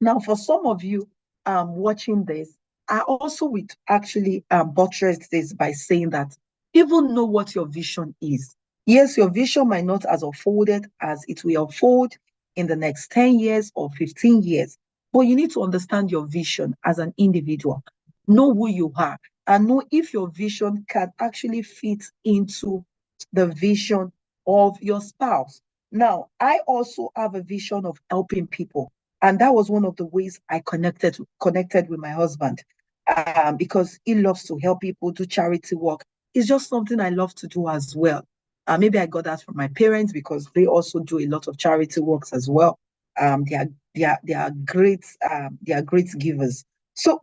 Now, for some of you watching this, I also would actually buttress this by saying that even know what your vision is. Yes, your vision might not as unfolded as it will unfold in the next 10 years or 15 years, but you need to understand your vision as an individual. Know who you are and know if your vision can actually fit into the vision of your spouse. Now, I also have a vision of helping people. And that was one of the ways I connected with my husband, because he loves to help people do charity work. It's just something I love to do as well. Maybe I got that from my parents because they also do a lot of charity works as well. They are great givers. So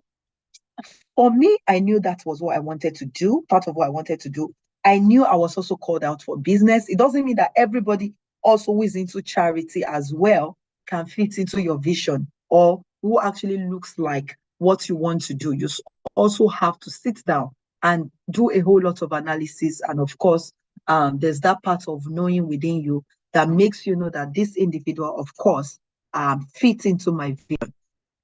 for me, I knew that was what I wanted to do, part of what I wanted to do. I knew I was also called out for business. It doesn't mean that everybody also who is into charity as well can fit into your vision or who actually looks like what you want to do. You also have to sit down and do a whole lot of analysis. And of course, there's that part of knowing within you that makes you know that this individual, of course, fits into my vision.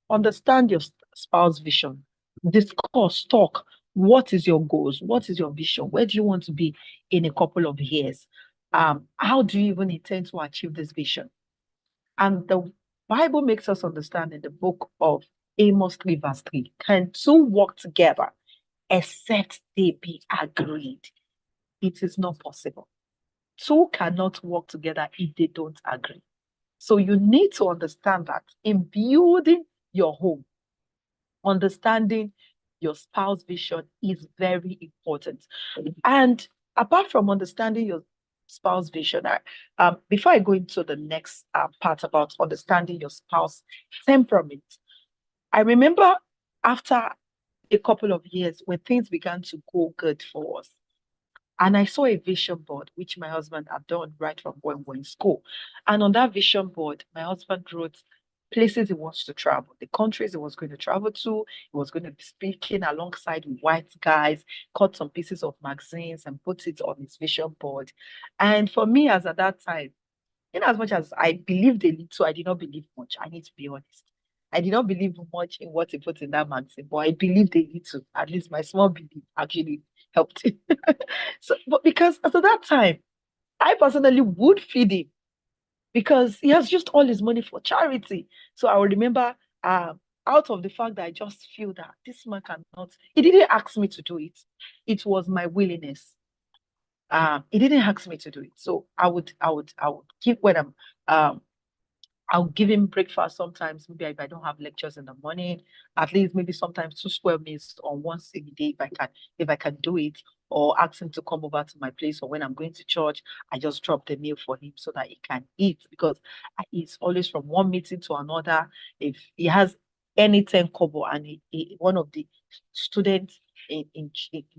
Understand your spouse vision. Discuss, talk. What is your goals? What is your vision? Where do you want to be in a couple of years? How do you even intend to achieve this vision? And the Bible makes us understand in the book of Amos 3, verse 3, can two work together except they be agreed? It is not possible. Two cannot work together if they don't agree. So you need to understand that in building your home, understanding your spouse vision is very important. And apart from understanding your spouse vision, before I go into the next part about understanding your spouse temperament, I remember after a couple of years when things began to go good for us, and I saw a vision board, which my husband had done right from when we were in school. And on that vision board, my husband wrote places he wants to travel, the countries he was going to travel to. He was going to be speaking alongside white guys, cut some pieces of magazines and put it on his vision board. And for me, as at that time, in as much as I believed a little, I did not believe much. I need to be honest. I did not believe much in what he put in that magazine, but I believed a little. At least my small belief actually helped him. So, but because at that time, I personally would feed him because he has just all his money for charity. So I will remember, out of the fact that I just feel that this man cannot, he didn't ask me to do it. It was my willingness. He didn't ask me to do it. So I would keep when I'll give him breakfast sometimes. Maybe if I don't have lectures in the morning, at least maybe sometimes 2 square meals on one single day if I can do it, or ask him to come over to my place, or when I'm going to church, I just drop the meal for him so that he can eat, because he's always from one meeting to another. If he has any 10 kobo and one of the students in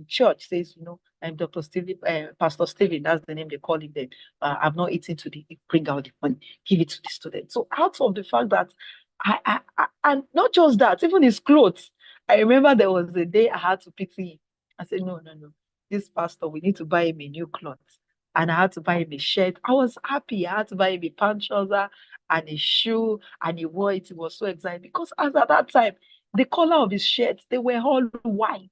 church says, I'm Dr. Stephen, Pastor Stephen, that's the name they call him then. I'm not eating today. Bring out the money, give it to the student. So out of the fact that I and not just that, even his clothes. I remember there was a day I had to pity him. I said, no. This pastor, we need to buy him a new clothes. and I had to buy him a shirt. I was happy. I had to buy him a pant trouser and a shoe, and he wore it. He was so excited because as at that time, the color of his shirts, they were all white.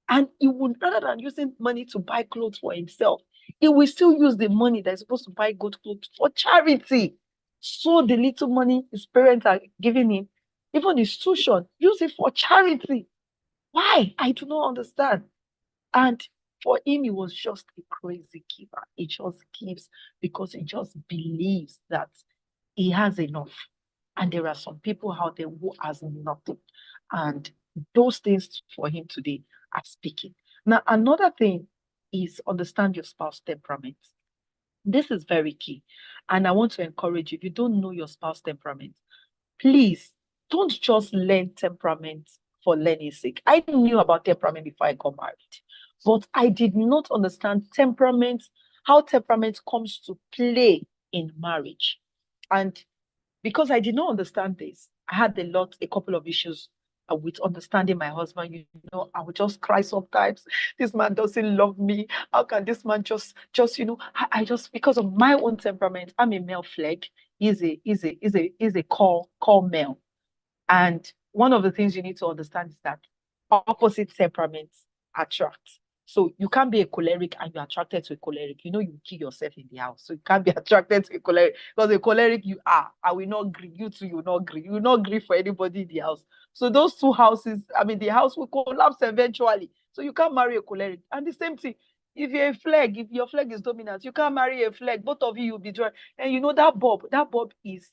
And he would, rather than using money to buy clothes for himself, he will still use the money that's supposed to buy good clothes for charity. So the little money his parents are giving him, even his tuition, use it for charity. Why? I do not understand. And for him, he was just a crazy giver. He just gives because he just believes that he has enough. And there are some people out there who has nothing. And those things for him today are speaking. Now, another thing is understand your spouse temperament. This is very key. And I want to encourage you, if you don't know your spouse temperament, please don't just learn temperament for learning's sake. I knew about temperament before I got married, but I did not understand temperament, how temperament comes to play in marriage. And because I did not understand this, I had a couple of issues with understanding my husband. You know, I would just cry sometimes. This man doesn't love me. How can this man just, I just, because of my own temperament, I'm a male flag. He's a call male. And one of the things you need to understand is that opposite temperaments attract. So you can't be a choleric and you're attracted to a choleric. You know, you kill yourself in the house. So you can't be attracted to a choleric because a choleric you are. I will not agree. You too, you will not agree. You will not agree for anybody in the house. So those two houses, I mean, the house will collapse eventually. So you can't marry a choleric. And the same thing, if you're a flag, if your flag is dominant, you can't marry a flag. Both of you will be joined. And you know that bulb is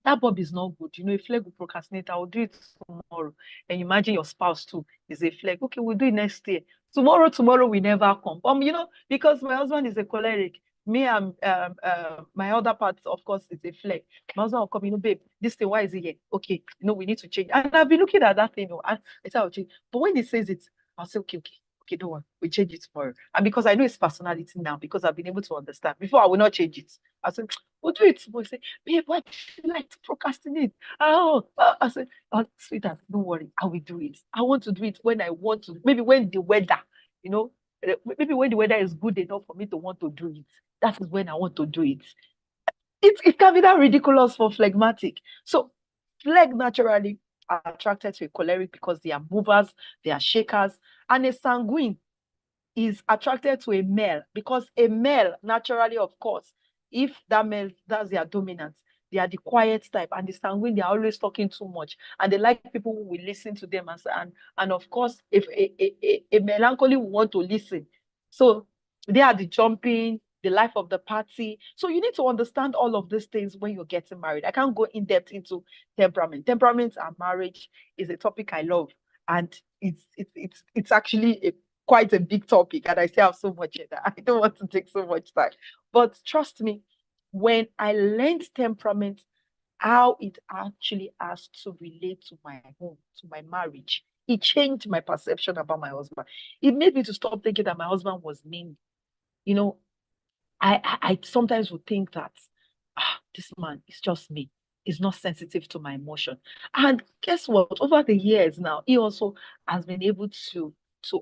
that bulb is not good. You know, a flag will procrastinate. I will do it tomorrow. And imagine your spouse too is a flag. Okay, we'll do it next year. Tomorrow we never come. You know, because my husband is a choleric. Me and my other part, of course, is a flag. My husband will come, you know, babe, this thing, why is it here? Okay, you know, we need to change. And I've been looking at that thing, and I said I'll change. But when he says it, I'll say, okay, don't worry, we change it tomorrow. And because I know his personality now, because I've been able to understand. Before I will not change it. I said, we'll do it tomorrow. He said, babe, why do you like to procrastinate? I said, oh, sweetheart, don't worry, I will do it. I want to do it when I want to. Maybe when the weather, you know, maybe when the weather is good enough for me to want to do it. That is when I want to do it. It can be that ridiculous for phlegmatic. So phleg naturally are attracted to a choleric because they are movers, they are shakers, and a sanguine is attracted to a male because a male naturally, of course, if that male, that's their dominance, they are the quiet type, and the sanguine, they are always talking too much, and they like people who will listen to them, and of course, if a melancholy will want to listen, so they are the jumping, the life of the party. So you need to understand all of these things when you're getting married. I can't go in depth into temperament. Temperament and marriage is a topic I love, and it's actually quite a big topic, and I still have so much in that. I don't want to take so much time. But trust me, when I learned temperament, how it actually has to relate to my home, to my marriage, it changed my perception about my husband. It made me to stop thinking that my husband was mean. You know, I sometimes would think that this man is just me. He's not sensitive to my emotion. And guess what? Over the years now, he also has been able to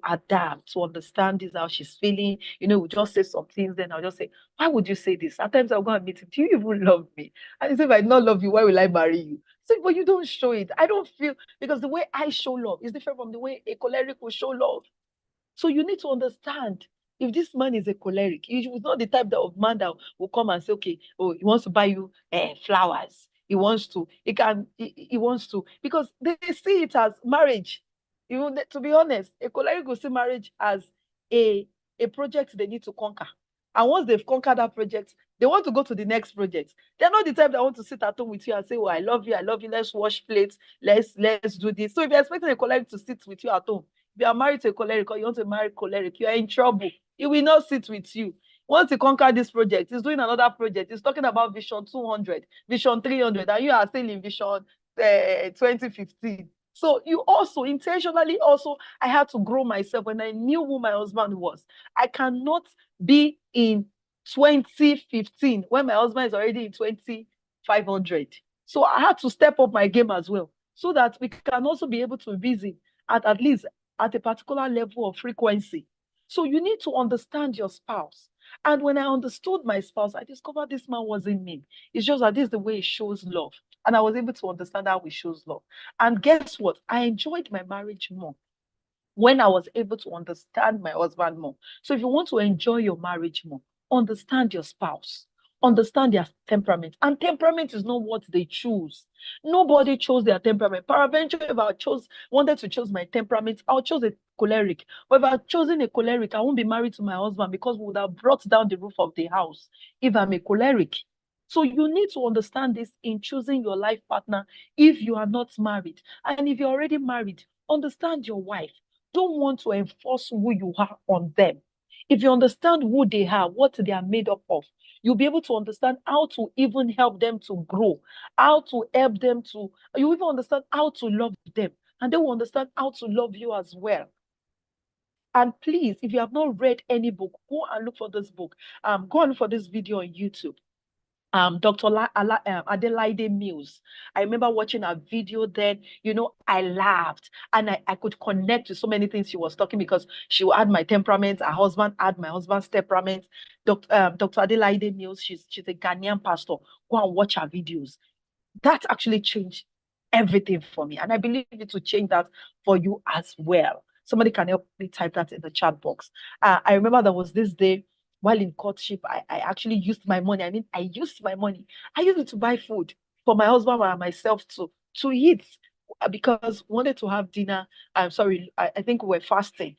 adapt, to understand this, how she's feeling. You know, we just say some things, then I'll just say, why would you say this? At times I'll go and meet him. Do you even love me? And he said, if I not love you, why will I marry you? So, but you don't show it. I don't feel, because the way I show love is different from the way a choleric will show love. So you need to understand, if this man is a choleric, he's not the type of man that will come and say, okay, oh, he wants to buy you flowers. He wants to, he wants to, because they see it as marriage. Even to be honest, a choleric will see marriage as a project they need to conquer. And once they've conquered that project, they want to go to the next project. They're not the type that want to sit at home with you and say, oh, I love you, let's wash plates, let's do this. So if you're expecting a choleric to sit with you at home, if you are married to a choleric or you want to marry choleric, you are in trouble. He will not sit with you. Once he conquer this project, he's doing another project. He's talking about Vision 200, Vision 300, and you are still in Vision 2015. So you also, intentionally also, I had to grow myself when I knew who my husband was. I cannot be in 2015 when my husband is already in 2500. So I had to step up my game as well, so that we can also be able to visit at least at a particular level of frequency. So you need to understand your spouse. And when I understood my spouse, I discovered this man wasn't me. It's just that this is the way he shows love. And I was able to understand how he shows love. And guess what? I enjoyed my marriage more when I was able to understand my husband more. So if you want to enjoy your marriage more, understand your spouse, understand their temperament. And temperament is not what they choose. Nobody chose their temperament. Peradventure, if I wanted to choose my temperament, I'll choose a choleric. But if I've chosen a choleric, I won't be married to my husband because we would have brought down the roof of the house if I'm a choleric. So you need to understand this in choosing your life partner if you are not married. And if you're already married, understand your wife. Don't want to enforce who you are on them. If you understand who they are, what they are made up of, you'll be able to understand how to even help them to grow, how to help them to, you even understand how to love them, and they will understand how to love you as well. And please, if you have not read any book, go and look for this book. Go and look for this video on YouTube. Dr. Adelaide Mills. I remember watching a video then, I laughed and I could connect to so many things she was talking because she had my temperament, her husband had my husband's temperament. Dr. Adelaide Mills, she's a Ghanaian pastor. Go and watch her videos. That actually changed everything for me. And I believe it will change that for you as well. Somebody can help me type that in the chat box. I remember there was this day while in courtship, I actually used my money. I used my money. I used it to buy food for my husband and myself to eat because we wanted to have dinner. I'm sorry, I think we were fasting.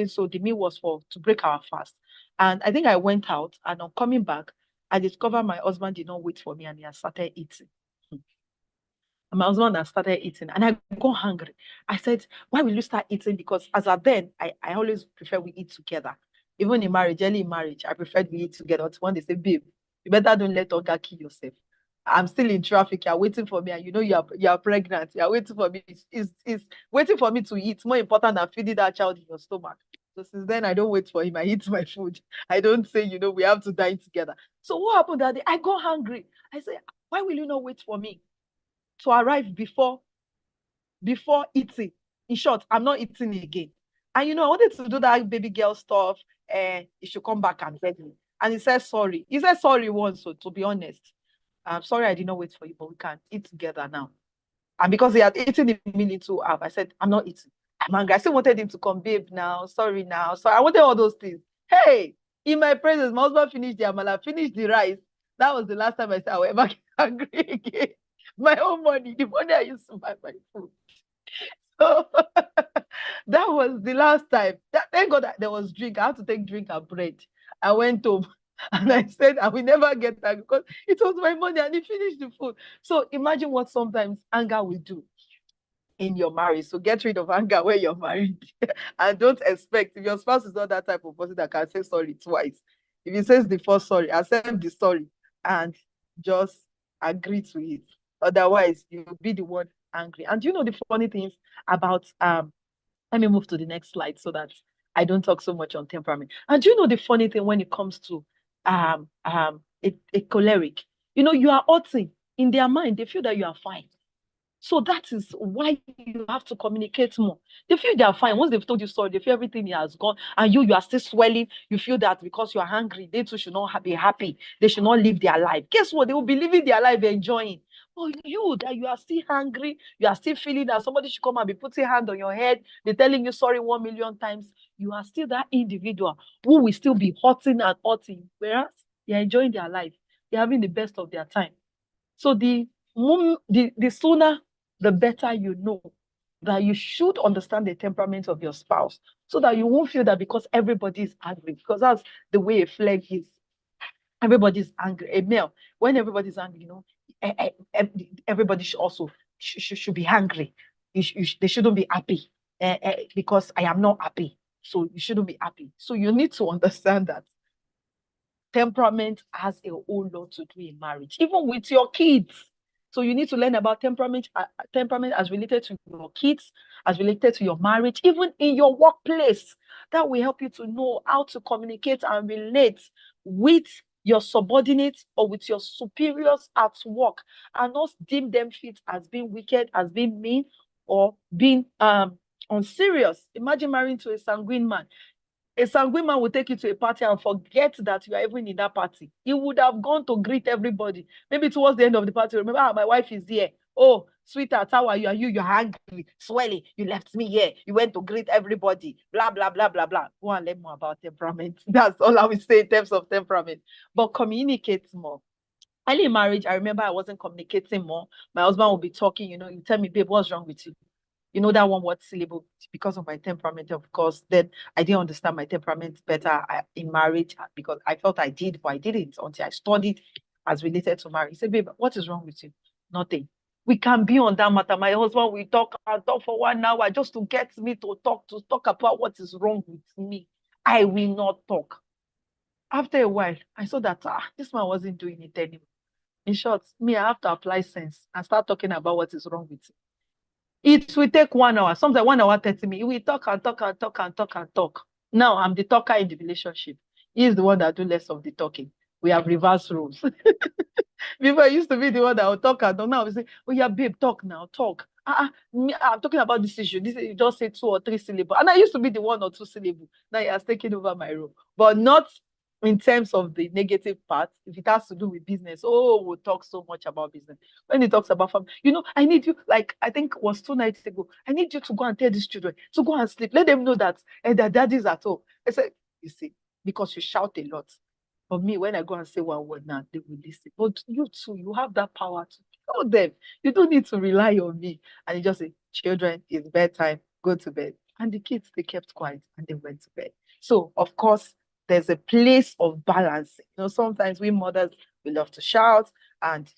So the meal was to break our fast. And I think I went out, and on coming back, I discovered my husband did not wait for me and he had started eating. And my husband had started eating and I got hungry. I said, why will you start eating? Because as at then, I always prefer we eat together. Even in marriage, early in marriage, I preferred we eat together. It's when they say, babe, you better don't let hunger kill yourself. I'm still in traffic. You're waiting for me, and you are pregnant. You're waiting for me. It's waiting for me to eat. It's more important than feeding that child in your stomach. So since then, I don't wait for him. I eat my food. I don't say, we have to dine together. So what happened that day? I got hungry. I said, why will you not wait for me to arrive before eating? In short, I'm not eating again. And I wanted to do that baby girl stuff. He should come back and beg me. And he said sorry. He said sorry once, so to be honest. I'm sorry I did not wait for you, but we can eat together now. And because he had eaten immediately to have, I said, I'm not eating. I'm hungry. I still wanted him to come, babe, now. Sorry now. So I wanted all those things. Hey, in my presence, my husband finished the amala, finished the rice. That was the last time I said I will ever get hungry again. My own money, the money I used to buy my food. So that was the last time. Thank God that there was drink. I had to take drink and bread. I went home and I said I will never get that because it was my money and he finished the food. So imagine what sometimes anger will do in your marriage. So get rid of anger when you're married. And don't expect, if your spouse is not that type of person that can say sorry twice. If he says the first sorry, accept the sorry and just agree to it. Otherwise, you'll be the one angry. And the funny things about let me move to the next slide so that I don't talk so much on temperament. And the funny thing when it comes to a choleric, you are hurting in their mind, they feel that you are fine. So that is why you have to communicate more. They feel they are fine. Once they've told you sorry, they feel everything has gone. And you are still swelling. You feel that because you are hungry, they too should not be happy. They should not live their life. Guess what? They will be living their life enjoying. But that you are still hungry, you are still feeling that somebody should come and be putting hand on your head. They're telling you sorry 1 million times. You are still that individual who will still be hurting and hurting. Whereas they are enjoying their life. They're having the best of their time. So the sooner, the better that you should understand the temperament of your spouse so that you won't feel that because everybody is angry, because that's the way a flag is. Everybody's angry. A male, when everybody's angry, everybody should also should be angry. They shouldn't be happy because I am not happy. So you shouldn't be happy. So you need to understand that temperament has a whole lot to do in marriage, even with your kids. So you need to learn about temperament as related to your kids, as related to your marriage, even in your workplace. That will help you to know how to communicate and relate with your subordinates or with your superiors at work, and not deem them fit as being wicked, as being mean, or being unserious. Imagine marrying to a sanguine man. A sanguine man will take you to a party and forget that you are even in that party. He would have gone to greet everybody. Maybe towards the end of the party, remember, my wife is here. Oh, sweetheart, how are you? Are you? You're hungry, swelling. You left me here. You went to greet everybody. Blah, blah, blah, blah, blah. Go and learn more about temperament. That's all I will say in terms of temperament. But communicate more. Early in marriage, I remember I wasn't communicating more. My husband would be talking, you tell me, babe, what's wrong with you? That one word syllable, because of my temperament, of course. Then I didn't understand my temperament better in marriage because I felt I did, but I didn't until I studied as related to marriage. He said, babe, what is wrong with you? Nothing. We can be on that matter. My husband will talk for 1 hour just to get me to talk about what is wrong with me. I will not talk. After a while, I saw that this man wasn't doing it anymore. In short, me, I have to apply sense and start talking about what is wrong with me. It will take 1 hour, sometimes 1 hour, 30 minutes. We talk and talk and talk and talk and talk. Now I'm the talker in the relationship. He's the one that do less of the talking. We have reverse roles. Before I used to be the one that would talk and talk. Now we say, oh yeah, babe, talk now, talk. I'm talking about this issue. You just say 2 or 3 syllables. And I used to be the 1 or 2 syllables. Now he has taken over my role. But not in terms of the negative part. If it has to do with business, we'll talk so much about business. When he talks about family, I need you, like I think it was 2 nights ago, I need you to go and tell these children to go and sleep. Let them know that their daddy's at home. I said, you see, because you shout a lot. For me, when I go and say 1 word now, they will listen. But you too, you have that power to tell them. You don't need to rely on me. And you just say, children, it's bedtime, go to bed. And the kids, they kept quiet and they went to bed. So, of course, there's a place of balance. Sometimes we mothers, we love to shout, and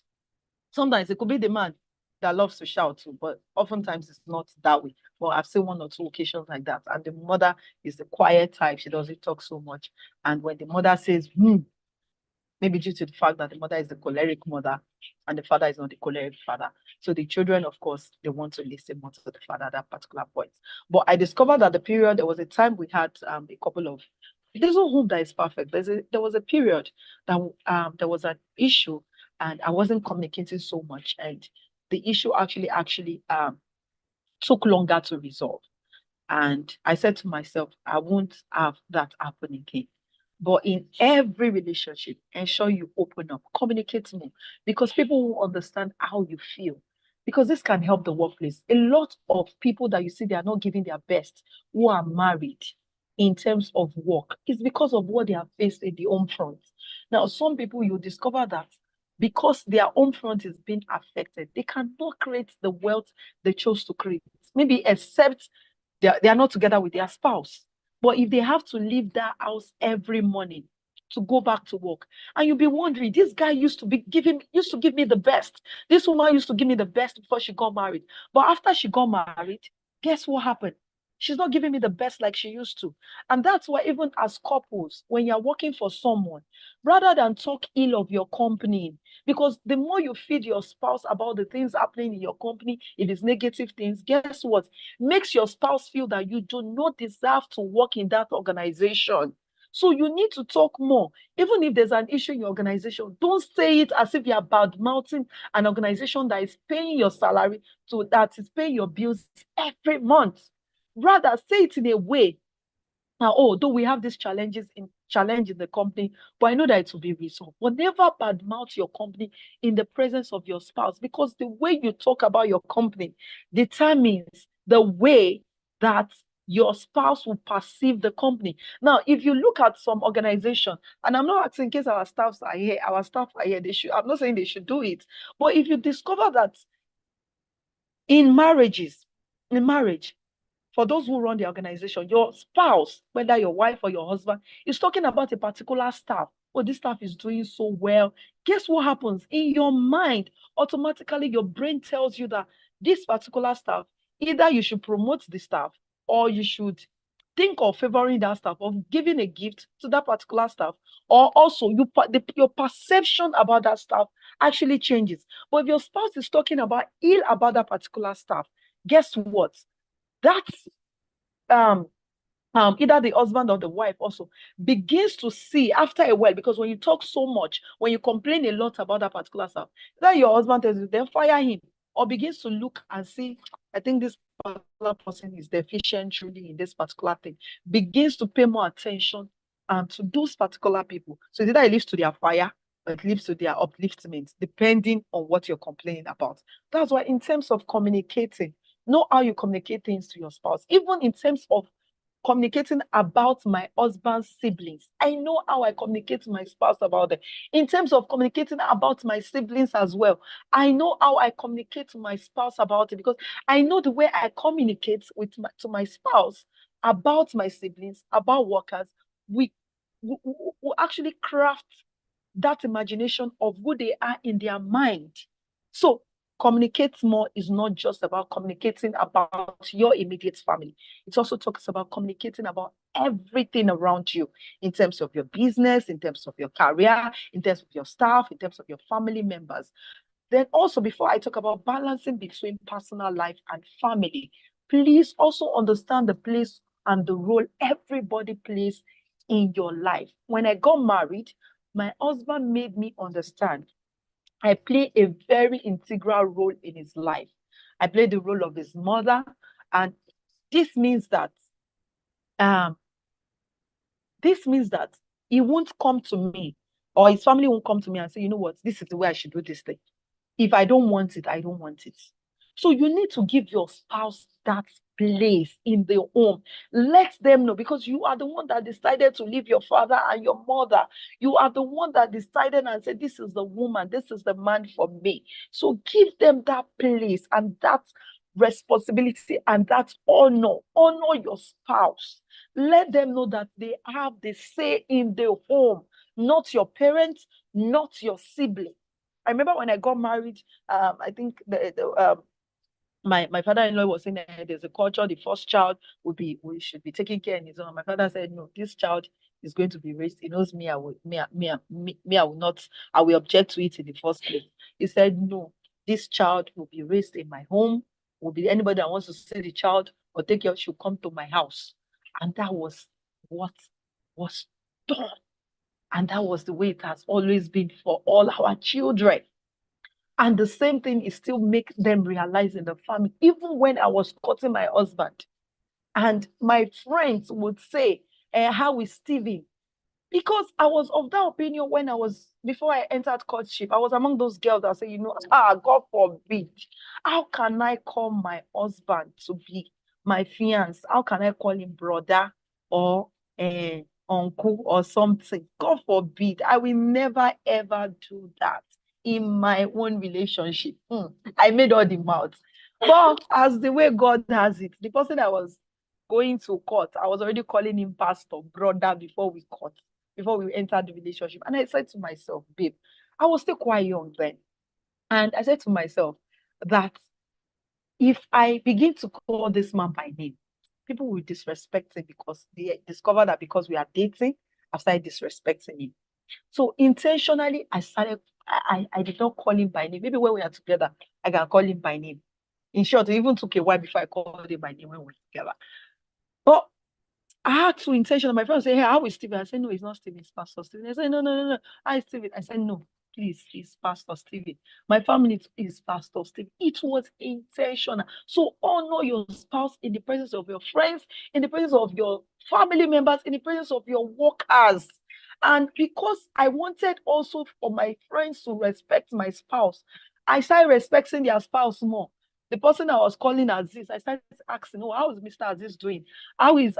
sometimes it could be the man that loves to shout too, but oftentimes it's not that way. But I've seen 1 or 2 occasions like that. And the mother is the quiet type. She doesn't talk so much. And when the mother says, maybe due to the fact that the mother is the choleric mother and the father is not the choleric father. So the children, of course, they want to listen more to the father at that particular point. But I discovered that there was a time we had a couple of, there's no home that is perfect. There was a period that there was an issue and I wasn't communicating so much. And the issue actually took longer to resolve. And I said to myself, I won't have that happen again. But in every relationship, ensure you open up, communicate more, because people will understand how you feel. Because this can help the workplace. A lot of people that you see, they are not giving their best, who are married in terms of work, is because of what they have faced in the home front. Now, some people, you discover that because their home front is being affected, they cannot create the wealth they chose to create. Maybe except they are not together with their spouse. But if they have to leave that house every morning to go back to work, and you'll be wondering, this guy used to give me the best. This woman used to give me the best before she got married. But after she got married, guess what happened? She's not giving me the best like she used to. And that's why even as couples, when you're working for someone, rather than talk ill of your company, because the more you feed your spouse about the things happening in your company, if it's negative things, guess what? Makes your spouse feel that you do not deserve to work in that organization. So you need to talk more. Even if there's an issue in your organization, don't say it as if you're bad-mouthing an organization that is paying your salary, that is paying your bills every month. Rather, say it in a way, though we have these challenge in the company, but I know that it will be resolved. But never badmouth your company in the presence of your spouse, because the way you talk about your company determines the way that your spouse will perceive the company. Now, if you look at some organization, and I'm not asking in case our staff are here, I'm not saying they should do it, but if you discover that in marriage, for those who run the organization, your spouse, whether your wife or your husband, is talking about a particular staff. Oh, this staff is doing so well. Guess what happens? In your mind, automatically your brain tells you that this particular staff, either you should promote the staff or you should think of favoring that staff, of giving a gift to that particular staff, or also your perception about that staff actually changes. But if your spouse is talking about ill about that particular staff, guess what? That's either the husband or the wife also begins to see after a while, because when you talk so much, when you complain a lot about that particular stuff, then your husband tells you, then fire him, or begins to look and see, I think this particular person is deficient truly in this particular thing, begins to pay more attention to those particular people. So either it leads to their fire or it leads to their upliftment, depending on what you're complaining about. That's why in terms of communicating, know how you communicate things to your spouse. Even in terms of communicating about my husband's siblings, I know how I communicate to my spouse about them. In terms of communicating about my siblings as well, I know how I communicate to my spouse about it, because I know the way I communicate to my spouse about my siblings, about workers. We actually craft that imagination of who they are in their mind. So communicate more is not just about communicating about your immediate family. It also talks about communicating about everything around you, in terms of your business, in terms of your career, in terms of your staff, in terms of your family members. Then also, before I talk about balancing between personal life and family, please also understand the place and the role everybody plays in your life. When I got married, my husband made me understand I play a very integral role in his life. I play the role of his mother, and this means that um, he won't come to me, or his family won't come to me and say, you know what, this is the way I should do this thing. If I don't want it, I don't want it. So you need to give your spouse that place in the home. Let them know, because you are the one that decided to leave your father and your mother. You are the one that decided and said, this is the woman, this is the man for me. So give them that place and that responsibility and that honor. Honor your spouse. Let them know that they have the say in the home, not your parents, not your sibling. I remember when I got married, I think my father-in-law was saying there's a culture, the first child we should be taking care of his own. My father said, no, this child is going to be raised. He knows me, I will not, I will object to it in the first place. He said, no, this child will be raised in my home. Will be anybody that wants to see the child or take care should come to my house. And that was what was done. And that was the way it has always been for all our children. And the same thing is still make them realize in the family. Even when I was courting my husband, and my friends would say, how is Stephen? Because I was of that opinion before I entered courtship, I was among those girls that say, God forbid, how can I call my husband to be my fiancé? How can I call him brother or uncle or something? God forbid, I will never ever do that in my own relationship. I made all the mouths. But as the way God has it, the person I was going to court, I was already calling him pastor, brother before we entered the relationship. And I said to myself, babe, I was still quite young then. And I said to myself that if I begin to call this man by name, people will disrespect him because they discover that because we are dating, I started disrespecting him. So intentionally, I did not call him by name. Maybe when we are together, I can call him by name. In short, it even took a while before I called him by name when we were together. But I had to intentionally. My friend said, hey, how is Stephen? I said, no, it's not Stephen, it's Pastor Stephen. I said, no. Hi, Stephen. I said, no, please, it's Pastor Stephen. My family is Pastor Stephen. It was intentional. So honor your spouse in the presence of your friends, in the presence of your family members, in the presence of your workers. And because I wanted also for my friends to respect my spouse, I started respecting their spouse more. The person I was calling Aziz, I started asking, how is Mr. Aziz doing? How is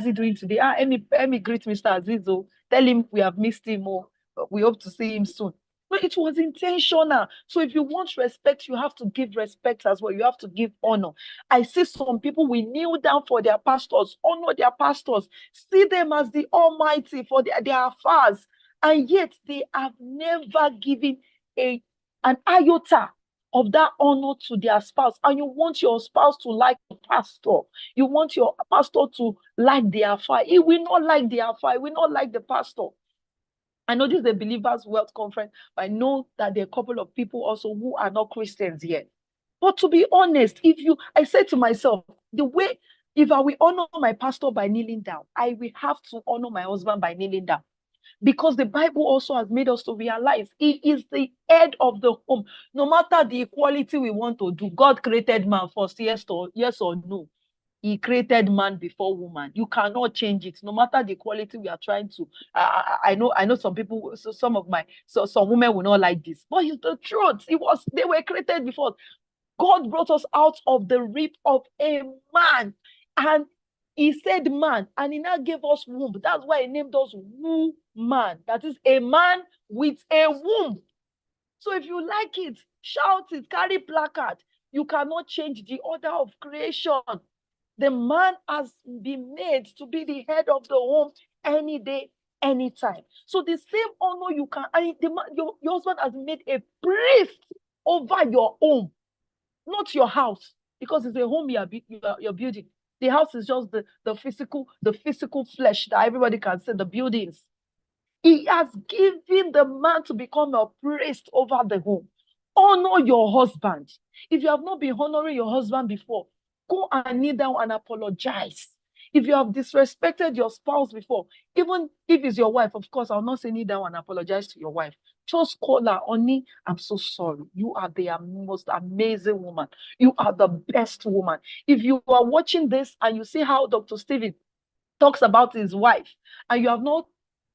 he doing today? Let me greet Mr. Aziz. Oh, tell him we have missed him. Oh, we hope to see him soon. But it was intentional. So if you want respect, you have to give respect as well. You have to give honor. I see some people will kneel down for their pastors, honor their pastors, see them as the Almighty for their affairs, and yet they have never given an iota of that honor to their spouse. And you want your spouse to like the pastor. You want your pastor to like their affair. He will not like the affair. He will not like the pastor. I know this is the Believers Wealth Conference, but I know that there are a couple of people also who are not Christians yet. But to be honest, I said to myself, if I will honor my pastor by kneeling down, I will have to honor my husband by kneeling down. Because the Bible also has made us to realize he is the head of the home. No matter the equality we want to do, God created man first, yes or no. He created man before woman. You cannot change it, no matter the quality we are trying to. I know some people, some women will not like this, but it's the truth. They were created before. God brought us out of the rib of a man, and he said man, and he now gave us womb. That's why he named us woman. That is a man with a womb. So if you like it, shout it, carry placard. You cannot change the order of creation. The man has been made to be the head of the home any day, anytime. So the same honor you can, your husband has made a priest over your home, not your house, because it's a home you're building. The house is just the physical flesh that everybody can see, the buildings. He has given the man to become a priest over the home. Honor your husband. If you have not been honoring your husband before, go and kneel down and apologize. If you have disrespected your spouse before, even if it's your wife, of course, I'll not say kneel down and apologize to your wife. Just call her, honey, I'm so sorry. You are the most amazing woman. You are the best woman. If you are watching this and you see how Dr. Stephen talks about his wife, and you have not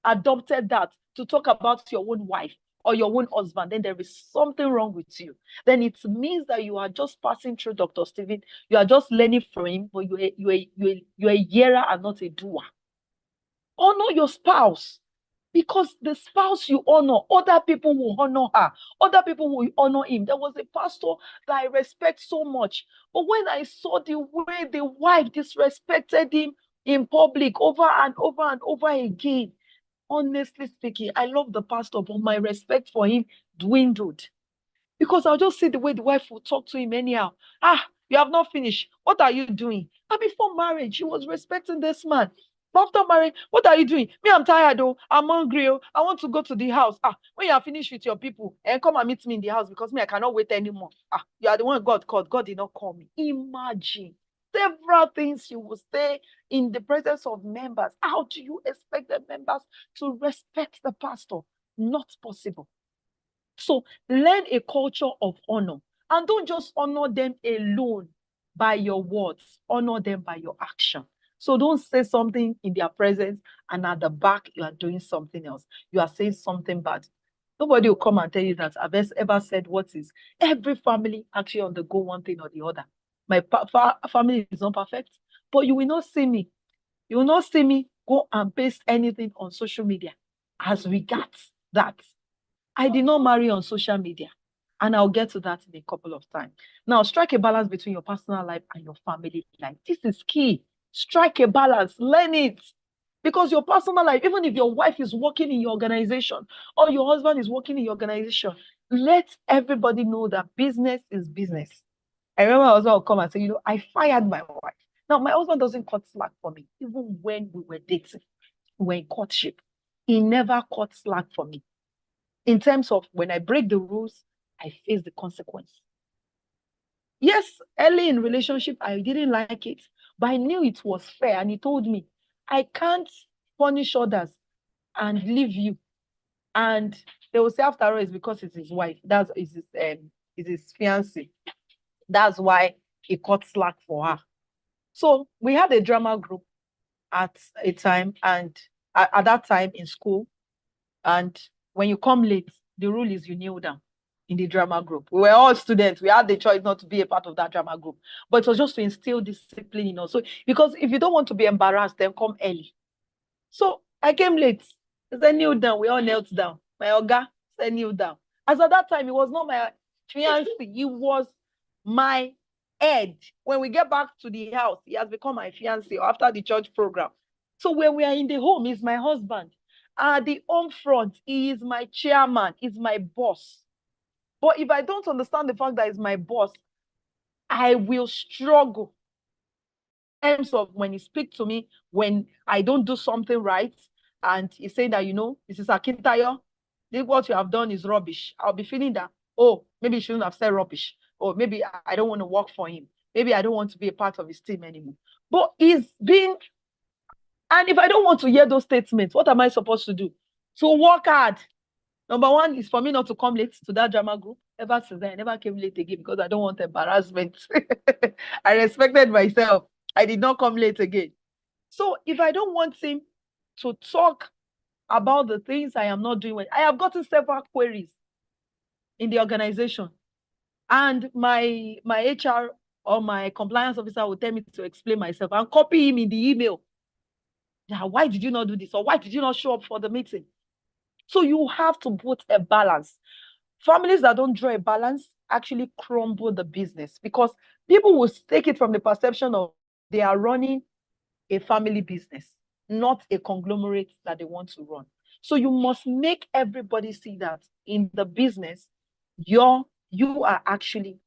adopted that to talk about your own wife or your own husband, then there is something wrong with you. Then it means that you are just passing through Dr. Stephen. You are just learning from him, but you're a hearer and not a doer. Honor your spouse, because the spouse you honor, other people will honor her. Other people will honor him. There was a pastor that I respect so much, but when I saw the way the wife disrespected him in public over and over and over again, honestly speaking, I love the pastor, but my respect for him dwindled. Because I'll just see the way the wife will talk to him anyhow. You have not finished. What are you doing? And before marriage, she was respecting this man. But after marriage, what are you doing? Me, I'm tired though. I'm hungry. I want to go to the house. When you are finished with your people, and come and meet me in the house, because me, I cannot wait anymore. You are the one God called. God did not call me. Imagine several things you will say in the presence of members. How do you expect the members to respect the pastor? Not possible. So learn a culture of honor, and don't just honor them alone by your words, honor them by your action. So don't say something in their presence and at the back you are doing something else. You are saying something bad. Nobody will come and tell you that I've ever said what is. Every family actually undergo one thing or the other. My family is not perfect, but you will not see me. You will not see me go and paste anything on social media as regards that. I did not marry on social media, and I'll get to that in a couple of times. Now, strike a balance between your personal life and your family life. This is key. Strike a balance. Learn it. Because your personal life, even if your wife is working in your organization or your husband is working in your organization, let everybody know that business is business. I remember my husband would come and say, I fired my wife. Now, my husband doesn't cut slack for me. Even when we were dating, we were in courtship, he never cut slack for me. In terms of when I break the rules, I face the consequence. Yes, early in relationship, I didn't like it, but I knew it was fair. And he told me, I can't punish others and leave you. And they will say after all, it's because it's his wife. That's his fiancé. That's why he cut slack for her. So we had a drama group at a time, and at that time in school. And when you come late, the rule is you kneel down in the drama group. We were all students. We had the choice not to be a part of that drama group. But it was just to instill discipline in us. So, because if you don't want to be embarrassed, then come early. So I came late. I said, kneel down. We all knelt down. My Oga said, kneel down. As at that time, it was not my fiancé. He was my head. When we get back to the house, he has become my fiancé after the church program. So when we are in the home, he's my husband. At the home front, he is my chairman, he's my boss. But if I don't understand the fact that he's my boss, I will struggle. In terms of when he speaks to me, when I don't do something right, and he's saying that, Mrs. Akintayo, what you have done is rubbish. I'll be feeling that, maybe he shouldn't have said rubbish. Or maybe I don't want to work for him. Maybe I don't want to be a part of his team anymore. But he's been... And if I don't want to hear those statements, what am I supposed to do? So work hard. Number one is for me not to come late to that drama group. Ever since then, I never came late again because I don't want embarrassment. I respected myself. I did not come late again. So if I don't want him to talk about the things I am not doing well, I have gotten several queries in the organization. And my HR or my compliance officer will tell me to explain myself and copy him in the email. Yeah, why did you not do this? Or why did you not show up for the meeting? So you have to put a balance. Families that don't draw a balance actually crumble the business because people will take it from the perception of they are running a family business, not a conglomerate that they want to run. So you must make everybody see that in the business, you are actually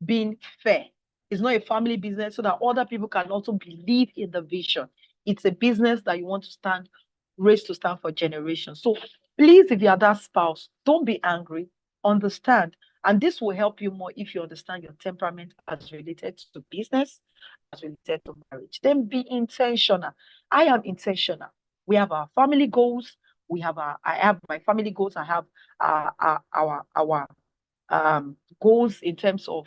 being fair. It's not a family business so that other people can also believe in the vision. It's a business that you want to raise to stand for generations. So please, if you are that spouse, don't be angry, understand. And this will help you more if you understand your temperament as related to business, as related to marriage. Then be intentional. I am intentional. We have our family goals. I have my family goals. I have our goals in terms of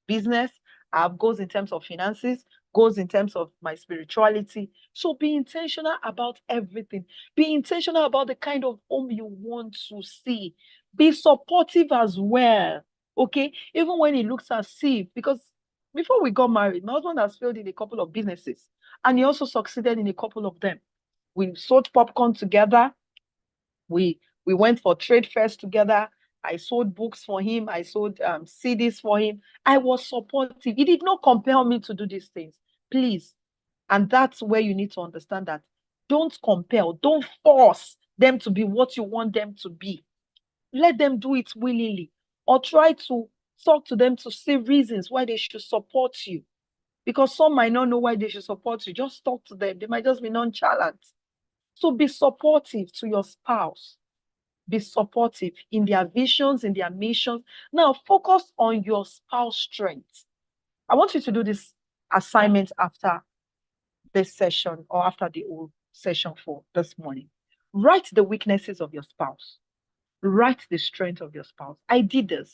business. I have goals in terms of finances, goals in terms of my spirituality. So be intentional about everything. Be intentional about the kind of home you want to see. Be supportive as well. Okay, even when it looks as if, because before we got married, my husband has failed in a couple of businesses, and he also succeeded in a couple of them. We sold popcorn together. We went for trade fairs together. I sold books for him. I sold CDs for him. I was supportive. He did not compel me to do these things. Please. And that's where you need to understand that. Don't compel. Don't force them to be what you want them to be. Let them do it willingly. Or try to talk to them to see reasons why they should support you. Because some might not know why they should support you. Just talk to them. They might just be nonchalant. So be supportive to your spouse. Be supportive in their visions, in their missions. Now, focus on your spouse strengths. I want you to do this assignment after this session or after the old session for this morning. Write the weaknesses of your spouse. Write the strength of your spouse. I did this.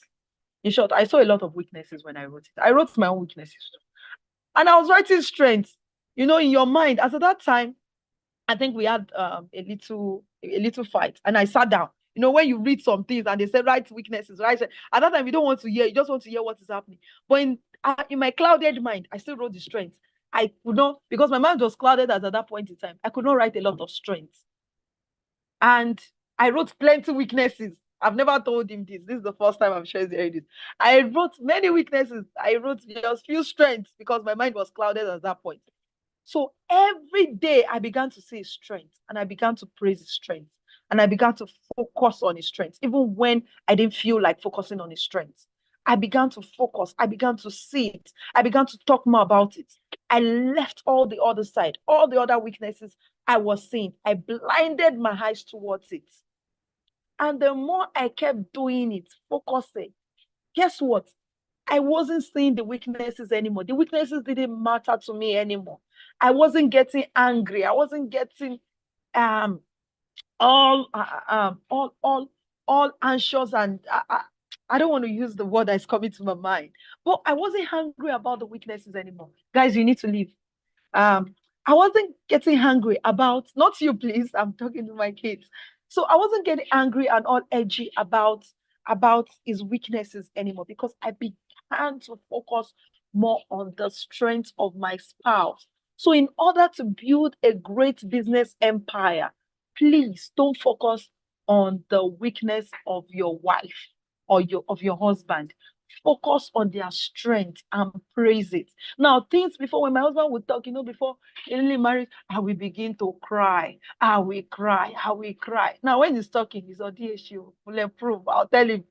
In short, I saw a lot of weaknesses when I wrote it. I wrote my own weaknesses too. And I was writing strengths. In your mind, as at that time, I think we had a little fight, and I sat down. When you read some things and they say write weaknesses, right? At that time, you don't want to hear. You just want to hear what is happening. But in my clouded mind, I still wrote the strengths. I could not, because my mind was clouded at that point in time. I could not write a lot of strengths, and I wrote plenty weaknesses. I've never told him this. This is the first time I'm sharing this. I wrote many weaknesses. I wrote just few strengths because my mind was clouded at that point. So every day I began to see his strength, and I began to praise his strength, and I began to focus on his strength, even when I didn't feel like focusing on his strength. I began to focus. I began to see it. I began to talk more about it. I left all the other side, all the other weaknesses I was seeing. I blinded my eyes towards it. And the more I kept doing it, focusing, guess what? I wasn't seeing the weaknesses anymore. The weaknesses didn't matter to me anymore. I wasn't getting angry. I wasn't getting all anxious, and I don't want to use the word that's coming to my mind, but I wasn't angry about the weaknesses anymore. Guys, you need to leave. I wasn't getting angry about, not you, please. I'm talking to my kids. So I wasn't getting angry and all edgy about his weaknesses anymore, because I began to focus more on the strength of my spouse. So in order to build a great business empire, please don't focus on the weakness of your wife or of your husband. Focus on their strength and praise it. Now, things before, when my husband would talk, before he really married, I will begin to cry. I will cry. I will cry. Now, when he's talking, he's on the issue. Will improve. I'll tell him,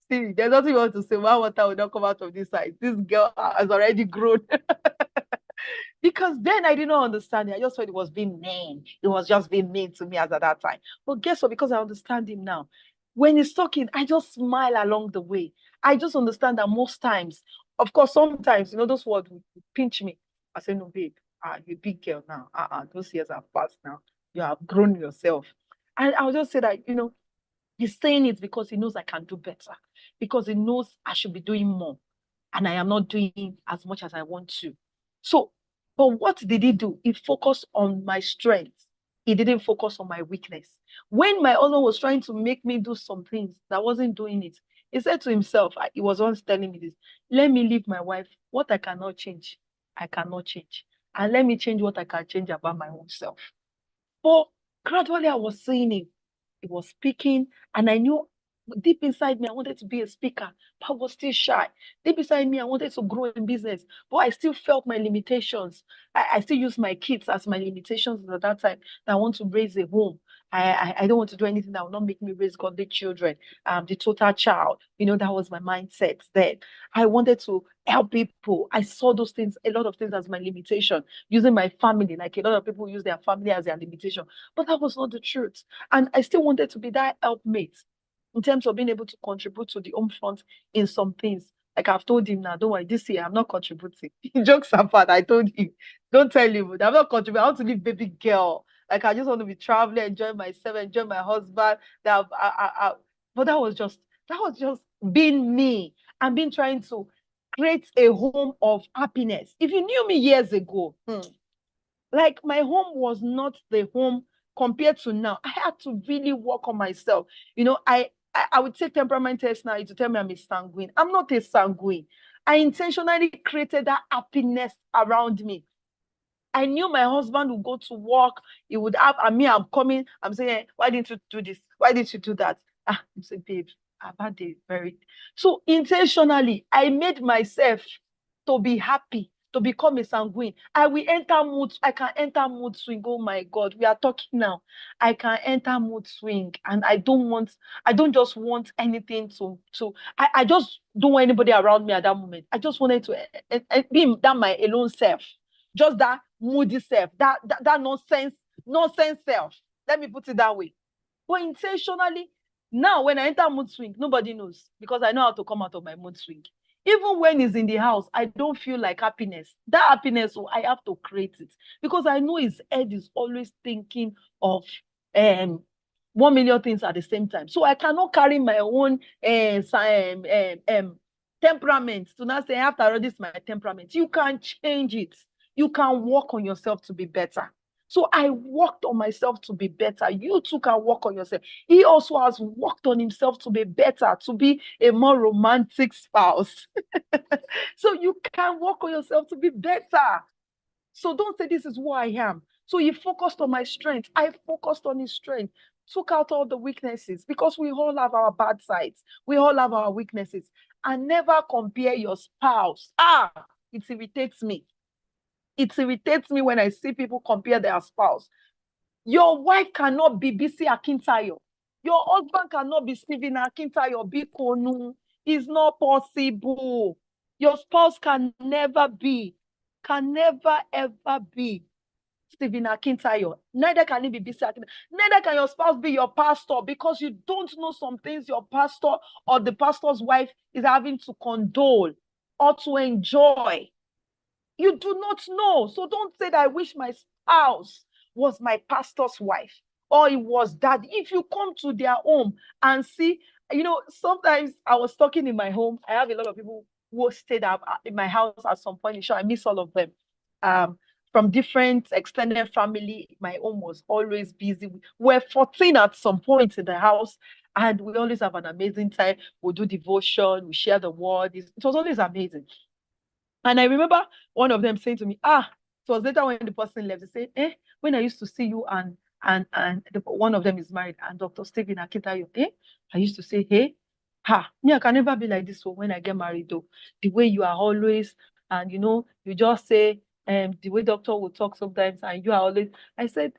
see, there's nothing you want to say. My water will not come out of this side. This girl has already grown. Because then I did not understand it. I just thought it was being mean. It was just being mean to me as at that time. But guess what? Because I understand him now. When he's talking, I just smile along the way. I just understand that most times, of course, sometimes, those words would pinch me. I say, no, babe, you're a big girl now. Those years are past now. You have grown yourself. And I'll just say that, he's saying it because he knows I can do better, because he knows I should be doing more, and I am not doing as much as I want to. So, but what did he do? He focused on my strength. He didn't focus on my weakness. When my husband was trying to make me do some things that I wasn't doing it, he said to himself, he was once telling me this, let me leave my wife. What I cannot change, I cannot change. And let me change what I can change about my own self. But gradually I was seeing him. He was speaking, and I knew deep inside me, I wanted to be a speaker, but I was still shy. Deep inside me, I wanted to grow in business, but I still felt my limitations. I still use my kids as my limitations at that time. That I want to raise a home. I don't want to do anything that will not make me raise godly children. The total child. That was my mindset then. I wanted to help people. I saw those things, a lot of things as my limitation, using my family, like a lot of people use their family as their limitation. But that was not the truth. And I still wanted to be that helpmate in terms of being able to contribute to the home front in some things. Like I've told him now, don't worry, this year I'm not contributing. Jokes apart, I told him, don't tell him, I'm not contributing. I want to be baby girl. Like I just want to be traveling, enjoy myself, enjoy my husband. But that was just being me and being trying to create a home of happiness. If you knew me years ago, like my home was not the home compared to now. I had to really work on myself. I would take temperament test now to tell me I'm a sanguine. I'm not a sanguine. I intentionally created that happiness around me. I knew my husband would go to work. He would have, and me, I'm coming. I'm saying, why didn't you do this? Why didn't you do that? I'm saying, babe, I've had a very... So intentionally, I made myself to be happy, to become a sanguine. I will enter mood. I can enter mood swing. Oh my God, we are talking now. I can enter mood swing, and I don't just want anything I just don't want anybody around me at that moment. I just wanted to be that my alone self, just that moody self, that nonsense self. Let me put it that way. But intentionally, now when I enter mood swing, nobody knows, because I know how to come out of my mood swing. Even when he's in the house, I don't feel like happiness. That happiness, I have to create it, because I know his head is always thinking of 1 million things at the same time. So I cannot carry my own temperament to not say, after all, this is my temperament. You can change it. You can work on yourself to be better. So I worked on myself to be better. You too can work on yourself. He also has worked on himself to be better, to be a more romantic spouse. So you can work on yourself to be better. So don't say this is who I am. So he focused on my strength. I focused on his strength. Took out all the weaknesses, because we all have our bad sides. We all have our weaknesses. And never compare your spouse. It irritates me. It irritates me when I see people compare their spouse. Your wife cannot be Bisi Akintayo. Your husband cannot be Stephen Akintayo, Bikonu. It's not possible. Your spouse can never ever be Stephen Akintayo. Neither can it be Bisi Akintayo. Neither can your spouse be your pastor, because you don't know some things your pastor or the pastor's wife is having to condole or to enjoy. You do not know. So don't say that I wish my spouse was my pastor's wife or it was that. If you come to their home and see, sometimes I was talking in my home. I have a lot of people who stayed up in my house at some point. I miss all of them. From different extended family, my home was always busy. We're 14 at some point in the house, and we always have an amazing time. We do devotion, we share the word. It was always amazing. And I remember one of them saying to me, it was later when the person left, they said, when I used to see you and one of them is married, and Dr. Stephen Akintayo, I used to say, me, I can never be like this when I get married, though. The way you are always, and you just say, the way doctor will talk sometimes, and you are always, I said,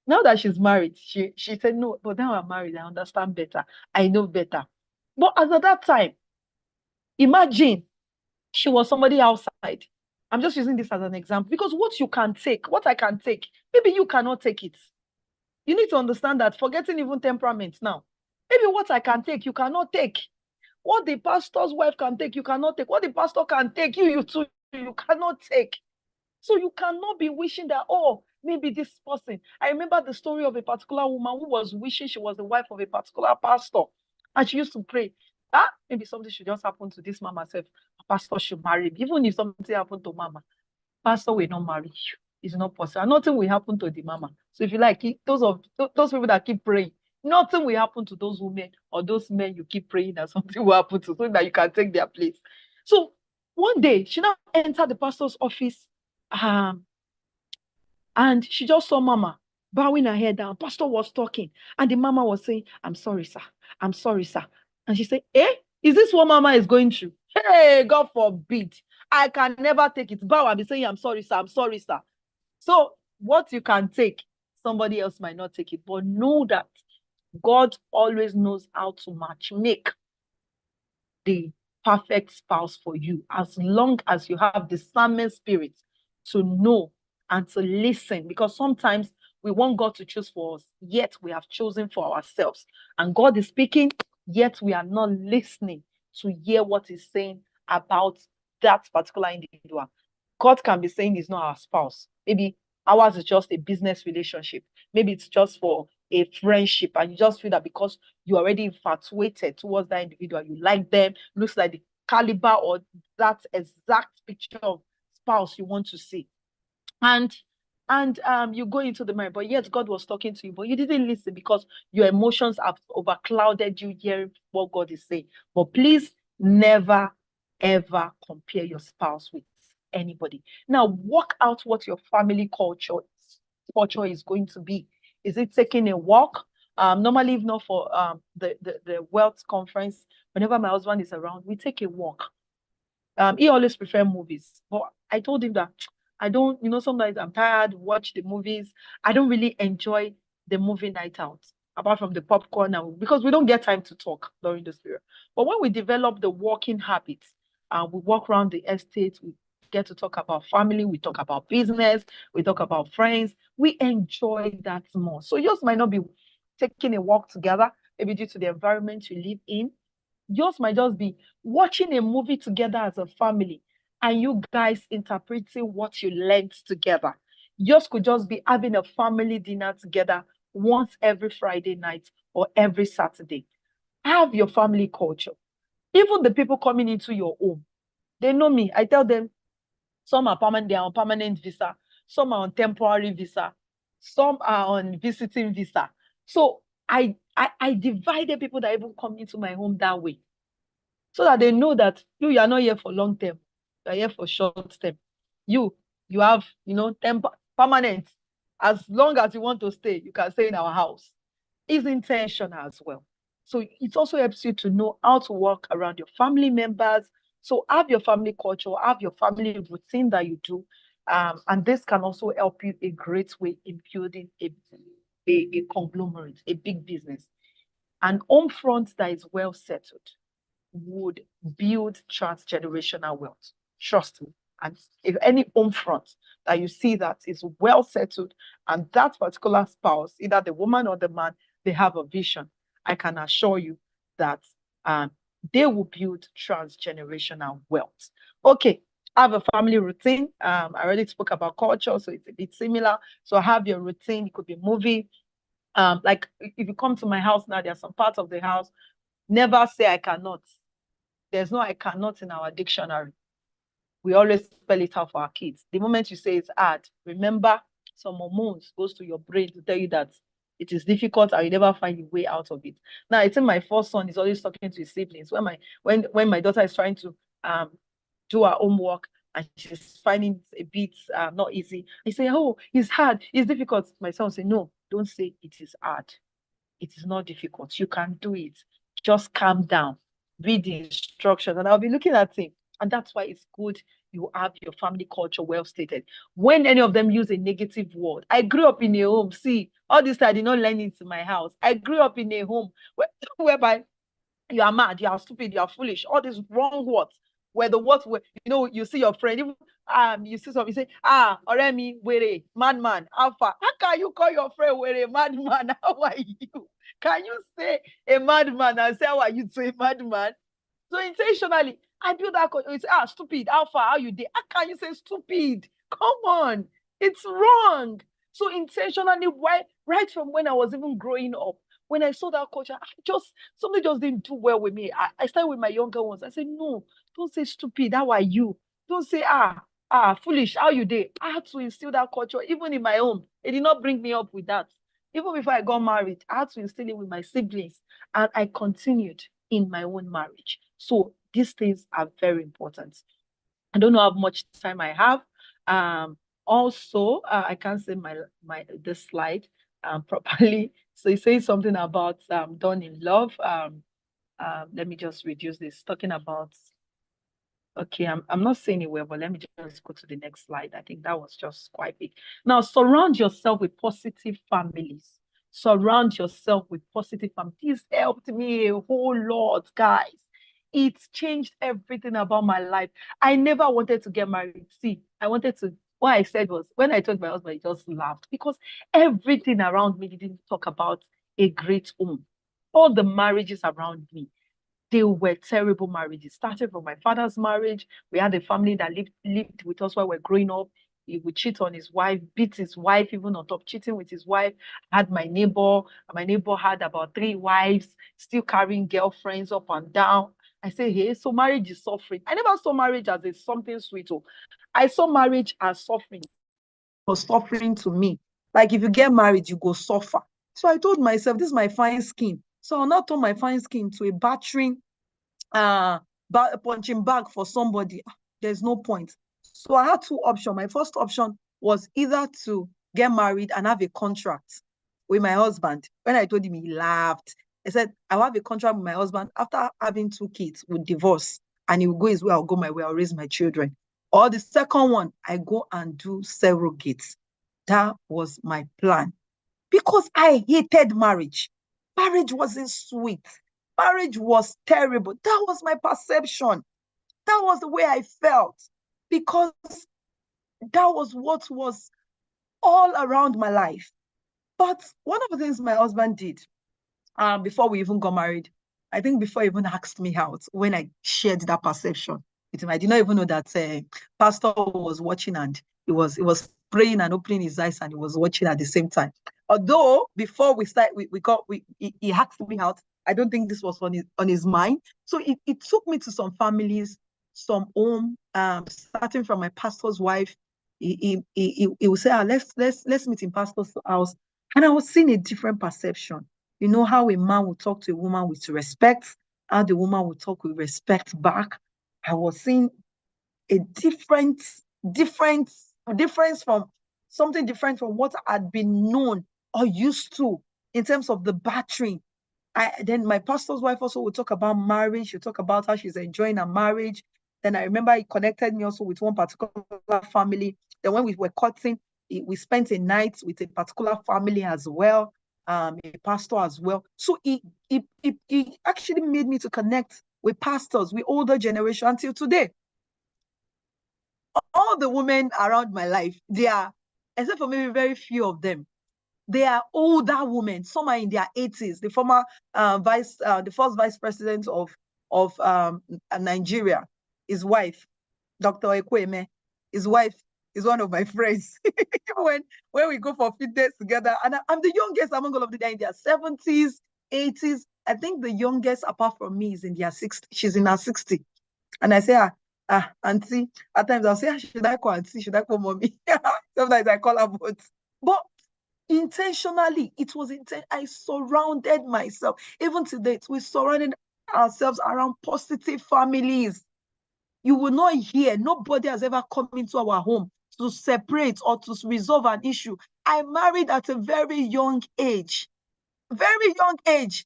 now that she's married, she said, no, but now I'm married, I understand better. I know better. But as at that time, imagine, she was somebody outside. I'm just using this as an example, because what I can take, maybe you cannot take it. You need to understand that, forgetting even temperament now. Maybe what I can take, you cannot take. What the pastor's wife can take, you cannot take. What the pastor can take, you too, you cannot take. So you cannot be wishing that, maybe this person. I remember the story of a particular woman who was wishing she was the wife of a particular pastor. And she used to pray, maybe something should just happen to this mama herself. A pastor should marry me. Even if something happened to mama, pastor will not marry you. It's not possible. And nothing will happen to the mama. So if you like, those people that keep praying, nothing will happen to those women or those men you keep praying that something will happen to, so that you can take their place. So one day, she now entered the pastor's office, and she just saw mama bowing her head down. Pastor was talking, and the mama was saying, "I'm sorry, sir. I'm sorry, sir." And she said, is this what mama is going through? Hey, God forbid. I can never take it. Bow and be saying, "I'm sorry, sir. I'm sorry, sir." So what you can take, somebody else might not take it. But know that God always knows how to make the perfect spouse for you, as long as you have discernment spirit to know and to listen. Because sometimes we want God to choose for us, yet we have chosen for ourselves. And God is speaking, yet we are not listening to hear what He's saying about that particular individual. God can be saying He's not our spouse. Maybe ours is just a business relationship. Maybe it's just for a friendship, and you just feel that because you're already infatuated towards that individual, you like them, looks like the caliber or that exact picture of spouse you want to see. And you go into the marriage, but yet God was talking to you, but you didn't listen because your emotions have overclouded you hearing what God is saying. But please never, ever compare your spouse with anybody. Now, work out what your family culture is going to be. Is it taking a walk? Normally, if not for the wealth conference, whenever my husband is around, we take a walk. He always prefers movies, but I told him that I don't, sometimes I'm tired, watch the movies. I don't really enjoy the movie night out, apart from the popcorn, because we don't get time to talk during this period. But when we develop the walking habits, we walk around the estate, we get to talk about family, we talk about business, we talk about friends, we enjoy that more. So yours might not be taking a walk together, maybe due to the environment you live in. Yours might just be watching a movie together as a family, and you guys interpreting what you learned together. Yours could just be having a family dinner together once every Friday night or every Saturday. Have your family culture. Even the people coming into your home, they know me. I tell them, some are permanent, they are on permanent visa, some are on temporary visa, some are on visiting visa. So I divided people that even come into my home that way, so that they know that you are not here for long term, you are here for short term. You have, permanent. As long as you want to stay, you can stay in our house. It's intentional as well. So it also helps you to know how to work around your family members. So have your family culture, have your family routine that you do. And this can also help you a great way in building a conglomerate, a big business. An home front that is well settled would build transgenerational wealth. Trust me. And if any home front that you see that is well settled, and that particular spouse, either the woman or the man, they have a vision, I can assure you that they will build transgenerational wealth. Okay, I have a family routine. I already spoke about culture, so it's a bit similar. So have your routine. It could be movie. Like if you come to my house now, there are some parts of the house. Never say I cannot. There's no I cannot in our dictionary. We always spell it out for our kids. The moment you say it's hard, remember some hormones goes to your brain to tell you that it is difficult and you never find a way out of it. Now, I think my first son is always talking to his siblings. When my daughter is trying to do her homework and she's finding it a bit not easy, I say, "Oh, it's hard, it's difficult." My son say, "No, don't say it is hard. It is not difficult. You can do it. Just calm down. Read the instructions." And I'll be looking at him. And that's why it's good you have your family culture well stated. When any of them use a negative word, I grew up in a home. See, all this I did not learn it in my house. I grew up in a home whereby you are mad, you are stupid, you are foolish, all these wrong words. Where the words were, you see your friend, even you see something, you say, Oremi, were, madman, alpha. How can you call your friend were, madman? How are you? Can you say a madman and say, how are you to a madman? So intentionally, I build that. It's stupid, alpha, how you did? How can you say stupid? Come on, it's wrong. So intentionally, right from when I was even growing up, when I saw that culture, something just didn't do well with me. I started with my younger ones. I said, no, don't say stupid. How are you? Don't say, foolish. How you did? I had to instill that culture, even in my home. It did not bring me up with that. Even before I got married, I had to instill it with my siblings. And I continued in my own marriage. So these things are very important. I don't know how much time I have. Also, I can't say this slide properly. So it says something about done in love. Let me just reduce this. Talking about, okay, I'm not saying it well, but let me just go to the next slide. I think that was just quite big. Now, surround yourself with positive families. Surround yourself with positive families. This helped me a whole lot, guys. It's changed everything about my life. I never wanted to get married. See, what I said was, when I told my husband, he just laughed because everything around me didn't talk about a great home. All the marriages around me, they were terrible marriages. Started from my father's marriage. We had a family that lived with us while we were growing up. He would cheat on his wife, beat his wife, even on top cheating with his wife. I had my neighbor. My neighbor had about 3 wives, still carrying girlfriends up and down. I say, hey, so marriage is suffering. I never saw marriage as something sweet. I saw marriage as suffering. It was suffering to me. Like if you get married, you go suffer. So I told myself, this is my fine skin. So I'll not turn my fine skin to a battering, punching bag for somebody. There's no point. So I had 2 options. My first option was either to get married and have a contract with my husband. When I told him, he laughed. I said, I'll have a contract with my husband. After having 2 kids, we'll divorce. And he will go his way, I'll go my way, I'll raise my children. Or the second one, I go and do surrogates. That was my plan. Because I hated marriage. Marriage wasn't sweet. Marriage was terrible. That was my perception. That was the way I felt. Because that was what was all around my life. But one of the things my husband did before we even got married, I think before he even asked me out, when I shared that perception with him, I did not even know that pastor was watching and he was praying and opening his eyes and he was watching at the same time. Although before we start, he asked me out. I don't think this was on his mind. So it took me to some families, some home, starting from my pastor's wife. He would say, let's meet in pastor's house. And I was seeing a different perception. You know how a man will talk to a woman with respect, how the woman will talk with respect back. I was seeing a difference from something different from what had been known or used to in terms of the battering. Then my pastor's wife also would talk about marriage. She'll talk about how she's enjoying her marriage. Then I remember he connected me also with one particular family. Then when we were cutting, we spent a night with a particular family as well, a pastor as well. So he actually made me to connect with pastors, with older generation until today. All the women around my life, they are, except for maybe very few of them, they are older women. Some are in their 80s. The former the first vice president of Nigeria, his wife, Dr. Ekweme, his wife is one of my friends. when we go for fitness together, and I'm the youngest among all of them. They're in their 70s, 80s. I think the youngest apart from me is in their 60s. She's in her 60s. And I say, auntie, at times I'll say, should I call auntie? Should I call mommy? Sometimes I call her both. But intentionally, it was I surrounded myself. Even today, we surrounded ourselves around positive families. You will not hear, nobody has ever come into our home to separate or to resolve an issue. I married at a very young age. Very young age.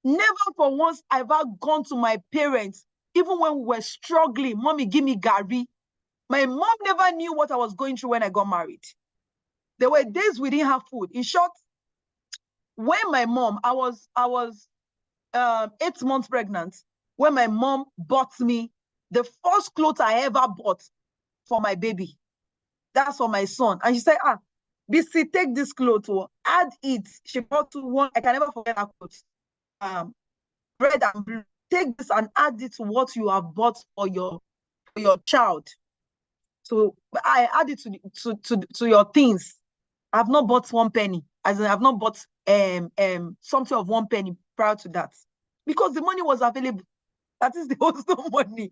Never for once have I gone to my parents, even when we were struggling. Mommy, give me Gary. My mom never knew what I was going through when I got married. There were days we didn't have food. In short, when my mom, I was 8 months pregnant, when my mom bought me the first clothes I ever bought for my baby. That's for my son. And she said, BC, take this clothes, add it. She bought one, I can never forget that clothes. Red and blue. Take this and add it to what you have bought for your child. So I add it to your things. I've not bought 1 penny. As in, I've not bought something of 1 penny prior to that. Because the money was available. That is, there was no money.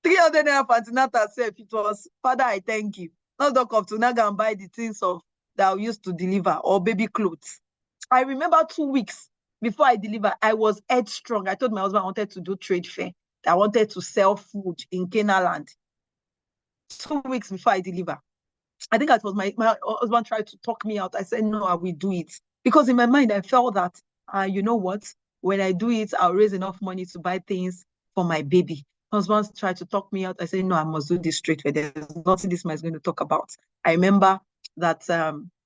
300 naira for antenatal self. It was, Father, I thank you. Not talk of to now go and buy the things of that I used to deliver or baby clothes. I remember 2 weeks before I deliver, I was headstrong. I told my husband I wanted to do trade fair. I wanted to sell food in Canaan land. 2 weeks before I deliver. I think that was my husband tried to talk me out. I said, no, I will do it. Because in my mind, I felt that, you know what? When I do it, I'll raise enough money to buy things for my baby. Husband tried to talk me out. I said, no, I must do this straight away. There's nothing this man is going to talk about. I remember that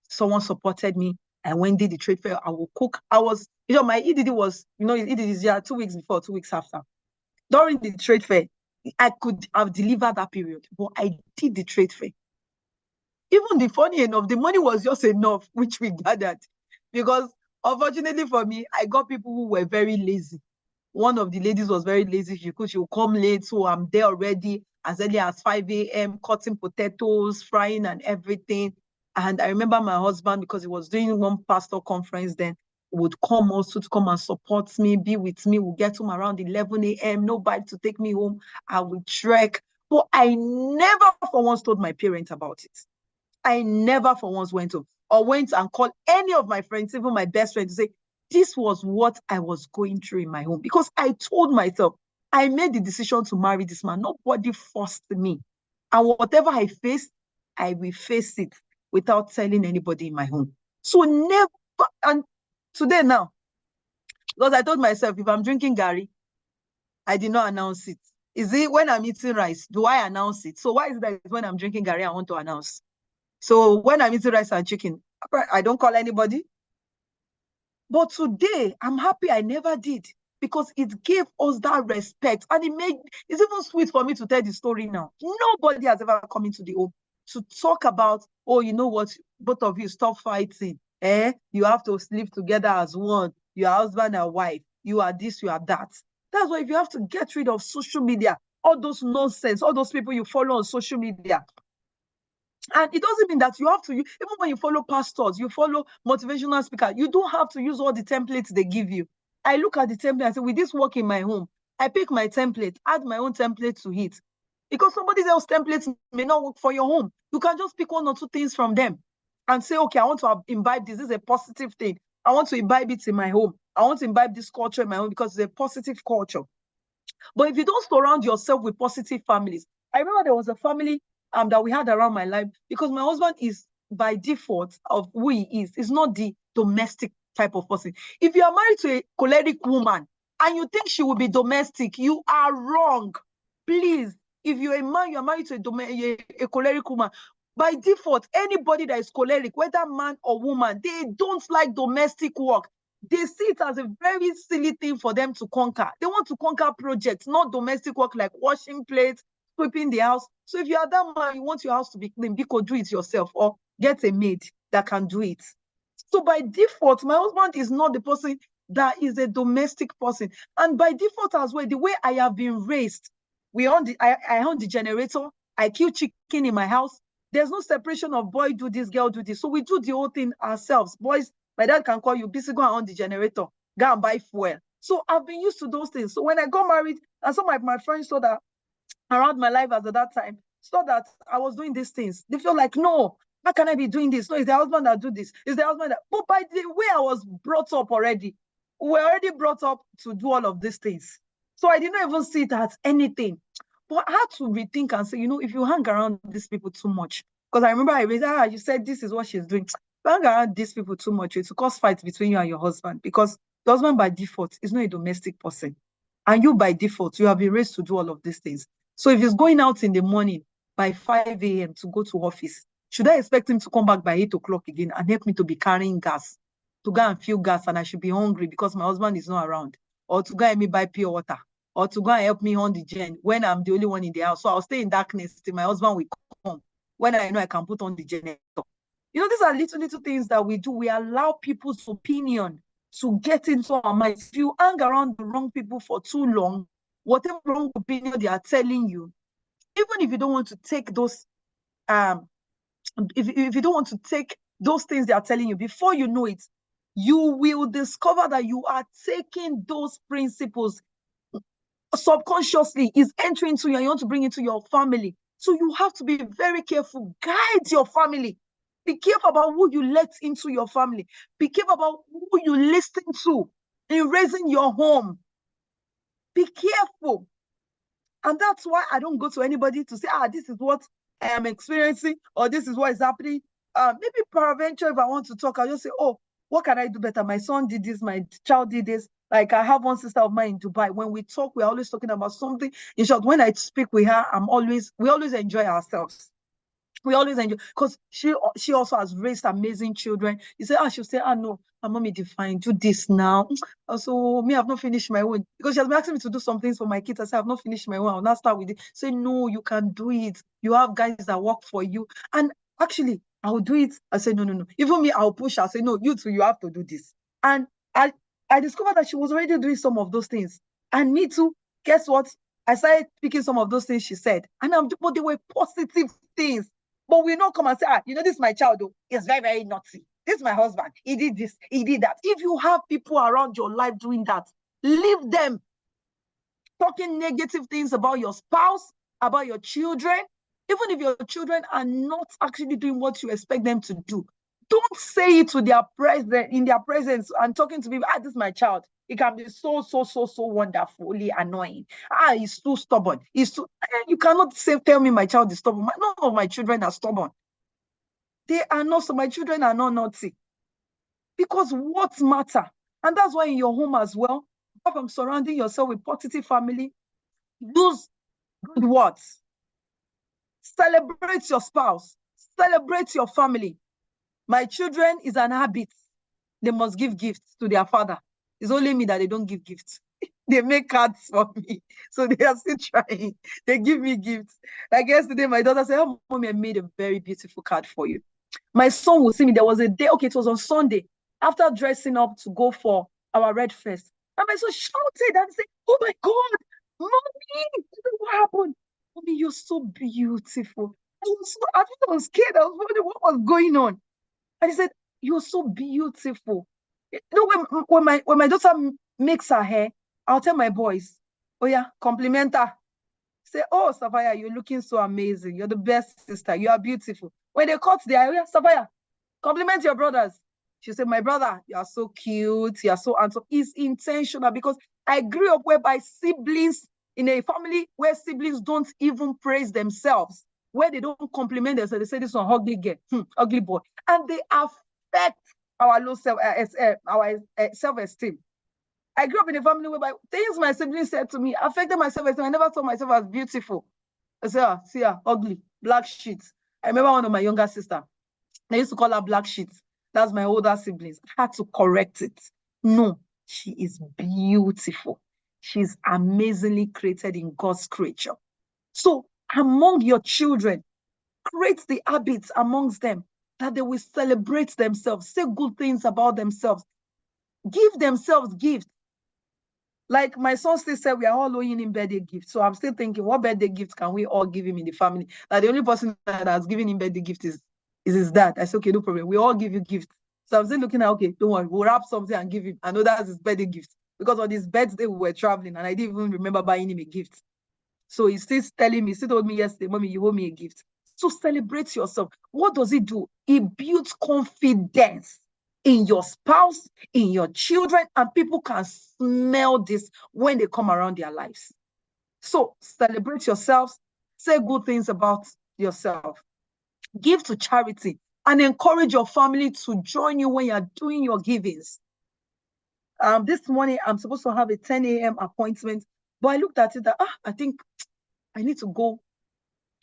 someone supported me. I went did the trade fair. I will cook. I was, my EDD was, EDD is 2 weeks before, 2 weeks after. During the trade fair, I could have delivered that period, but I did the trade fair. Even the funny enough, the money was just enough, which we gathered. Because unfortunately for me, I got people who were very lazy. One of the ladies was very lazy. She would come late, so I'm there already as early as 5 a.m., cutting potatoes, frying and everything. And I remember my husband, because he was doing one pastor conference then, would come also to come and support me, be with me. We'll get home around 11 a.m., nobody to take me home. I would trek. But I never for once told my parents about it. I never for once went and called any of my friends, even my best friend, to say, this was what I was going through in my home. Because I told myself, I made the decision to marry this man. Nobody forced me. And whatever I faced, I will face it without telling anybody in my home. So never, and today now, because I told myself, if I'm drinking Gary, I did not announce it. Is it when I'm eating rice, do I announce it? So why is it that when I'm drinking Gary, I want to announce? So when I'm eating rice and chicken, I don't call anybody. But today, I'm happy I never did, because it gave us that respect. And it's even sweet for me to tell the story now. Nobody has ever come into the home to talk about, oh, you know what, both of you stop fighting. You have to live together as one. You are husband and wife. You are this, you are that. That's why if you have to get rid of social media, all those nonsense, all those people you follow on social media. And it doesn't mean that you have to, even when you follow pastors, you follow motivational speakers, you don't have to use all the templates they give you. I look at the template and say, with this work in my home, I pick my template, add my own template to it. Because somebody else's templates may not work for your home. You can just pick 1 or 2 things from them and say, okay, I want to imbibe this. This is a positive thing. I want to imbibe it in my home. I want to imbibe this culture in my home because it's a positive culture. But if you don't surround yourself with positive families, I remember there was a family that we had around my life, because my husband is by default of who he is not the domestic type of person. If you are married to a choleric woman and you think she will be domestic, you are wrong. Please, if you're a man, you are married to a choleric woman, by default, anybody that is choleric, whether man or woman, they don't like domestic work. They see it as a very silly thing for them to conquer. They want to conquer projects, not domestic work like washing plates, sweeping the house. So if you are that man, you want your house to be clean, you could do it yourself or get a maid that can do it. So by default, my husband is not the person that is a domestic person. And by default as well, the way I have been raised, I own the generator, I kill chicken in my house. There's no separation of boy do this, girl do this. So we do the whole thing ourselves. Boys, my dad can call you, busy, go on the generator, go and buy fuel. So I've been used to those things. So when I got married, and some of my friends saw that around my life as at that time, saw that I was doing these things. They feel like, no, how can I be doing this? No, it's the husband that do this. It's the husband that, but by the way I was brought up already, we were already brought up to do all of these things. So I didn't even see it as anything. But I had to rethink and say, if you hang around these people too much, because I remember I raised, you said this is what she's doing. If you hang around these people too much, it's to cause fights between you and your husband, because the husband by default is not a domestic person. And you by default, you have been raised to do all of these things. So if he's going out in the morning by 5 a.m. to go to office, should I expect him to come back by 8 o'clock again and help me to be carrying gas, to go and fill gas, and I should be hungry because my husband is not around, or to go and me buy pure water, or to go and help me on the gen when I'm the only one in the house? So I'll stay in darkness till my husband will come when I know I can put on the generator. These are little things that we do. We allow people's opinion to get into our minds. If you hang around the wrong people for too long, whatever wrong opinion they are telling you, even if you don't want to take those, if you don't want to take those things they are telling you, before you know it, you will discover that you are taking those principles subconsciously, is entering into you, and you want to bring it to your family. So you have to be very careful. Guide your family. Be careful about who you let into your family. Be careful about who you listen to in raising your home. Be careful. And that's why I don't go to anybody to say, this is what I am experiencing, or this is what is happening. Maybe peradventure, if I want to talk, I'll just say, oh, what can I do better? My son did this, my child did this. Like, I have one sister of mine in Dubai. When we talk, we're always talking about something. In short, when I speak with her, we always enjoy ourselves. We always enjoy, because she also has raised amazing children. You say, she'll say, no, my mommy defined, do this now. Also, me, I've not finished my own. Because she has been asking me to do some things for my kids. I say, I've not finished my own. I'll not start with it. Say, no, you can do it. You have guys that work for you. And actually, I'll do it. I say, no. Even me, I'll push her. I say, no, you too, you have to do this. And I discovered that she was already doing some of those things. And me too, guess what? I started picking some of those things she said. But they were positive things. But we not come and say, this is my child, though. He's very, very naughty. This is my husband. He did this, he did that. If you have people around your life doing that, leave them. Talking negative things about your spouse, about your children, even if your children are not actually doing what you expect them to do. Don't say it in their presence and talking to people, this is my child. It can be so wonderfully annoying. He's too stubborn. You cannot tell me my child is stubborn. None of my children are stubborn. They are not, so my children are not naughty. Because what matter? And that's why in your home as well, apart from surrounding yourself with positive family, use good words. Celebrate your spouse. Celebrate your family. My children is an habit. They must give gifts to their father. It's only me that they don't give gifts. They make cards for me. So they are still trying. They give me gifts. Like yesterday, my daughter said, Mommy, I made a very beautiful card for you. My son will see me. There was a day, it was on Sunday, after dressing up to go for our Red Fest. And my son shouted and said, oh my God, Mommy, what happened? Mommy, you're so beautiful. I was scared. I was wondering what was going on. And he said, you're so beautiful. When my daughter makes her hair, I'll tell my boys, oh yeah, compliment her. Say, oh, Savaya, you're looking so amazing. You're the best sister. You are beautiful. When they cut their hair, Savaya, compliment your brothers. She said, my brother, you are so cute. You are so handsome. It's intentional, because I grew up whereby siblings, in a family where siblings don't even praise themselves, where they don't compliment themselves. They say, this one ugly girl, ugly boy. And they affect our low self-esteem. I grew up in a family whereby things my siblings said to me affected my self-esteem. I never saw myself as beautiful. I said, see her, ugly, black sheets. I remember one of my younger sister. They used to call her black sheets. That's my older siblings. I had to correct it. No, she is beautiful. She's amazingly created in God's creature. So among your children, create the habits amongst them that they will celebrate themselves, say good things about themselves, give themselves gifts. Like my son still said, we are all owing him birthday gifts. So I'm still thinking, what birthday gifts can we all give him in the family? Like the only person that has given him birthday gift is his dad. I said, okay, no problem. We all give you gifts. So I'm still looking at, okay, don't worry, we'll wrap something and give him. I know that's his birthday gift. Because on his birthday, we were traveling and I didn't even remember buying him a gift. So he's still telling me, he still told me yesterday, Mommy, you owe me a gift. So celebrate yourself. What does it do? It builds confidence in your spouse, in your children, and people can smell this when they come around their lives. So celebrate yourselves, say good things about yourself, give to charity, and encourage your family to join you when you're doing your givings. This morning, I'm supposed to have a 10 a.m. appointment, but I looked at it that, I think I need to go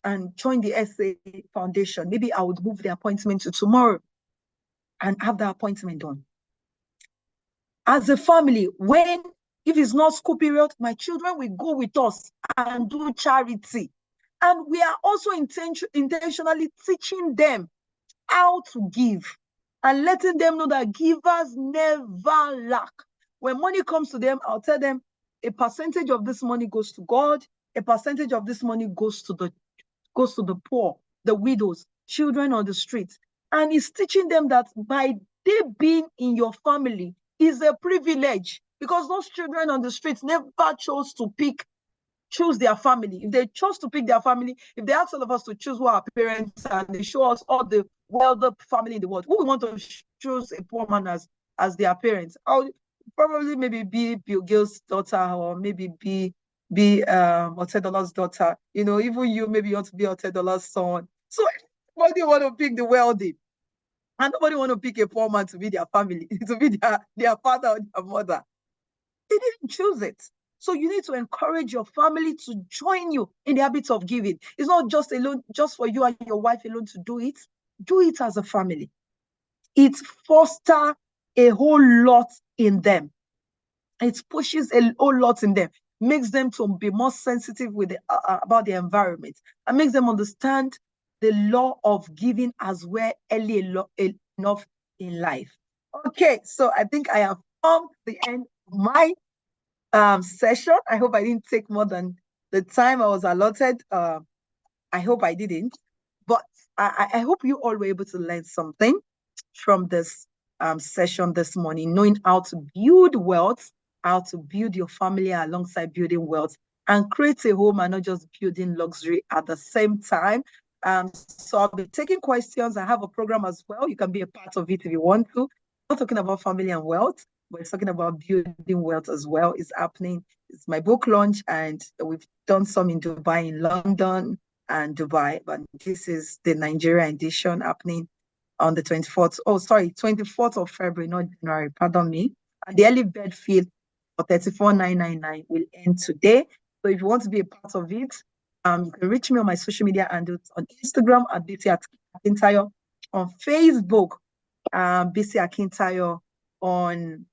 and join the SA Foundation. Maybe I would move the appointment to tomorrow and have the appointment done. As a family, if it's not school period, my children will go with us and do charity. And we are also intentionally teaching them how to give and letting them know that givers never lack. When money comes to them, I'll tell them a percentage of this money goes to God, a percentage of this money goes to the poor, the widows, children on the streets. And it's teaching them that by they being in your family is a privilege, because those children on the streets never chose to choose their family. If they chose to pick their family, if they ask all of us to choose who our parents are, and they show us all the wealthy family in the world, who we want to choose a poor man as their parents, I'll probably maybe be Bill Gates' daughter, or maybe be Otedola's daughter. You know, even you, maybe you want to be Otedola's son. So nobody want to pick the wealthy, and nobody want to pick a poor man to be their family, to be their father or their mother. They didn't choose it. So you need to encourage your family to join you in the habit of giving. It's not just for you and your wife alone to do it. Do it as a family. It fosters a whole lot in them. It pushes a whole lot in them, makes them to be more sensitive with about the environment, and makes them understand the law of giving as well early enough in life. Okay, so I think I have come to the end of my session. I hope I didn't take more than the time I was allotted. I hope I didn't, but I hope you all were able to learn something from this session this morning, knowing how to build wealth, how to build your family alongside building wealth, and create a home and not just building luxury at the same time. So I'll be taking questions. I have a program as well. You can be a part of it if you want to. I'm not talking about family and wealth, but it's talking about building wealth as well. It's happening. It's my book launch, and we've done some in Dubai, in London and Dubai, but this is the Nigeria edition happening on the 24th of February, not January, pardon me. And the early bird fee for 34,999 will end today. So if you want to be a part of it, you can reach me on my social media handles on Instagram at BC Akintayo, on Facebook, BC Akintayo, on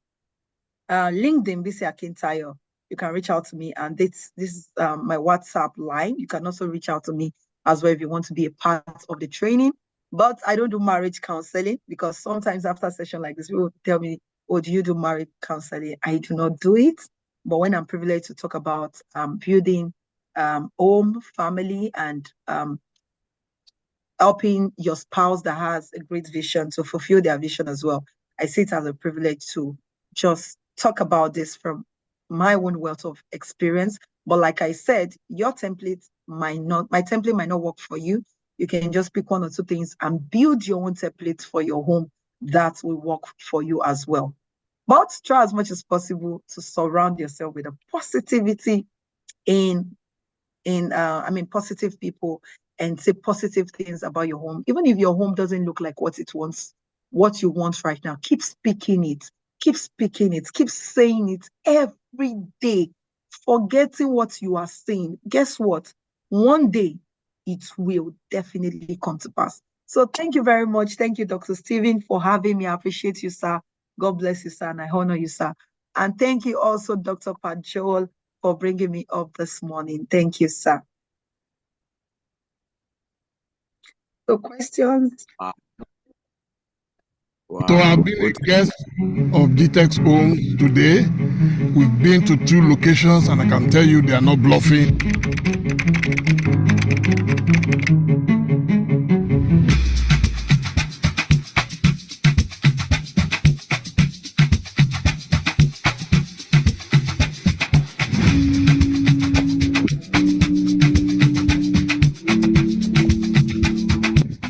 LinkedIn, BC Akintayo. You can reach out to me, and this is my WhatsApp line. You can also reach out to me as well if you want to be a part of the training. But I don't do marriage counseling, because sometimes after a session like this, people tell me, oh, do you do marriage counseling? I do not do it. But when I'm privileged to talk about building home, family, and helping your spouse that has a great vision to fulfill their vision as well, I see it as a privilege to just talk about this from my own wealth of experience. But like I said, my template might not work for you. You can just pick one or two things and build your own template for your home that will work for you as well. But try as much as possible to surround yourself with a positivity positive people, and say positive things about your home. Even if your home doesn't look like what you want right now, keep speaking it. Keep speaking it. Keep saying it every day, forgetting what you are saying. Guess what? One day, it will definitely come to pass. So thank you very much. Thank you, Dr. Stephen, for having me. I appreciate you, sir. God bless you, sir, and I honor you, sir. And thank you also, Dr. Pat Joel, for bringing me up this morning. Thank you, sir. So questions? Wow. So I've been a guest of GTEx Homes today. We've been to 2 locations, and I can tell you they are not bluffing.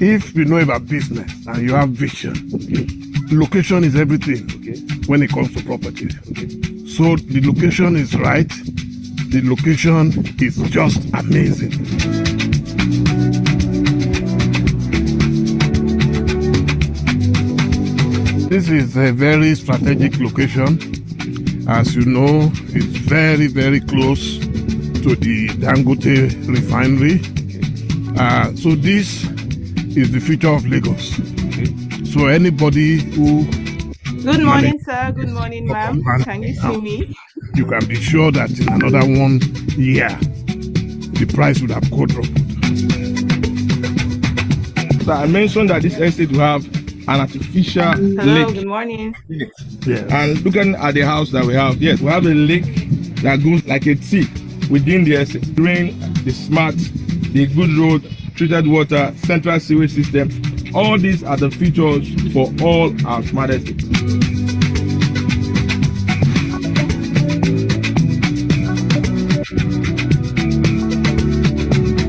If you know about business and you have vision, location is everything, okay, when it comes to property. Okay? So the location is right. The location is just amazing. This is a very strategic location. As you know, it's very, very close to the Dangote refinery. So this is the future of Lagos. So anybody who... Good morning, sir. Good morning, ma'am. Can you see me? You can be sure that in another 1 year, the price would have quadrupled. So I mentioned that this estate will have an artificial Hello, lake. good morning. Yeah. And looking at the house that we have, yes, we have a lake that goes like a T within the estate. During the smart, the good road, treated water, central sewage system, All these are the features for all our smartest.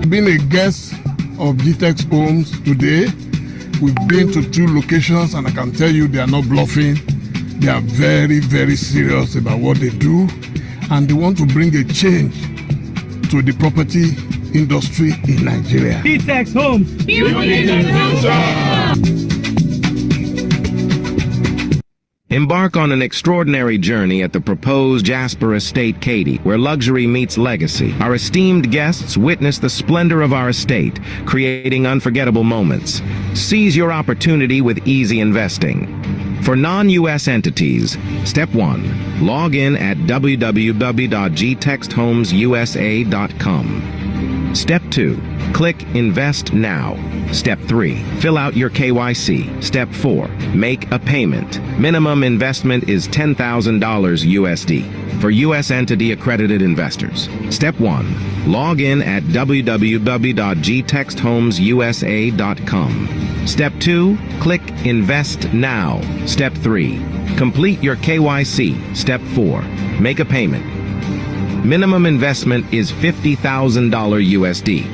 Being a guest of GTEX Homes today, we've been to 2 locations, and I can tell you they are not bluffing. They are very, very serious about what they do, and they want to bring a change to the property industry in Nigeria. GTEX Homes, building the future. Embark on an extraordinary journey at the proposed Jasper Estate Katy, where luxury meets legacy. Our esteemed guests witness the splendor of our estate, creating unforgettable moments. Seize your opportunity with easy investing. For non-U.S. entities, Step 1. Log in at www.gtexthomesusa.com. Step 2. Click Invest Now. Step 3. Fill out your KYC. Step 4. Make a payment. Minimum investment is $10,000 USD for U.S. entity accredited investors. Step 1. Log in at www.gtexthomesusa.com. Step 2. Click Invest Now. Step 3. Complete your KYC. Step 4. Make a payment. Minimum investment is $50,000 USD.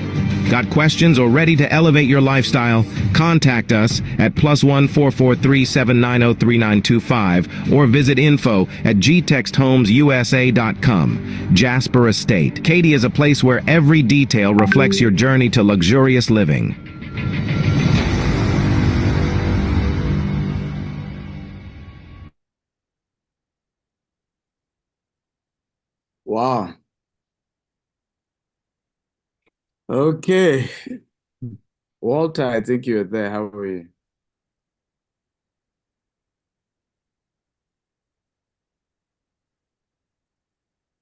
Got questions or ready to elevate your lifestyle? Contact us at +1 443 790 3925 or visit info@gtexthomesusa.com. Jasper Estate. Katy is a place where every detail reflects your journey to luxurious living. Wow. Okay. Walter, I think you're there. How are you?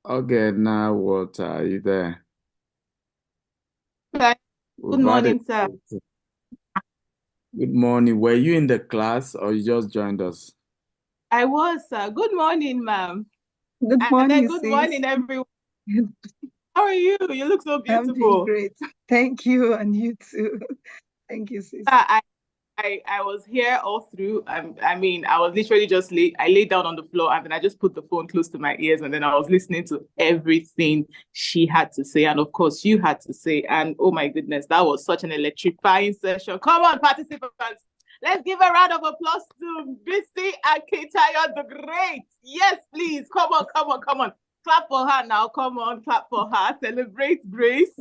Okay, now Walter, are you there? Good morning, sir. Good morning. Were you in the class or you just joined us? I was, sir. Good morning, ma'am. Good morning, good sis. morning, everyone. How are you? You look so beautiful. I'm doing great. Thank you, and you too. Thank you, sis. I was here all through. I mean, I was literally just I laid down on the floor and then I just put the phone close to my ears and then I was listening to everything she had to say. And of course, you had to say. And oh my goodness, that was such an electrifying session. Come on, participants. Let's give a round of applause to Bisi Akitayo the Great. Yes, please. Come on. Clap for her now. Come on, clap for her. Celebrate Grace.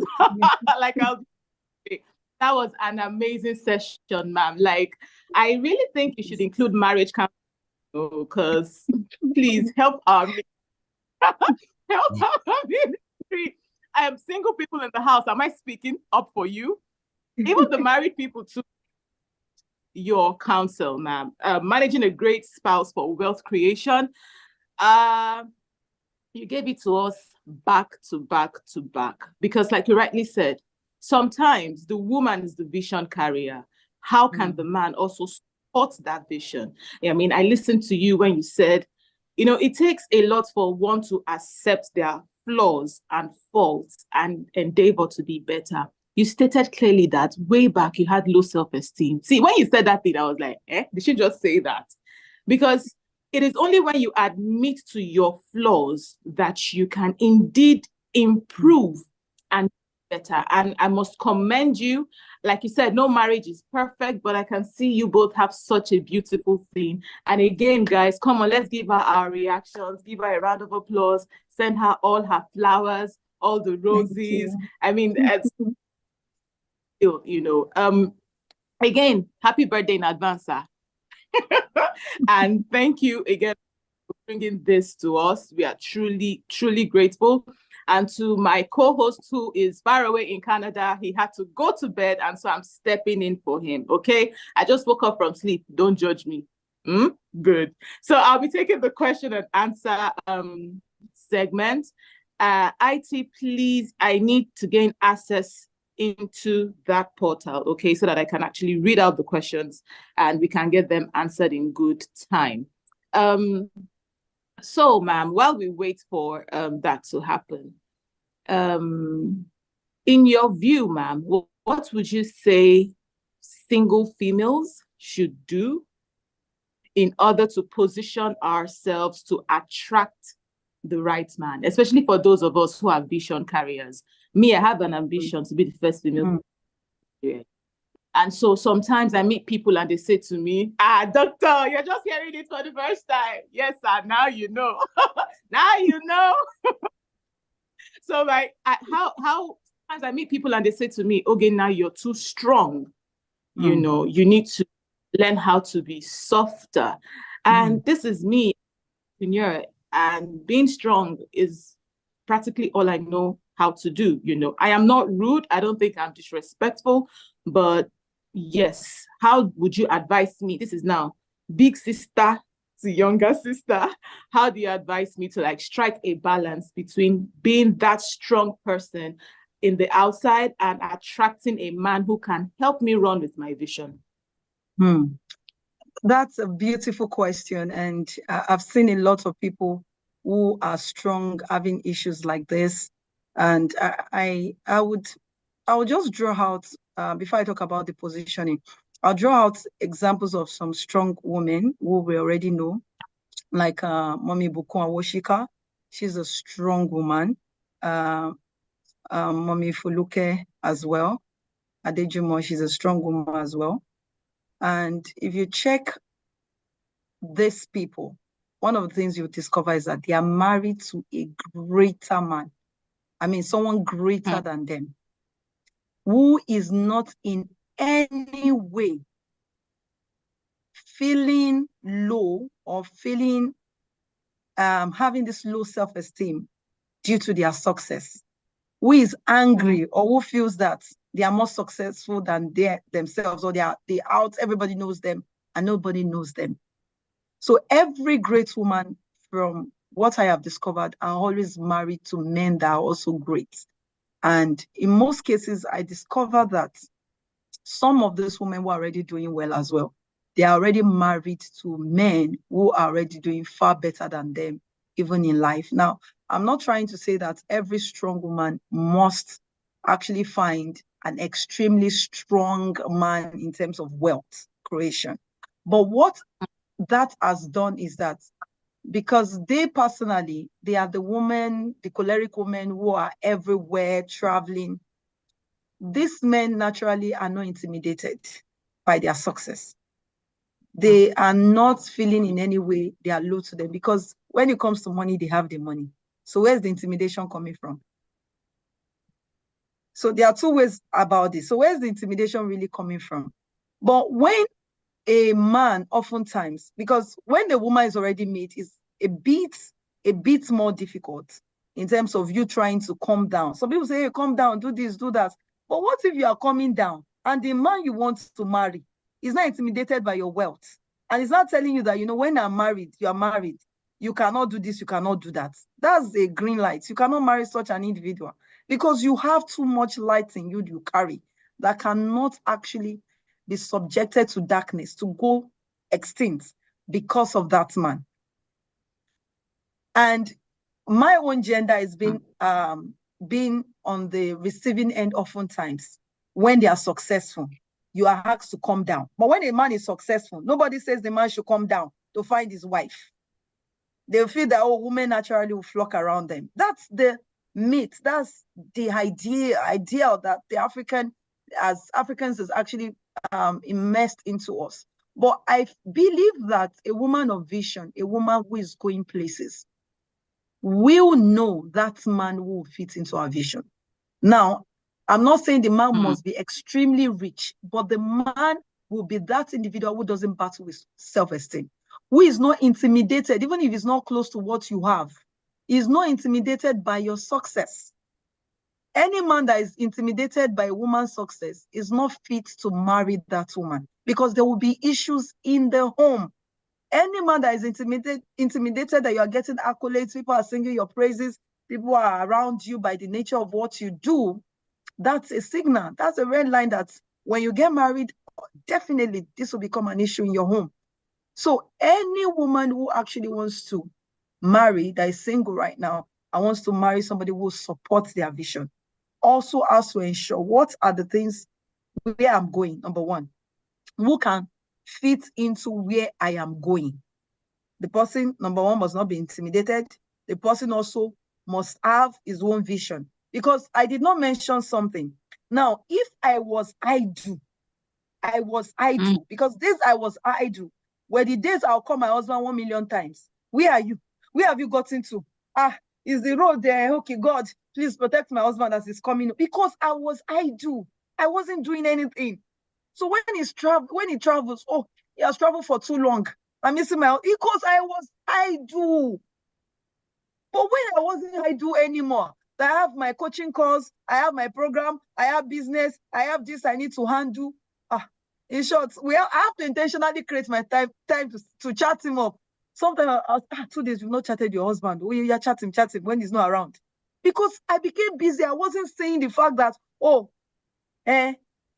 Like that was an amazing session, ma'am. Like, I really think you should include marriage counseling because please help our ministry. I am single people in the house. Am I speaking up for you? Even the married people too. Your counsel, ma'am. Managing a great spouse for wealth creation. You gave it to us back to back to back because, like you rightly said, sometimes the woman is the vision carrier. How can the man also support that vision? I mean, I listened to you when you said, you know, it takes a lot for one to accept their flaws and faults and endeavor to be better. You stated clearly that way back you had low self-esteem. See, when you said that thing, I was like, did she just say that? Because it is only when you admit to your flaws that you can indeed improve and better. And I must commend you. Like you said, no marriage is perfect, but I can see you both have such a beautiful thing. And again, guys, come on, let's give her our reactions, give her a round of applause, send her all her flowers, all the roses. I mean, it's, you know, again, happy birthday in advance, sir. And thank you again for bringing this to us. We are truly, truly grateful. And to my co-host who is far away in Canada, he had to go to bed, and so I'm stepping in for him, okay? I just woke up from sleep. Don't judge me. Good. So I'll be taking the question and answer segment. IT, please, I need to gain access into that portal, okay, so that I can actually read out the questions and we can get them answered in good time. So, ma'am, while we wait for that to happen, in your view, ma'am, what would you say single females should do in order to position ourselves to attract the right man, especially for those of us who are vision carriers. Me, I have an ambition to be the first female. And so sometimes I meet people and they say to me, doctor, you're just hearing it for the first time. Yes, sir, now you know. Now you know. So how sometimes I meet people and they say to me, okay, now you're too strong. You know, you need to learn how to be softer. And this is me, and being strong is practically all I know how to do. You know, I am not rude. I don't think I'm disrespectful, but yes, how would you advise me? This is now big sister to younger sister. How do you advise me to like strike a balance between being that strong person in the outside and attracting a man who can help me run with my vision? That's a beautiful question. And I've seen a lot of people who are strong having issues like this. And I would just draw out, before I talk about the positioning, I'll draw out examples of some strong women who we already know, like Mommy Bukun Awoshika. She's a strong woman. Mommy Fuluke as well. Adejumo, she's a strong woman as well. And if you check these people, one of the things you discover is that they are married to a greater man. I mean, someone greater than them, who is not in any way feeling low or feeling having this low self-esteem due to their success, who is angry or who feels that they are more successful than themselves, or they out, everybody knows them and nobody knows them. So every great woman, from what I have discovered, are always married to men that are also great. And in most cases, I discover that some of those women were already doing well as well. They are already married to men who are already doing far better than them, even in life. Now, I'm not trying to say that every strong woman must actually find an extremely strong man in terms of wealth creation. But what that has done is that, because they personally, they are the women, the choleric women who are everywhere traveling, these men naturally are not intimidated by their success. They are not feeling in any way they are low to them, because when it comes to money, they have the money. So where's the intimidation coming from? So there are two ways about this. So where's the intimidation really coming from? But when a man, oftentimes, because when the woman is already made, is a bit more difficult in terms of you trying to calm down. Some people say, hey, calm down, do this, do that. But what if you are calming down and the man you want to marry is not intimidated by your wealth, and he's not telling you that, you know, when I'm married, you are married, you cannot do this, you cannot do that? That's a green light. You cannot marry such an individual, because you have too much light in you carry that cannot actually be subjected to darkness, to go extinct because of that man. And my own gender has been on the receiving end oftentimes. When they are successful, you are asked to calm down. But when a man is successful, nobody says the man should calm down to find his wife. They feel that, oh, women naturally will flock around them. That's the myth. That's the idea that the Africans is actually immersed into us. But I believe that a woman of vision, a woman who is going places, will know that man who will fit into our vision. Now, I'm not saying the man must be extremely rich, but the man will be that individual who doesn't battle with self-esteem, who is not intimidated, even if he's not close to what you have. He's not intimidated by your success. Any man that is intimidated by a woman's success is not fit to marry that woman, because there will be issues in the home. Any man that is intimidated that you are getting accolades, people are singing your praises, people are around you by the nature of what you do, that's a signal. That's a red line that when you get married, definitely this will become an issue in your home. So any woman who actually wants to marry, that is single right now, and wants to marry somebody who will support their vision, also has to ensure, what are the things where I'm going, number one. who can fit into where I am going. The person, number one, must not be intimidated. The person also must have his own vision. Because I did not mention something. Now, if I was idle, because this I was idle, were the days I'll call my husband 1 million times. Where are you? Where have you gotten to? Is the road there? Okay, God, please protect my husband as he's coming. Because I was idle. I wasn't doing anything. So when he travels, oh, he has traveled for too long. I'm missing my, because I was idle. But when I wasn't idle anymore, I have my coaching course, I have my program, I have business, I have this I need to handle. In short, I have to intentionally create my time to chat him up. Sometimes 2 days you've not chatted your husband. Oh, you're chatting when he's not around. Because I became busy. I wasn't saying the fact that,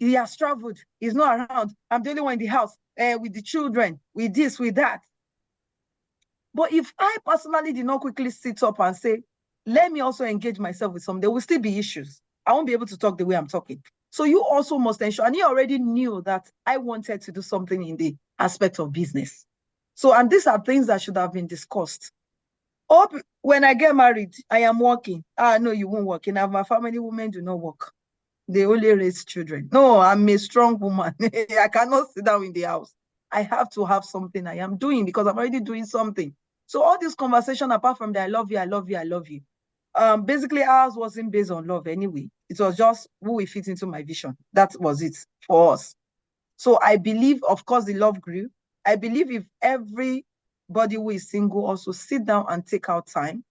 he has traveled, he's not around. I'm the only one in the house, with the children, with this, with that. But if I personally did not quickly sit up and say, let me also engage myself with some, there will still be issues. I won't be able to talk the way I'm talking. So you also must ensure, and he already knew that I wanted to do something in the aspect of business. So, and these are things that should have been discussed. Or when I get married, I am working. No, you won't work. In my family, women do not work. They only raise children. No, I'm a strong woman. I cannot sit down in the house. I have to have something I am doing because I'm already doing something. So all this conversation, apart from the I love you, I love you, I love you, basically ours wasn't based on love anyway. It was just who we fit into my vision. That was it for us. So I believe, of course, the love grew. I believe if everybody who is single also sit down and take out time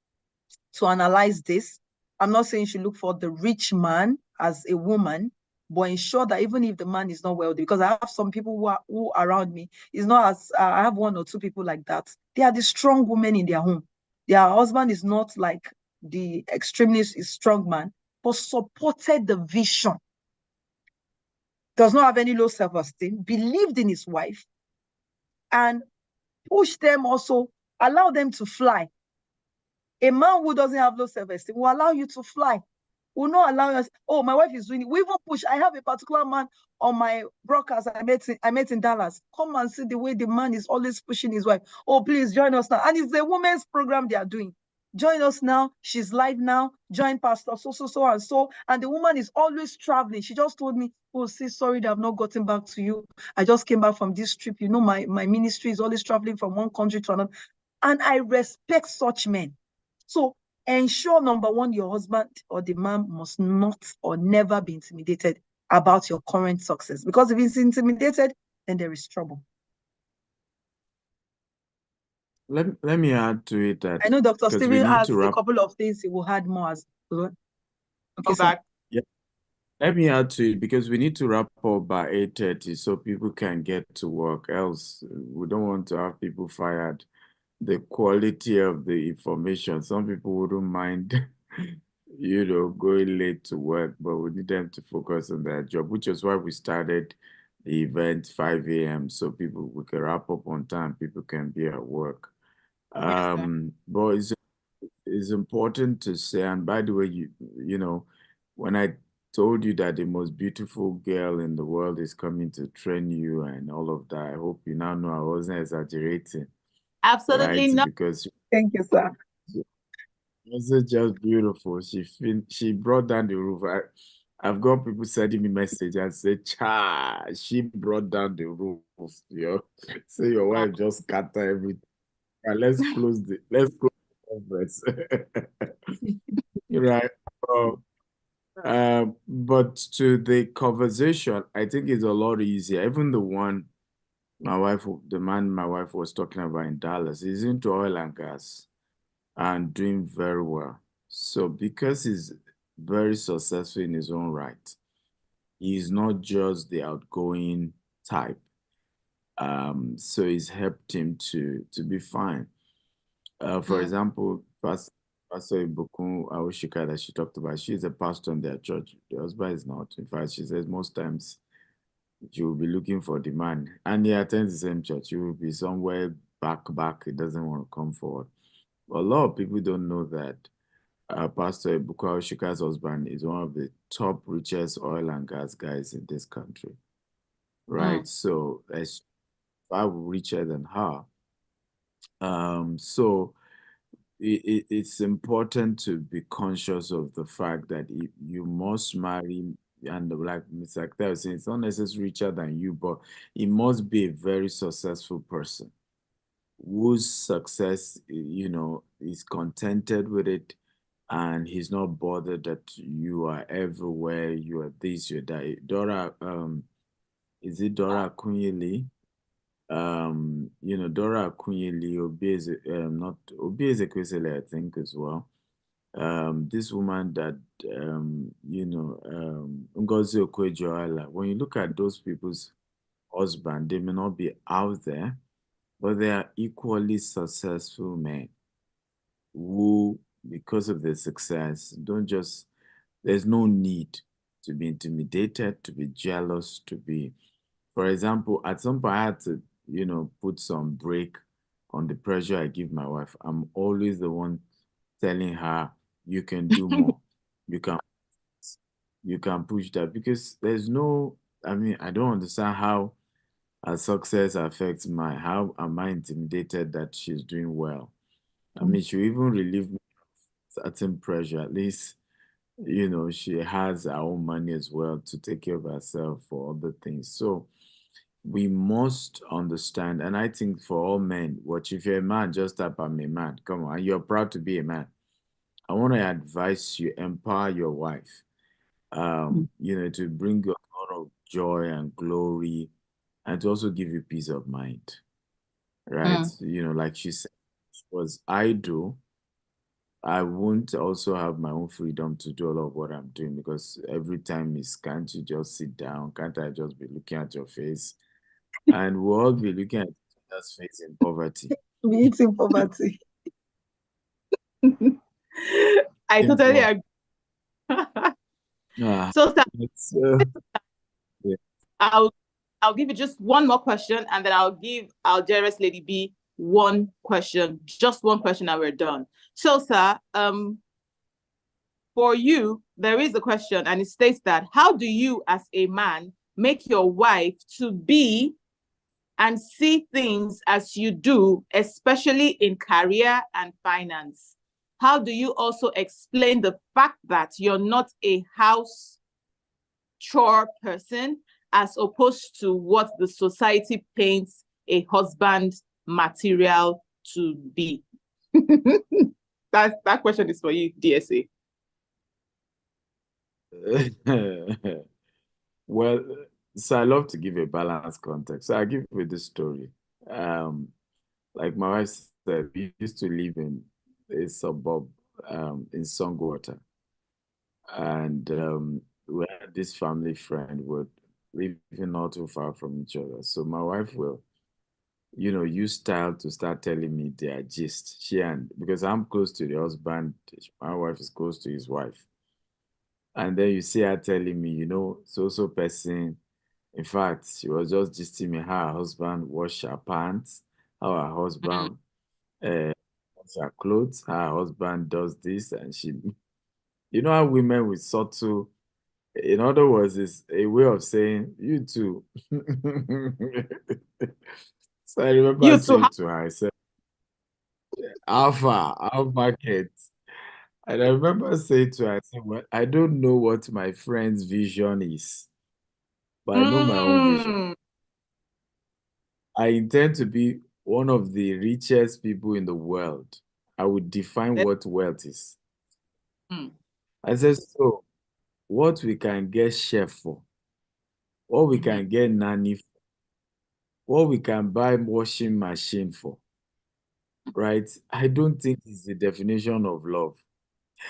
to analyze this. I'm not saying you should look for the rich man as a woman, but ensure that even if the man is not wealthy, because I have some people who around me, is not as, I have 1 or 2 people like that. They are the strong women in their home. Their husband is not like the extremely strong man, but supported the vision. Does not have any low self-esteem, believed in his wife, and pushed them also, allow them to fly. A man who doesn't have low self-esteem will allow you to fly, will not allow us. Oh, my wife is doing it. We even push. I have a particular man on my broadcast I met in Dallas. Come and see the way the man is always pushing his wife. Oh, please join us now. And it's a women's program they are doing. Join us now. She's live now. Join Pastor so and so. And the woman is always traveling. She just told me, oh, sis, sorry that I've not gotten back to you. I just came back from this trip. You know, my ministry is always traveling from one country to another. And I respect such men. So ensure, number one, your husband or the man must not or never be intimidated about your current success. Because if he's intimidated, then there is trouble. Let me add to it that I know Dr. because we Steven need has to a wrap. couple of things he will add more as well. Okay, sir. Back. Yeah. Let me add to it because we need to wrap up by 8:30 so people can get to work. Else, we don't want to have people fired. The quality of the information, some people wouldn't mind, going late to work, but we need them to focus on their job, which is why we started the event 5 a.m. so we can wrap up on time. People can be at work. But it's important to say, and by the way, when I told you that the most beautiful girl in the world is coming to train you and all of that, I hope you now know I wasn't exaggerating. Absolutely Right? not. Because Thank you, sir. it's just beautiful. She brought down the roof. I've got people sending me message and say, "Cha, she brought down the roof." So your wife just scatter everything. Right, let's close the conference. Right. But to the conversation, I think it's a lot easier. Even the man my wife was talking about in Dallas, is into oil and gas and doing very well. So because he's very successful in his own right, he's not just the outgoing type. So it's helped him to be fine. For example, Pastor Ibukun Aoshika that she talked about, she's a pastor in their church. The husband is not. In fact, she says most times she will be looking for the man. And he attends the same church. He will be somewhere back. He doesn't want to come forward. But a lot of people don't know that Pastor Ibukun Aoshika's husband is one of the top richest oil and gas guys in this country. right? So as far richer than her. So it's important to be conscious of the fact that you must marry, and like Mr. Akhtar was saying, it's not necessarily richer than you, but it must be a very successful person whose success, is contented with it, and he's not bothered that you are everywhere, you are this, you're that. Dora, is it Dora Kunyili? Dora Akunyili, not Obi Ezekwesili, I think as well. This woman that, Ngozi Okoye-Iweala, when you look at those people's husband, they may not be out there, but they are equally successful men who, because of their success, there's no need to be intimidated, to be jealous, for example, at some point I had to, put some break on the pressure I give my wife. I'm always the one telling her, you can do more. You can push that, because I don't understand how her success affects how am I intimidated that she's doing well? She even relieve me of certain pressure. At least, she has her own money as well to take care of herself for other things. So we must understand, and I think for all men, if you're a man, just type I'm a man. Come on, you're proud to be a man. I want to advise you, empower your wife, to bring you a lot of joy and glory, and to also give you peace of mind, right? Like she said, she was idle. I won't also have my own freedom to do a lot of what I'm doing, because every time is, can't you just sit down? Can't I just be looking at your face? And we'll all be looking at each other's face in poverty. Be eating poverty. I totally agree. So, yeah. I'll give you just one more question, and then I'll give our dearest Lady B one question, just one question, and we're done. So, sir, for you, there is a question, and it states that, how do you as a man make your wife to be and see things as you do, especially in career and finance? How do you also explain the fact that you're not a house chore person, as opposed to what the society paints a husband material to be? That question is for you, DSA. Well, so I love to give a balanced context. So I give you this story. Like my wife said, we used to live in a suburb in Songwater. And we had this family friend would living not too far from each other. So my wife will, use style to start telling me their gist. Because I'm close to the husband, my wife is close to his wife. And then you see her telling me, so person. In fact, she was just gisting me how her husband wash her pants, how her husband wash her clothes, how her husband does this, and how women with subtle, in other words, is a way of saying you too. So I remember saying to her, I said, Alpha kids. And I remember saying to her, I said, well, I don't know what my friend's vision is, but I know my own vision. I intend to be one of the richest people in the world. I would define what wealth is. I said, so what we can get chef for, what we can get nanny for, what we can buy washing machine for, right? I don't think it's the definition of love.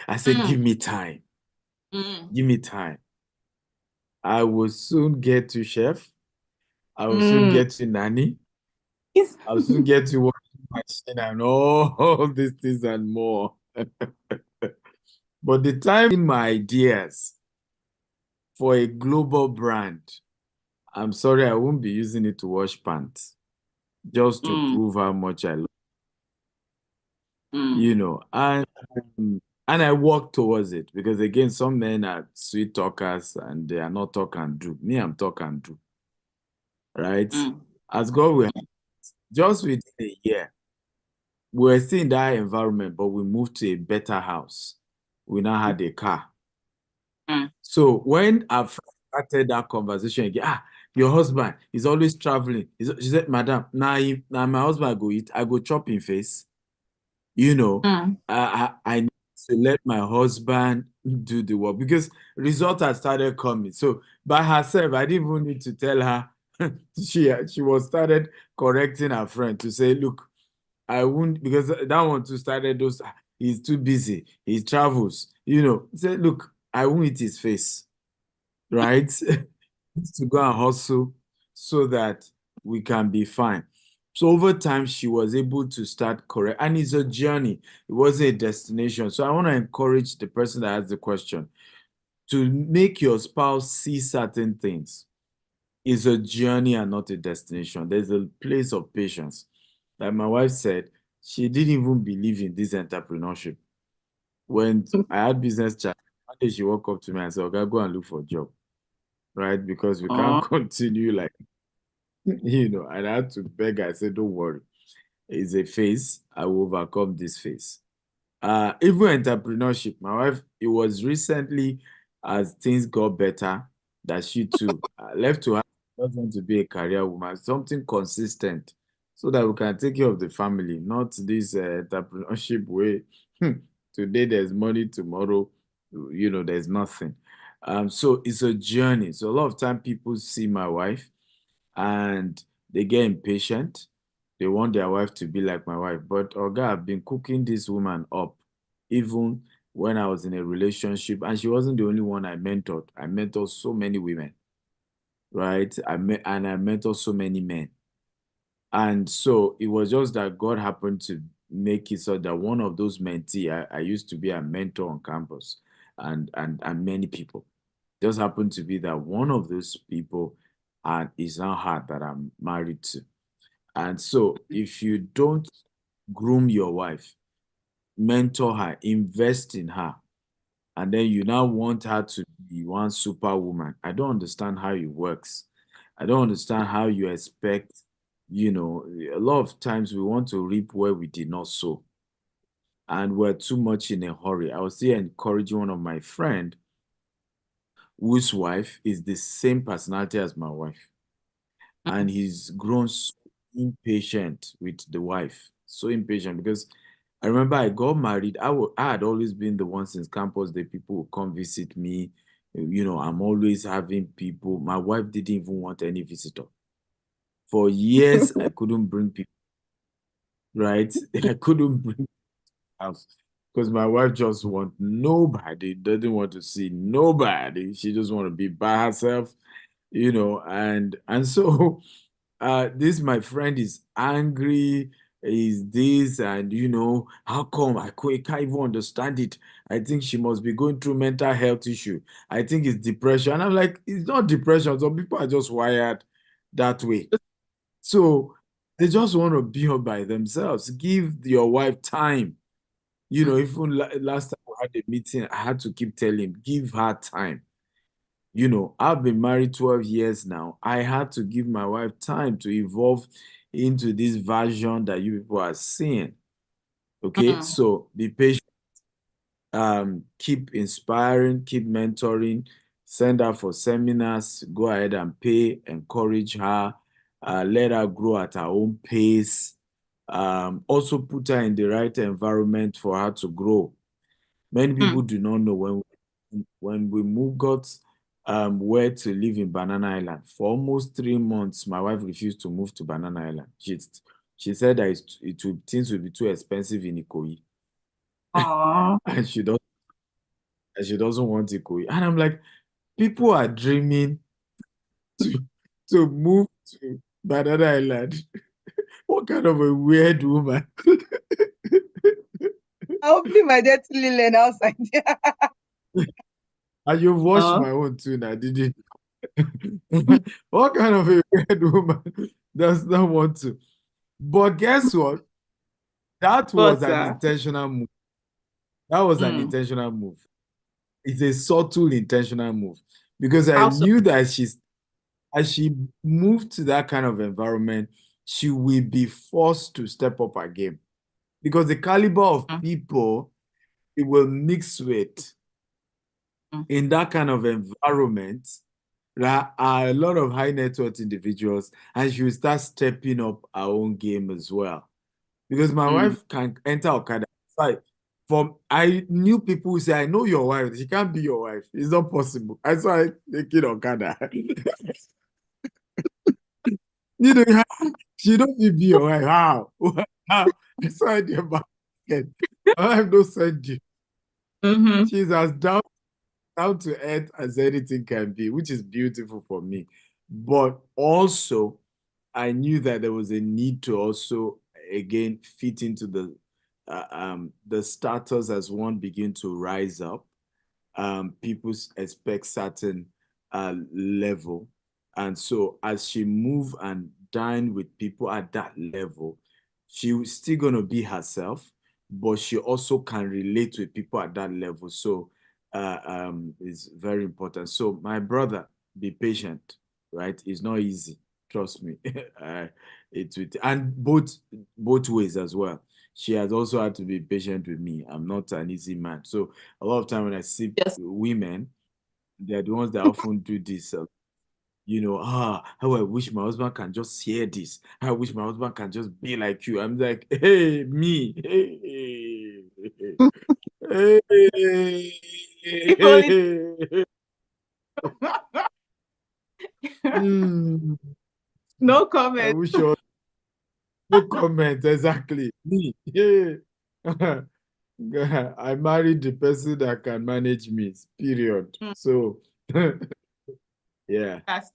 I said, give me time. Give me time. I will soon get to chef. I will soon get to nanny. I'll soon get to washing machine and all these things and more. But the time in my ideas for a global brand, I'm sorry, I won't be using it to wash pants, just to prove how much I love, and I work towards it, because again, some men are sweet talkers and they are not talk and do. Me, I'm talk and do. right? As God will help, just within a year, we were still in that environment, but we moved to a better house. We now had a car. So when I started that conversation again, your husband is always traveling. She said, Madam, now my husband go eat, I go chop in face. I need to let my husband do the work because result had started coming. So by herself, I didn't even need to tell her. She was started correcting her friend to say, look, I won't, because that one too started those, he's too busy, he travels, say, look, I won't eat his face, right? To go and hustle so that we can be fine. So over time, she was able to start correct, and it's a journey. It wasn't a destination. So I want to encourage the person that asked the question to make your spouse see certain things. It's a journey and not a destination. There's a place of patience. Like my wife said, she didn't even believe in this entrepreneurship. When I had business chat, one day she woke up to me and said, okay, go and look for a job, right? Because we can't continue like, and I had to beg her. I said, don't worry. It's a phase. I will overcome this phase. Even entrepreneurship, my wife, it was recently as things got better that she too left to her, just want to be a career woman, something consistent so that we can take care of the family, not this entrepreneurship way. Today there's money, tomorrow, there's nothing. So it's a journey. So a lot of time people see my wife and they get impatient. They want their wife to be like my wife. But Oga, I've been cooking this woman up even when I was in a relationship, and she wasn't the only one I mentored. I mentored so many women, right? I mentored so many men. And so it was just that God happened to make it so that one of those mentee, I used to be a mentor on campus and many people. Just happened to be that one of those people is now her that I'm married to. And so if you don't groom your wife, mentor her, invest in her, and then you now want her to be one superwoman, I don't understand how it works. I don't understand how you expect, a lot of times we want to reap where we did not sow. And we're too much in a hurry. I was still encouraging one of my friend whose wife is the same personality as my wife. And he's grown so impatient with the wife. So impatient because I remember I got married. I had always been the one since campus that people would come visit me. I'm always having people. My wife didn't even want any visitor. For years, I couldn't bring people, right? I couldn't bring house because my wife just want nobody, doesn't want to see nobody. She just want to be by herself, and so this my friend is angry, is this, and how come can't even understand it. I think she must be going through mental health issue. I think it's depression. And I'm like, it's not depression. Some people are just wired that way. So they just want to be all by themselves. Give your wife time. Even last time we had a meeting, I had to keep telling him, give her time. I've been married 12 years now. I had to give my wife time to evolve into this version that you people are seeing. Okay, so be patient, keep inspiring, keep mentoring, send her for seminars, go ahead and pay, encourage her, let her grow at her own pace. Also put her in the right environment for her to grow. Many people do not know when we got where to live in Banana Island. For almost 3 months, my wife refused to move to Banana Island. She said that things would be too expensive in Ikoyi. and she doesn't want Ikoyi. And I'm like, people are dreaming to move to Banana Island. What kind of a weird woman? Hopefully my dirty learn outside. And you've watched my own too now, did you? What kind of a weird woman does not want to? But guess what? That was an intentional move. That was an intentional move. It's a subtle intentional move because I knew that as she moved to that kind of environment, she will be forced to step up her game because the caliber of people it will mix with in that kind of environment, there are a lot of high net worth individuals, and she will start stepping up her own game as well. Because my wife can enter Okada. Like, I knew people who say, I know your wife. She can't be your wife. It's not possible. I saw her taking Okada. You know, she don't need to be your wife. How? How? I saw her there back. My wife don't send you. She's as down to earth as anything can be, which is beautiful for me. But also, I knew that there was a need to also, again, fit into the status as one begin to rise up. People expect certain level. And so as she move and dine with people at that level, she's still going to be herself, but she also can relate with people at that level. So it's very important. So my brother, be patient, right? It's not easy. Trust me. And both ways as well. She has also had to be patient with me. I'm not an easy man. So a lot of time when I see women, they're the ones that often do this. How I wish my husband can just hear this. I wish my husband can just be like you. I'm like, hey, me. Hey, hey, hey. No I comment. wish all no comment, exactly. Me. Yeah. I married the person that can manage me, period. So, yeah. That's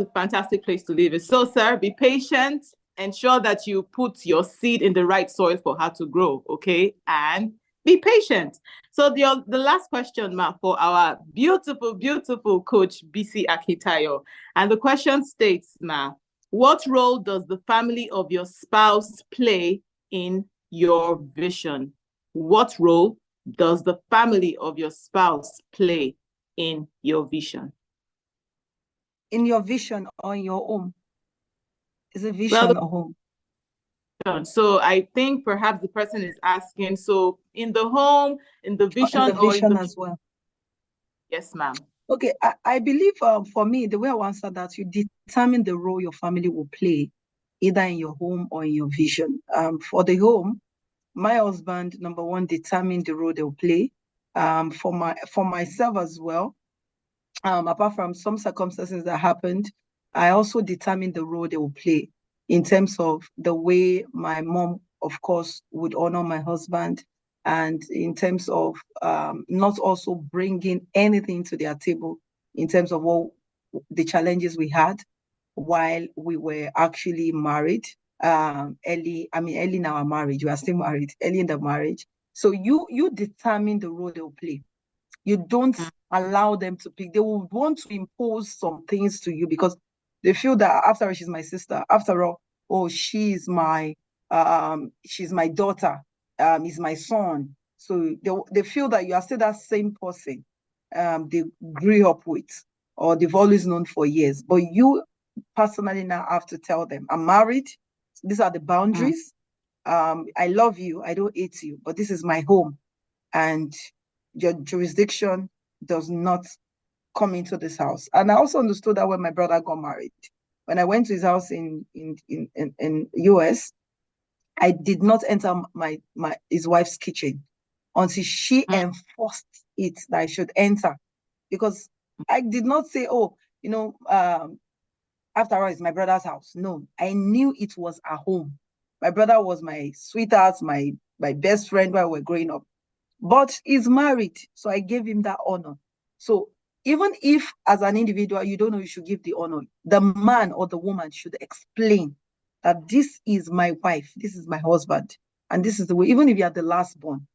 a fantastic place to live. So, sir, be patient. Ensure that you put your seed in the right soil for her to grow, okay? And be patient. So the last question, Ma, for our beautiful, beautiful coach, BC Akitayo. And the question states, Ma, what role does the family of your spouse play in your vision? What role does the family of your spouse play in your vision? In your vision or in your home? Is it vision or home? So I think perhaps the person is asking, so in the home, in the vision, in the vision as well. Yes, ma'am. Okay, I believe for me, the way I answer that, you determine the role your family will play, either in your home or in your vision. For the home, my husband, number one, determined the role they'll play. For myself as well, apart from some circumstances that happened, I also determined the role they will play in terms of the way my mom, of course, would honor my husband, and in terms of not also bringing anything to their table in terms of what the challenges we had while we were actually married. Early in our marriage, we are still married, early in the marriage. So you determine the role they'll play. You don't allow them to pick. They will want to impose some things to you because they feel that after all, she's my sister. After all, oh, she's my daughter, is my son. So they feel that you are still that same person they grew up with or they've always known for years. But you personally now have to tell them, I'm married. These are the boundaries. I love you. I don't hate you, but this is my home. And your jurisdiction does not come into this house. And I also understood that when my brother got married. When I went to his house in US, I did not enter his wife's kitchen until she enforced it that I should enter. Because I did not say, after all, it's my brother's house. No, I knew it was a home. My brother was my sweetheart, my best friend while we were growing up. But he's married, so I gave him that honor. So even if as an individual, you don't know you should give the honor, the man or the woman should explain that this is my wife, this is my husband, and this is the way, even if you are the last born,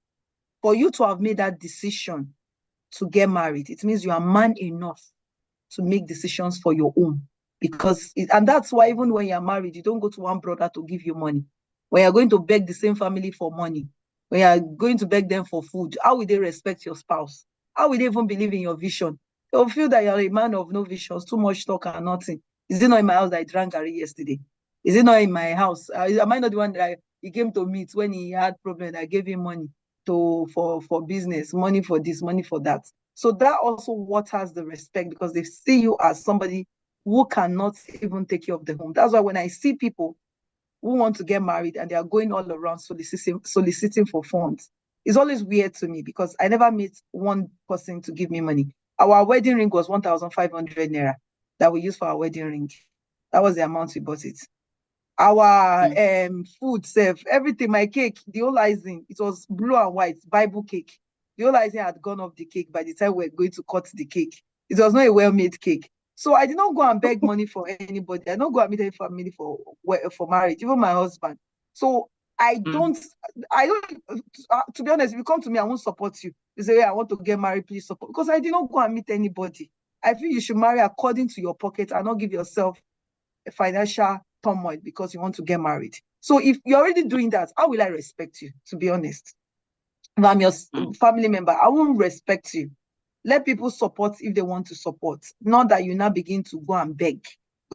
for you to have made that decision to get married, it means you are man enough to make decisions for your own. And that's why even when you're married, you don't go to one brother to give you money. When you're going to beg the same family for money, when you're going to beg them for food, how will they respect your spouse? How will they even believe in your vision? They'll feel that you're a man of no visions, too much talk and nothing. Is it not in my house that I drank Gary yesterday? Is it not in my house? Am I not the one that he came to meet when he had problems? I gave him money for business, money for this, money for that. So that also waters the respect, because they see you as somebody who cannot even take care of the home. That's why when I see people who want to get married and they are going all around soliciting for funds, it's always weird to me, because I never met one person to give me money. Our wedding ring was 1,500 naira that we used for our wedding ring. That was the amount we bought it. Our food, everything, my cake, the whole icing, it was blue and white, Bible cake. The whole icing had gone off the cake by the time we were going to cut the cake. It was not a well-made cake. So I did not go and beg money for anybody. I did not go and meet any family for marriage, even my husband. So I don't, to be honest, if you come to me, I won't support you. You say, hey, I want to get married, please support. Because I did not go and meet anybody. I feel you should marry according to your pocket and not give yourself a financial turmoil because you want to get married. So if you're already doing that, how will I respect you, to be honest? If I'm your family member, I won't respect you. Let people support if they want to support, not that you now begin to go and beg.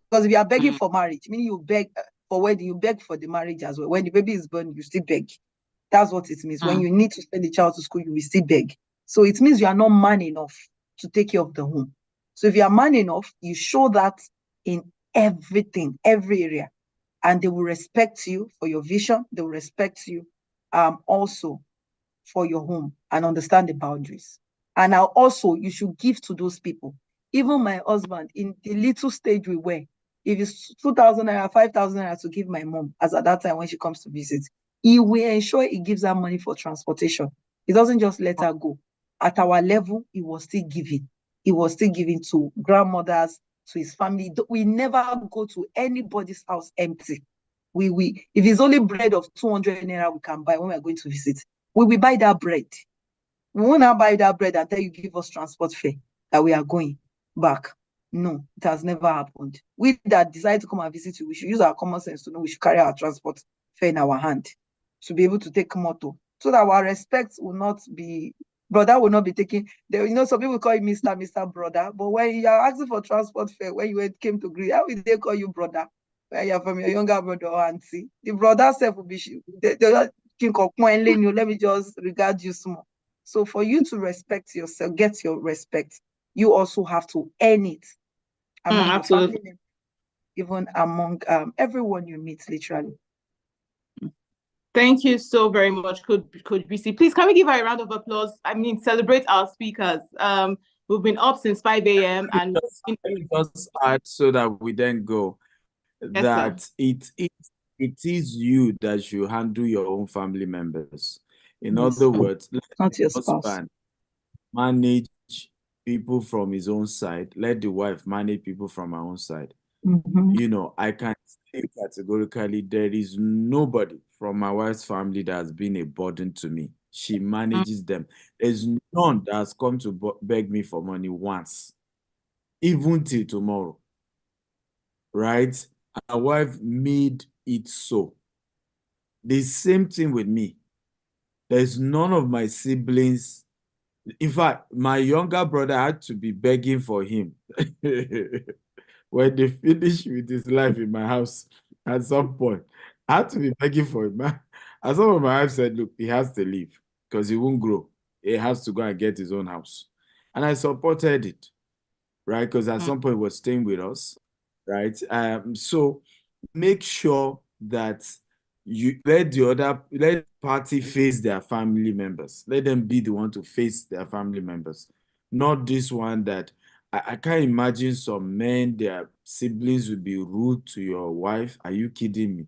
Because if you are begging for marriage, meaning you beg for wedding, you beg for the marriage as well. When the baby is born, you still beg. That's what it means. When you need to send the child to school, you will still beg. So it means you are not man enough to take care of the home. So if you are man enough, you show that in everything, every area, and they will respect you for your vision. They will respect you also for your home and understand the boundaries. And now also you should give to those people. Even my husband, in the little stage we were, if it's 2,000 naira, 5,000 naira to give my mom, as at that time when she comes to visit, he will ensure he gives her money for transportation. He doesn't just let her go. At our level, he was still giving. He was still giving to grandmothers, to his family. We never go to anybody's house empty. We if it's only bread of 200 naira we can buy when we are going to visit, we will buy that bread. We will not buy that bread until you give us transport fare that we are going back. No, it has never happened. We that decide to come and visit you, we should use our common sense to know we should carry our transport fare in our hand to be able to take motor, so that our respect will not be, brother will not be taking, some people call you Mr. Brother, but when you are asking for transport fare, when you came to agree, how will they call you brother? When you're from your younger brother or auntie, the brother self will be, they're think of, let me just regard you small. So for you to respect yourself, get your respect, you also have to earn it among your family members, even among everyone you meet, literally. Thank you so very much, Coach BC. Please, can we give her a round of applause? I mean, celebrate our speakers. We've been up since 5 a.m. and just add so that we then go. Yes, that it is you that should handle your own family members. In other words, let not your the spouse husband manage people from his own side. Let the wife manage people from her own side. I can say categorically there is nobody from my wife's family that has been a burden to me. She manages them. There's none that has come to beg me for money once, even till tomorrow. Right? My wife made it so. The same thing with me. There's none of my siblings. In fact, my younger brother had to be begging for him when they finished with his life in my house at some point. I had to be begging for him. And some of my wife said, look, he has to leave because he won't grow. He has to go and get his own house. And I supported it, right? Because at some point he was staying with us, right? So make sure that you let party face their family members. Let them be the one to face their family members. Not this one that I can't imagine some men, their siblings would be rude to your wife. Are you kidding me?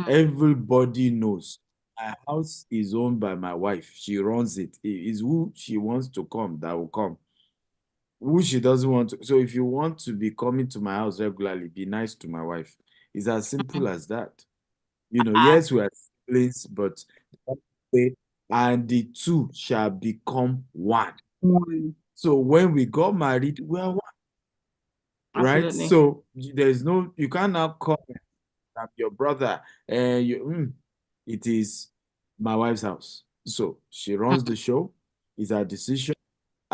Everybody knows my house is owned by my wife. She runs it. It is who she wants to come that will come. Who she doesn't want to. So if you want to be coming to my house regularly, be nice to my wife. It's as simple as that. Yes, we are siblings, but and the two shall become one. So when we got married, we are one. Right? Absolutely. So you can't now call your brother and it is my wife's house. So she runs the show. It's her decision.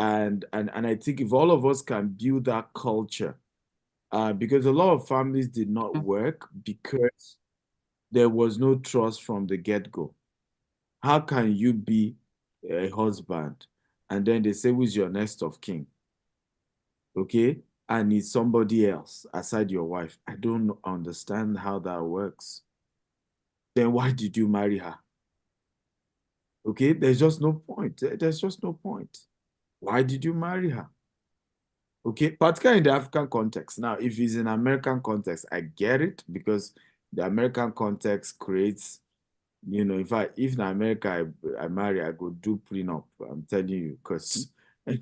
And I think if all of us can build that culture, because a lot of families did not work because there was no trust from the get-go. How can you be a husband and then they say, who's your next of kin? Okay? And it's somebody else aside your wife. I don't understand how that works. Then why did you marry her? Okay? There's just no point. There's just no point. Why did you marry her? Okay, particularly in the African context. Now, if it's in American context, I get it because the American context creates, in fact, if in America I marry, I go do prenup. I'm telling you, because I've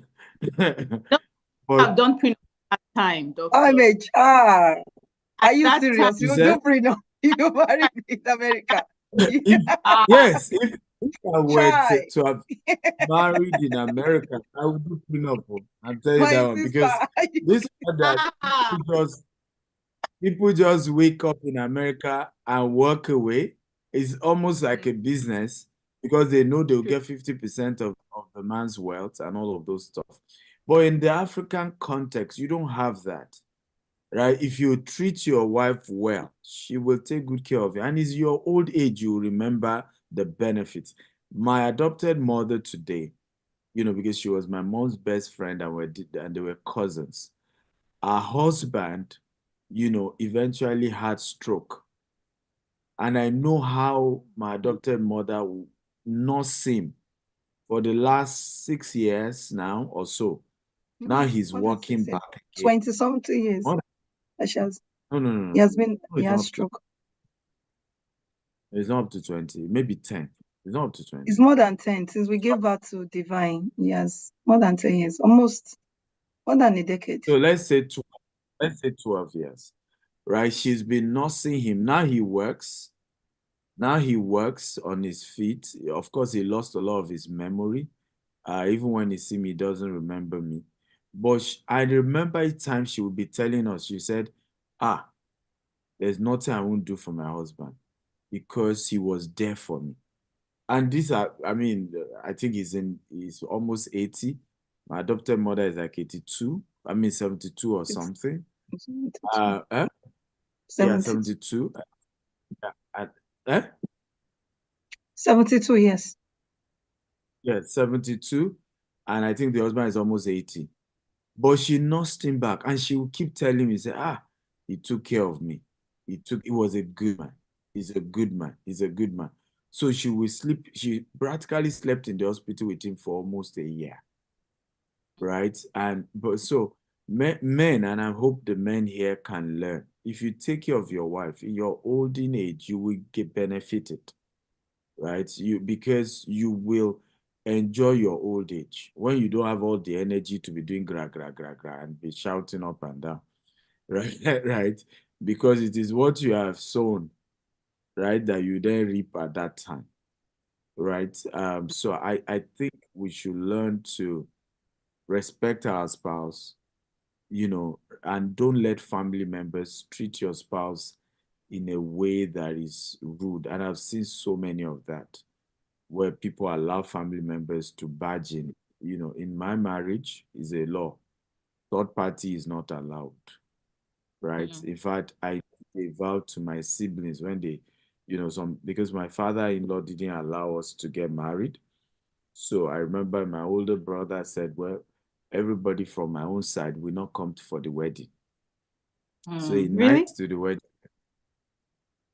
done prenup at time, doctor. Image, are you that serious? time, You do prenup. You married in America. Yes, if I were Try. to have married in America, I would do prenup. I'm telling you My that one because sister. this one that people just wake up in America and walk away. It's almost like a business because they know they'll get 50% of the man's wealth and all of those stuff. But in the African context, you don't have that, right? If you treat your wife well, she will take good care of you. And it's your old age, you remember the benefits. My adopted mother today, because she was my mom's best friend and they were cousins. Her husband, eventually had stroke. And I know how my adopted mother nursed him for the last 6 years now or so. Now he's walking back again. 20-something years. No. He has been, he has stroke. It's not up to 20, maybe 10. It's not up to 20. It's more than 10 since we gave birth to Divine. Yes, more than 10 years, almost more than a decade. So let's say 12 years, right? She's been nursing him. Now he works. Now he works on his feet. Of course, he lost a lot of his memory. Even when he see me, he doesn't remember me. But I remember each time she would be telling us, she said, there's nothing I won't do for my husband because he was there for me. And these are, I think he's almost 80. My adopted mother is like 82. 72 or something. 72. Yeah, 72. Yeah. 72, yes. Yeah, 72. And I think the husband is almost 80. But she nursed him back and she would keep telling me, say, he took care of me. He was a good man. He's a good man. He's a good man. So she would sleep. She practically slept in the hospital with him for almost a year. Right? So men, and I hope the men here can learn. If you take care of your wife in your olden age, you will get benefited. Right? Because you will enjoy your old age when you don't have all the energy to be doing gra and be shouting up and down. Right? Right? Because it is what you have sown, right, that you then reap at that time. Right? So I think we should learn to respect our spouse, and don't let family members treat your spouse in a way that is rude. And I've seen so many of that, where people allow family members to barge in. In my marriage is a law. Third party is not allowed, right? In fact, I vowed to my siblings when they, because my father-in-law didn't allow us to get married. So I remember my older brother said, well, everybody from my own side will not come for the wedding. So a night to the wedding.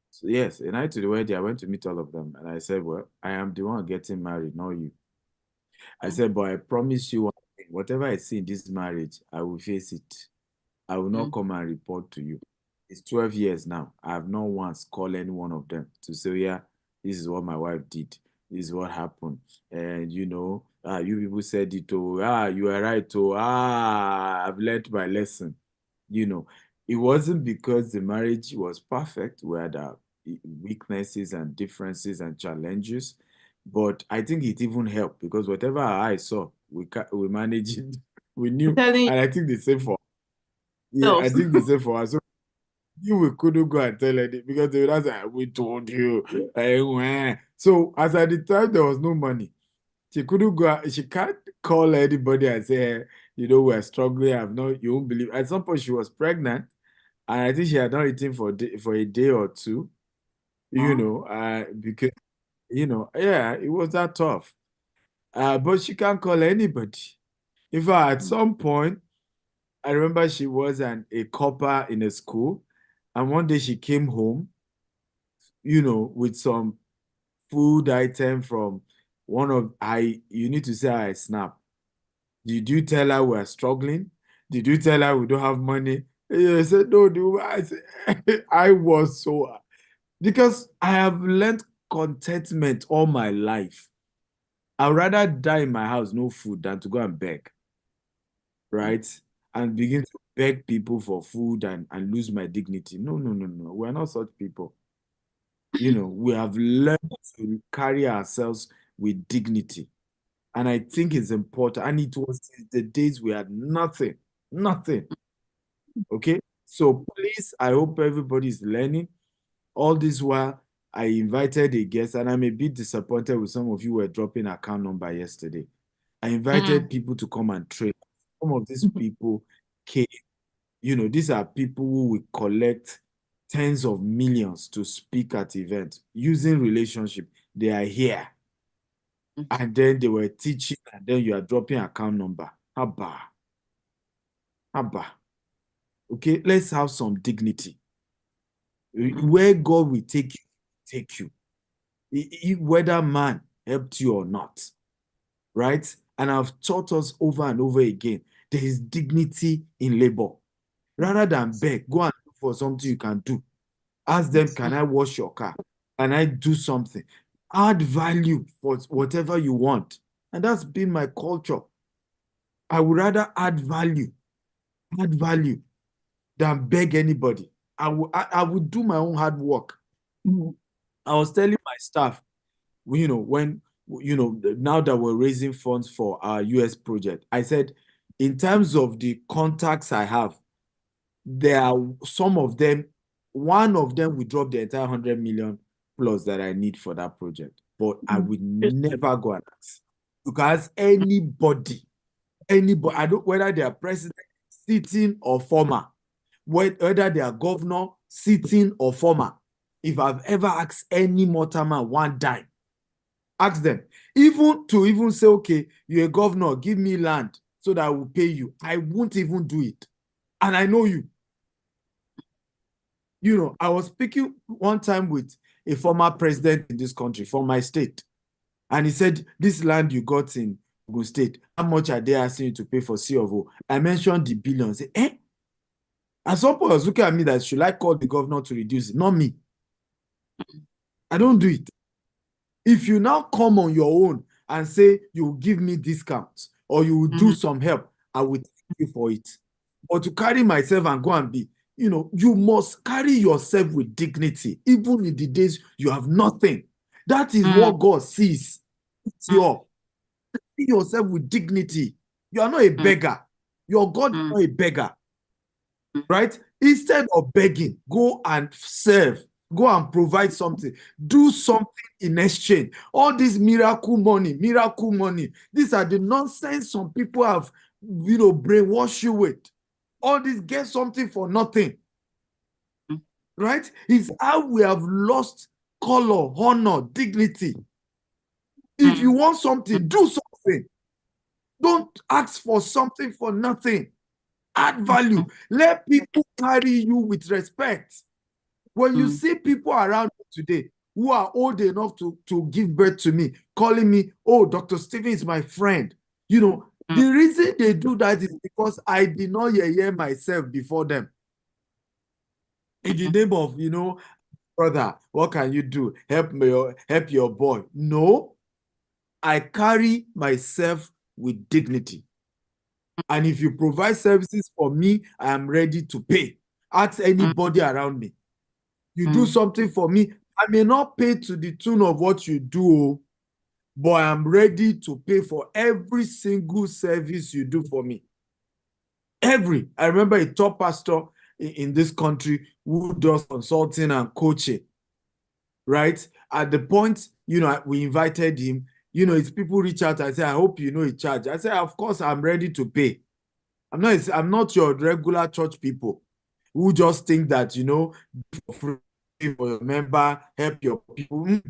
So yes, a night to the wedding, I went to meet all of them. And I said, well, I am the one getting married, not you. I said, but I promise you one thing, whatever I see in this marriage, I will face it. I will not come and report to you. It's 12 years now. I have not once called any one of them to say, yeah, this is what my wife did. This is what happened. And, you people said it, you are right. I've learned my lesson. It wasn't because the marriage was perfect. We had our weaknesses and differences and challenges. But I think it even helped because whatever our eyes saw, we managed it. We knew. And I think the same for I think the same for us. So we couldn't go and tell anything because they would ask, we told you. So as at the time, there was no money. She couldn't go. She can't call anybody and say, we're struggling. You won't believe. At some point, she was pregnant, and I think she had not eaten for a day or two. Because yeah, it was that tough. But she can't call anybody. In fact, at some point, I remember she was a copper in a school, and one day she came home, with some food item from you need to say I snap. Did you tell her we're struggling? Did you tell her we don't have money? I said, no, dude. I was so, because I have learned contentment all my life. I'd rather die in my house, no food, than to go and beg, right? And begin to beg people for food and lose my dignity. No, no, no, no. We're not such people. We have learned to carry ourselves with dignity. And I think it's important. And it was the days we had nothing. Okay? So please, I hope everybody's learning. All this while, I invited a guest, and I'm a bit disappointed with some of you who were dropping account number yesterday. I invited people to come and trade. Some of these people came. These are people who will collect tens of millions to speak at events using relationship. They are here. And then they were teaching, and then you are dropping account number. Abba. Okay, let's have some dignity. Where God will take you. Whether man helped you or not. Right? And I've taught us over and over again, there is dignity in labor. Rather than beg, go and look for something you can do. Ask them, can I wash your car? Can I do something? Add value for whatever you want. And that's been my culture. I would rather add value than beg anybody. I would do my own hard work. I was telling my staff, when now that we're raising funds for our US project, I said, in terms of the contacts I have, there are some of them, one of them will drop the entire 100 million plus that I need for that project. But I would never go and ask. You can ask anybody, I don't, whether they are president, sitting or former, whether they are governor, sitting or former. If I've ever asked any mortal man one dime, ask them. Even say, okay, you're a governor, give me land so that I will pay you. I won't even do it. And I know you. I was speaking one time with a former president in this country from my state. And he said, this land you got in Ogun State, how much are they asking you to pay for C of O? I mentioned the billions. And someone was looking at me that, should I call the governor to reduce it? Not me. I don't do it. If you now come on your own and say you will give me discounts or you will do some help, I will thank you for it. But to carry myself and go and be, you must carry yourself with dignity, even in the days you have nothing. That is what God sees. See yourself with dignity. You are not a beggar. Your God is not a beggar. Right? Instead of begging, go and serve. Go and provide something. Do something in exchange. All this miracle money. These are the nonsense some people have, brainwashed you with. All this, get something for nothing. Right? It's how we have lost color, honor, dignity. If you want something, do something. Don't ask for something for nothing. Add value. Let people carry you with respect. When you see people around today who are old enough to give birth to me, calling me, oh, Dr. Stephen is my friend. The reason they do that is because I did not hear myself before them. In the name of, brother, what can you do? Help your boy. No, I carry myself with dignity. And if you provide services for me, I am ready to pay. Ask anybody around me. You do something for me, I may not pay to the tune of what you do, but I am ready to pay for every single service you do for me. I remember a top pastor in this country who does consulting and coaching, right? At the point, we invited him, it's people reach out and say, I hope you know a charge. I say, of course, I'm ready to pay. I'm not your regular church people who just think that, for free for your member, help your people.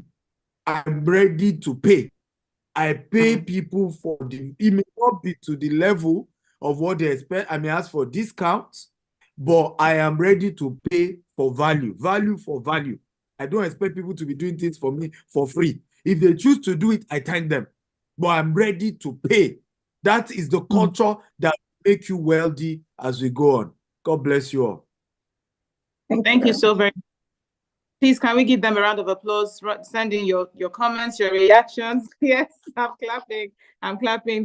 I'm ready to pay. I pay people it may not be to the level of what they expect. I may ask for discounts, but I am ready to pay for value for value. I don't expect people to be doing things for me for free. If they choose to do it, I thank them, but I'm ready to pay. That is the culture that will make you wealthy as we go on. God bless you all. Thank you so very much. Please, can we give them a round of applause? Send in your comments, your reactions. Yes, I'm clapping.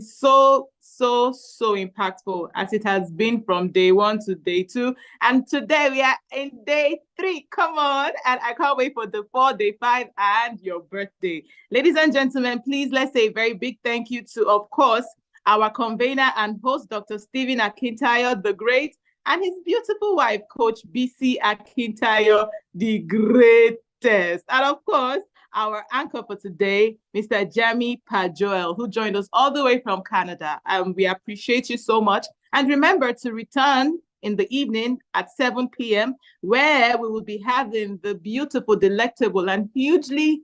So impactful, as it has been from day 1 to day 2. And today we are in day 3. Come on. And I can't wait for the 4, day 5, and your birthday. Ladies and gentlemen, please, let's say a very big thank you to, of course, our convener and host, Dr. Stephen Akintayo, the Great, and his beautiful wife, Coach BC Akintayo, the greatest. And of course, our anchor for today, Mr. Jamie Pajoel, who joined us all the way from Canada. We appreciate you so much. And remember to return in the evening at 7 p.m., where we will be having the beautiful, delectable, and hugely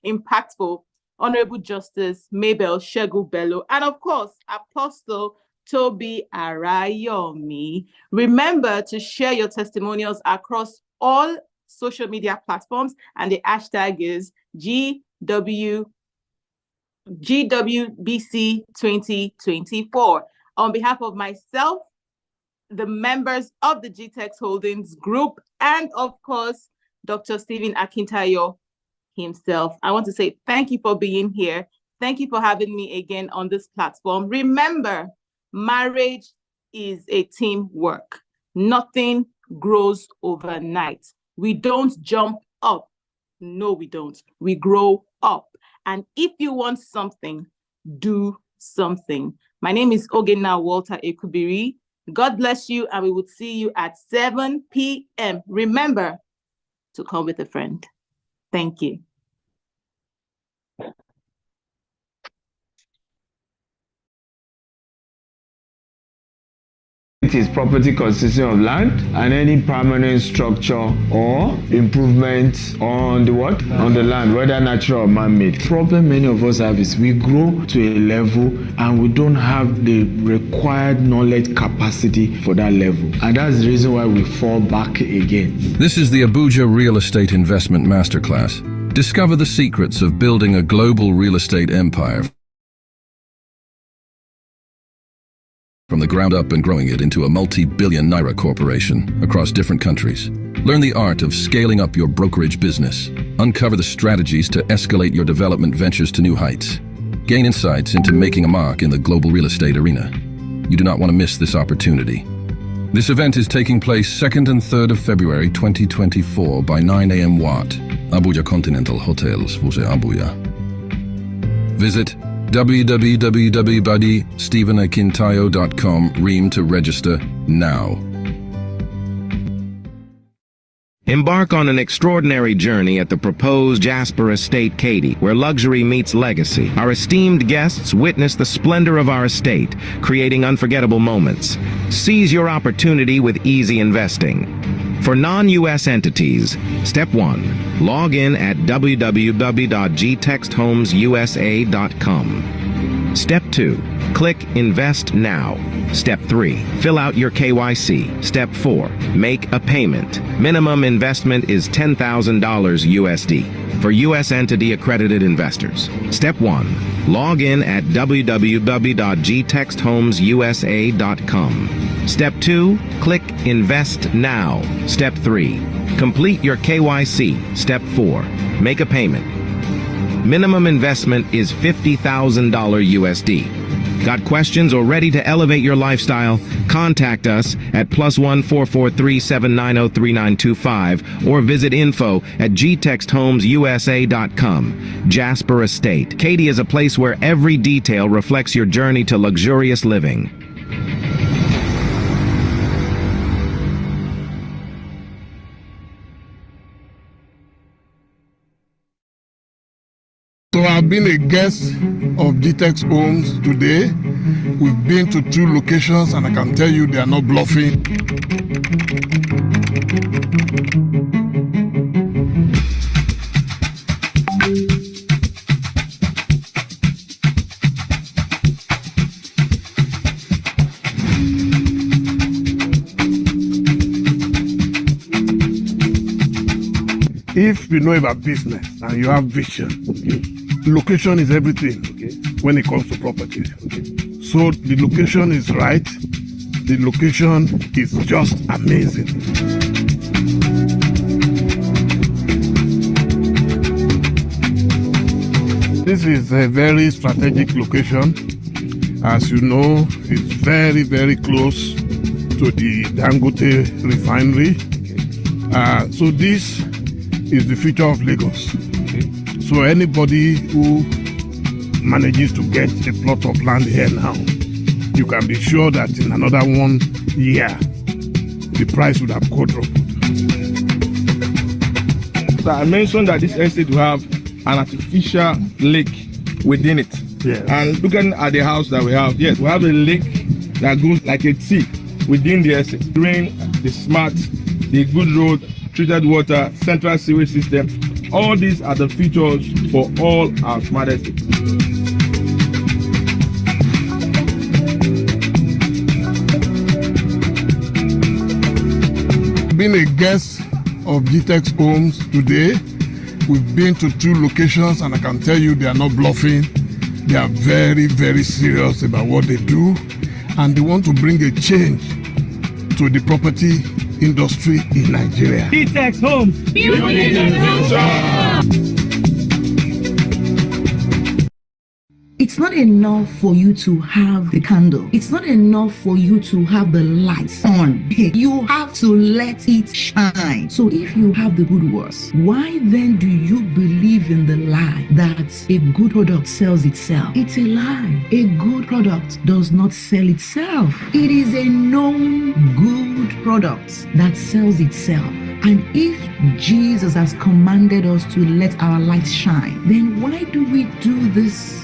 impactful Honorable Justice Mabel Shegu Bello, and of course, Apostle Toby Arayomi. Remember to share your testimonials across all social media platforms, and the hashtag is GWBC 2024. On behalf of myself, the members of the GTEX Holdings Group, and of course, Dr. Stephen Akintayo himself, I want to say thank you for being here. Thank you for having me again on this platform. Remember, marriage is a teamwork. Nothing grows overnight. We don't jump up. No, we don't. We grow up. And if you want something, do something. My name is Ogena Walter Ekubiri. God bless you, and we will see you at 7 p.m. Remember to come with a friend. Thank you. It is property consisting of land and any permanent structure or improvement on the what? On the land, whether natural or man-made. The problem many of us have is we grow to a level and we don't have the required knowledge capacity for that level. And that's the reason why we fall back again. This is the Abuja Real Estate Investment Masterclass. Discover the secrets of building a global real estate empire from the ground up and growing it into a multi-billion naira corporation across different countries. Learn the art of scaling up your brokerage business. Uncover the strategies to escalate your development ventures to new heights. Gain insights into making a mark in the global real estate arena. You do not want to miss this opportunity. This event is taking place 2nd and 3rd of February 2024 by 9 a.m. Watt, Abuja Continental Hotels, Wuse Abuja. Visit www.stephenakintayo.com ream to register now. Embark on an extraordinary journey at the proposed Jasper Estate Katy, where luxury meets legacy. Our esteemed guests witness the splendor of our estate, creating unforgettable moments. Seize your opportunity with easy investing. For non-U.S. entities, Step 1. Log in at www.gtexthomesusa.com. Step 2. Click Invest Now. Step 3. Fill out your KYC. Step 4. Make a payment. Minimum investment is $10,000 USD for U.S. entity accredited investors. Step 1. Log in at www.gtexthomesusa.com. Step 2. Click Invest Now. Step 3. Complete your KYC. Step 4. Make a payment. Minimum investment is $50,000 USD. Got questions or ready to elevate your lifestyle? Contact us at +1 443 790 3925 or visit info@gtexthomesusa.com. Jasper Estate. Katy is a place where every detail reflects your journey to luxurious living. I've been a guest of GTEX Homes today. We've been to 2 locations and I can tell you they are not bluffing. If you know about business and you have vision, okay, location is everything, okay, when it comes to property. Okay. So the location is right. The location is just amazing. This is a very strategic location. As you know, it's very, very close to the Dangote refinery. So this is the future of Lagos. Okay. So anybody who manages to get a plot of land here now, you can be sure that in another 1 year, the price would have quadrupled. So I mentioned that this estate will have an artificial lake within it. Yes. And looking at the house that we have, yes, we have a lake that goes like a T within the estate. Drain, the smart, the good road, treated water, central sewage system. All these are the features for all our smart estates. Being a guest of GTEX Homes today, we've been to 2 locations and I can tell you they are not bluffing. They are very, very serious about what they do and they want to bring a change to the property industry in Nigeria. GTEX Homes, building the future. It's not enough for you to have the candle. It's not enough for you to have the lights on. You have to let it shine. So if you have the good works, why then do you believe in the lie that a good product sells itself? It's a lie. A good product does not sell itself. It is a known good product that sells itself. And if Jesus has commanded us to let our light shine, then why do we do this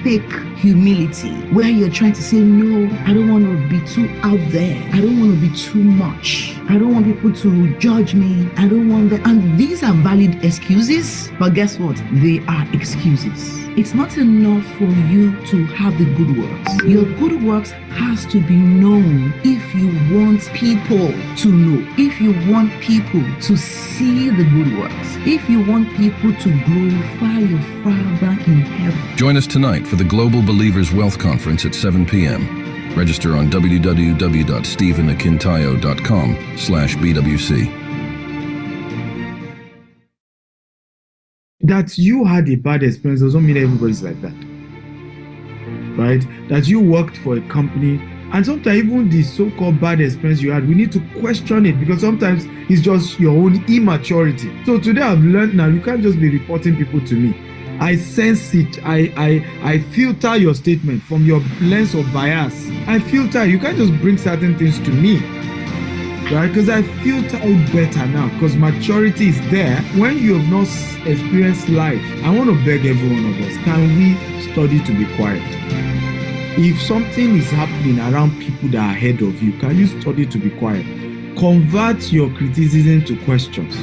fake humility where you're trying to say, no, I don't want to be too out there. I don't want to be too much. I don't want people to judge me. I don't want that. And these are valid excuses, but guess what? They are excuses. It's not enough for you to have the good works. Your good works has to be known if you want people to know, if you want people to see the good works, if you want people to glorify your Father in heaven. Join us tonight for the Global Believers Wealth Conference at 7 p.m. Register on www.stephenakintayo.com/BWC. That you had a bad experience doesn't mean everybody's like that, right? That you worked for a company and sometimes even the so-called bad experience you had, we need to question it because sometimes it's just your own immaturity. So today I've learned now you can't just be reporting people to me. I sense it. I filter your statement from your lens of bias. I filter. You can't just bring certain things to me, right? Because I filter it better now because maturity is there. When you have not experienced life, I want to beg every one of us, can we study to be quiet? If something is happening around people that are ahead of you, can you study to be quiet? Convert your criticism to questions.